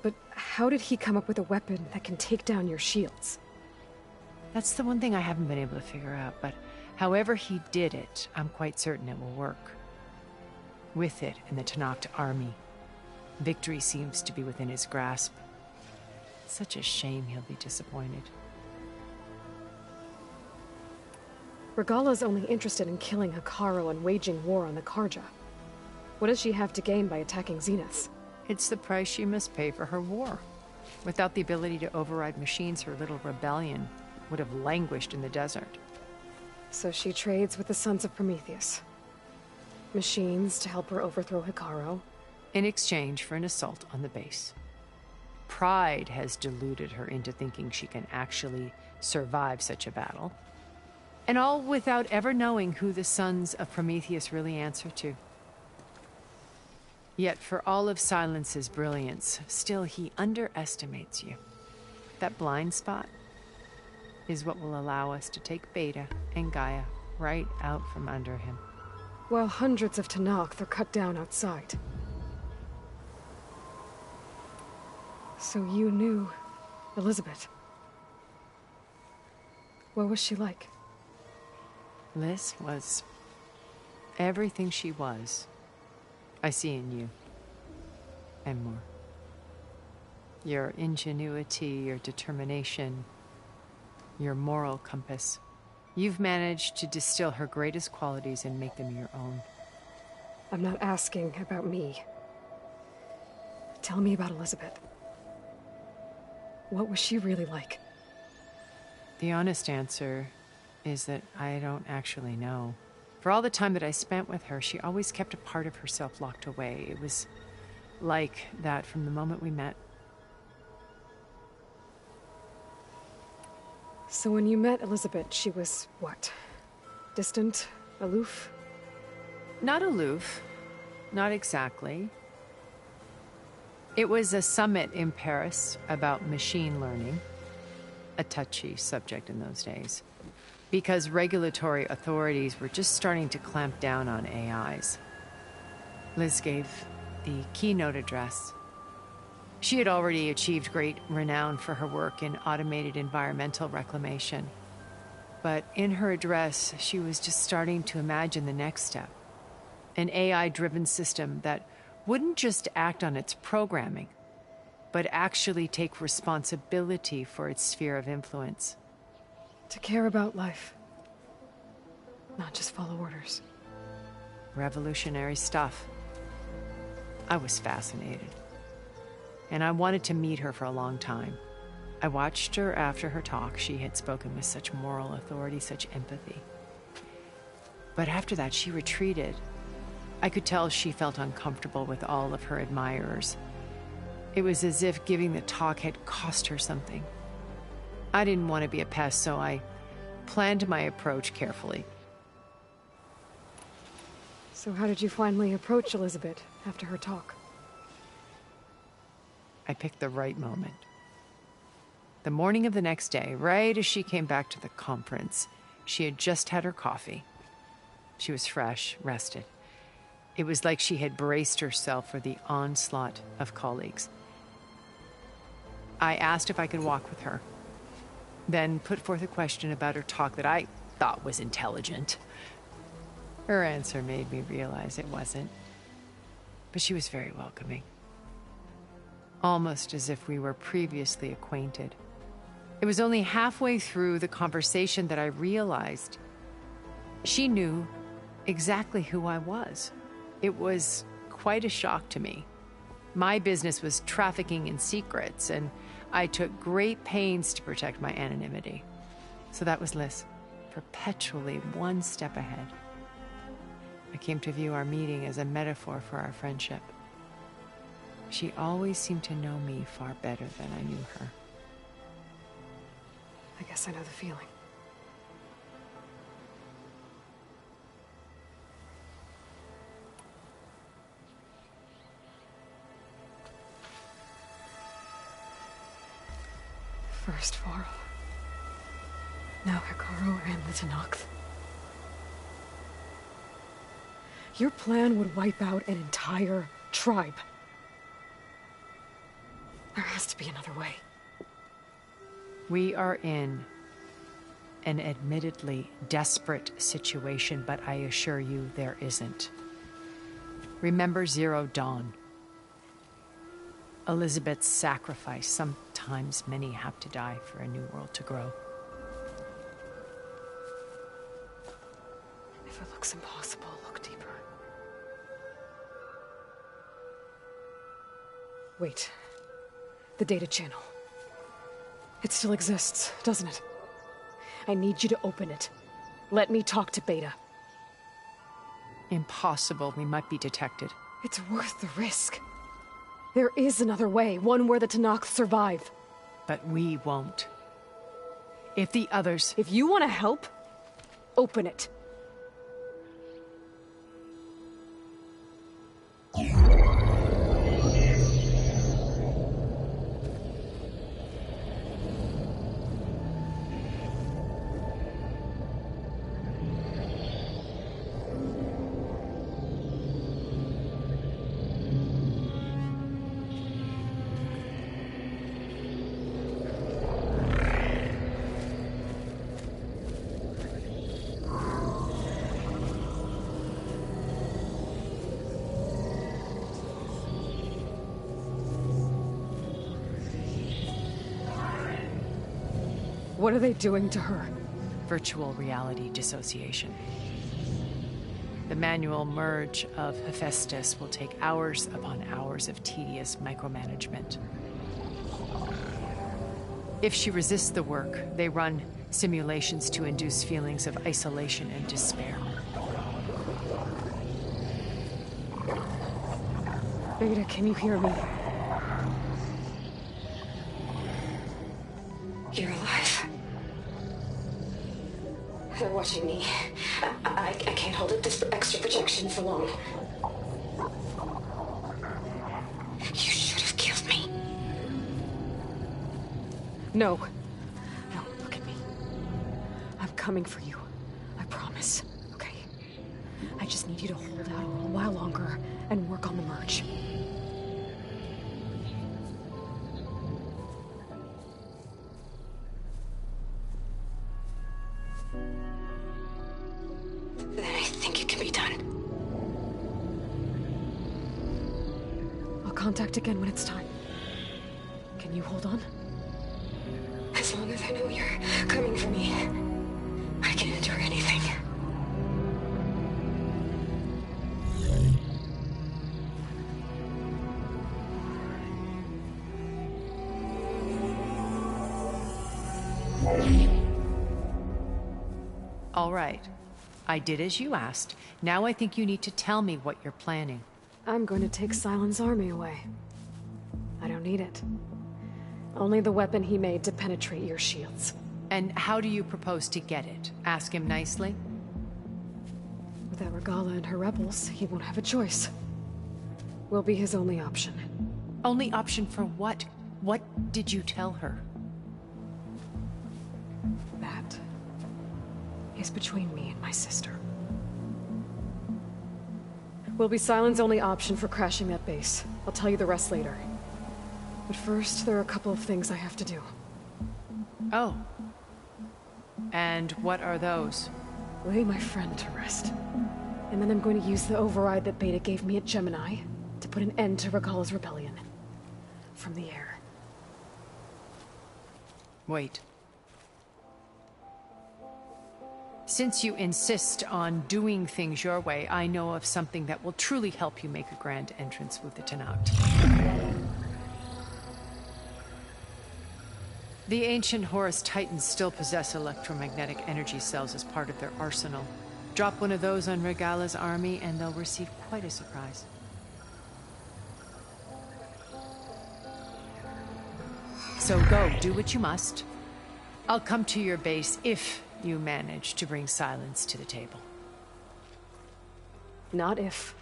But how did he come up with a weapon that can take down your shields? That's the one thing I haven't been able to figure out, but however he did it, I'm quite certain it will work. With it and the Tanakh army, victory seems to be within his grasp. Such a shame he'll be disappointed. Regalla's only interested in killing Hekarro and waging war on the Karja. What does she have to gain by attacking Zeniths? It's the price she must pay for her war. Without the ability to override machines, her little rebellion would have languished in the desert. So she trades with the Sons of Prometheus. Machines to help her overthrow Hekarro. In exchange for an assault on the base. Pride has deluded her into thinking she can actually survive such a battle. And all without ever knowing who the Sons of Prometheus really answer to. Yet for all of Silence's brilliance, still he underestimates you. That blind spot is what will allow us to take Beta and Gaia right out from under him. While hundreds of Tanakh are cut down outside. So you knew Elizabeth? What was she like? Liz was everything she was. I see in you. And more. Your ingenuity, your determination, your moral compass. You've managed to distill her greatest qualities and make them your own. I'm not asking about me. Tell me about Elizabeth. What was she really like? The honest answer is that I don't actually know. For all the time that I spent with her, she always kept a part of herself locked away. It was like that from the moment we met. So when you met Elizabeth, she was what? Distant? Aloof? Not aloof. Not exactly. It was a summit in Paris about machine learning. A touchy subject in those days. Because regulatory authorities were just starting to clamp down on AIs. Liz gave the keynote address. She had already achieved great renown for her work in automated environmental reclamation. But in her address, she was just starting to imagine the next step. An AI-driven system that wouldn't just act on its programming, but actually take responsibility for its sphere of influence. To care about life. Not just follow orders. Revolutionary stuff. I was fascinated. And I wanted to meet her for a long time. I watched her after her talk. She had spoken with such moral authority, such empathy. But after that, she retreated. I could tell she felt uncomfortable with all of her admirers. It was as if giving the talk had cost her something. I didn't want to be a pest, so I planned my approach carefully. So how did you finally approach Elizabeth after her talk? I picked the right moment. The morning of the next day, right as she came back to the conference, she had just had her coffee. She was fresh, rested. It was like she had braced herself for the onslaught of colleagues. I asked if I could walk with her, then put forth a question about her talk that I thought was intelligent. Her answer made me realize it wasn't, but she was very welcoming. Almost as if we were previously acquainted. It was only halfway through the conversation that I realized she knew exactly who I was. It was quite a shock to me. My business was trafficking in secrets, and I took great pains to protect my anonymity. So that was Liz, perpetually one step ahead. I came to view our meeting as a metaphor for our friendship. She always seemed to know me far better than I knew her. I guess I know the feeling. First Varl. Now Hekarro and the Tenakth. Your plan would wipe out an entire tribe. There has to be another way. We are in an admittedly desperate situation, but I assure you there isn't. Remember Zero Dawn. Elizabeth's sacrifice. Sometimes many have to die for a new world to grow. If it looks impossible, look deeper. Wait. The data channel. It still exists, doesn't it? I need you to open it. Let me talk to Beta. Impossible. We might be detected. It's worth the risk. There is another way, one where the Tenakth survive. But we won't. If the others... If you want to help, open it. What are they doing to her? Virtual reality dissociation. The manual merge of Hephaestus will take hours upon hours of tedious micromanagement. If she resists the work, they run simulations to induce feelings of isolation and despair. Beta, can you hear me? You're alive. They're watching me. I can't hold up this extra projection for long. You should have killed me. No. No, look at me. I'm coming for you. I promise. Okay? I just need you to hold out a little while longer and work on the merge. Then I think it can be done. I'll contact again when it's time. Can you hold on? As long as I know you're coming for me, I can endure anything. All right. I did as you asked. Now I think you need to tell me what you're planning. I'm going to take Sylens' army away. I don't need it. Only the weapon he made to penetrate your shields. And how do you propose to get it? Ask him nicely? Without Regalla and her rebels, he won't have a choice. We'll be his only option. Only option for what? What did you tell her? That is between me and my sister. Will be Sylens' only option for crashing that base. I'll tell you the rest later. But first, there are a couple of things I have to do. Oh. And what are those? Lay my friend to rest. And then I'm going to use the override that Beta gave me at Gemini to put an end to Regalla's rebellion. From the air. Wait. Since you insist on doing things your way, I know of something that will truly help you make a grand entrance with the Tenakth. The ancient Horus Titans still possess electromagnetic energy cells as part of their arsenal. Drop one of those on Regalla's army and they'll receive quite a surprise. So go, do what you must. I'll come to your base if you manage to bring Sylens to the table. Not if.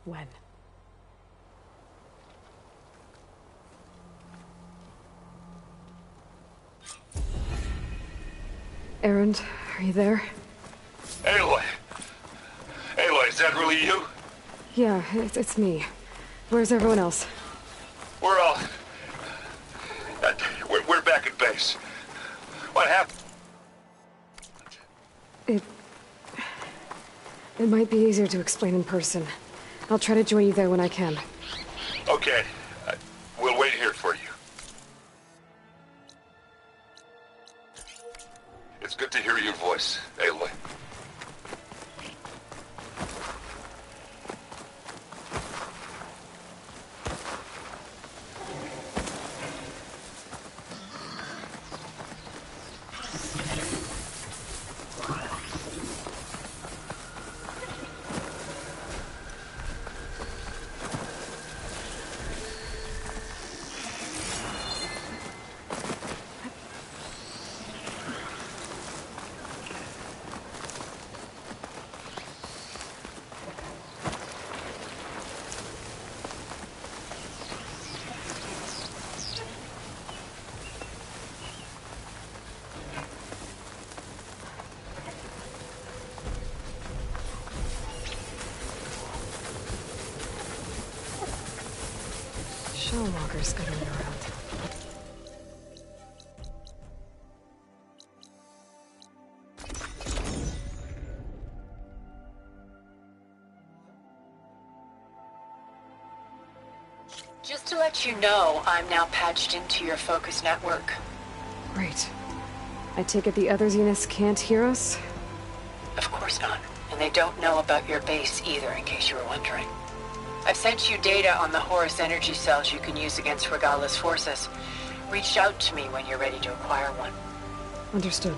When. Erend, are you there? Aloy! Aloy, is that really you? Yeah, it's me. Where's everyone else? We're all... We're back at base. What happened? It might be easier to explain in person. I'll try to join you there when I can. Okay. We'll wait here for you. It's good to hear your voice, Aloy. Shellwalkers scuttling around. Just to let you know, I'm now patched into your focus network. Great. I take it the other Zeniths can't hear us? Of course not. And they don't know about your base either, in case you were wondering. I've sent you data on the Horus energy cells you can use against Regala's forces. Reach out to me when you're ready to acquire one. Understood.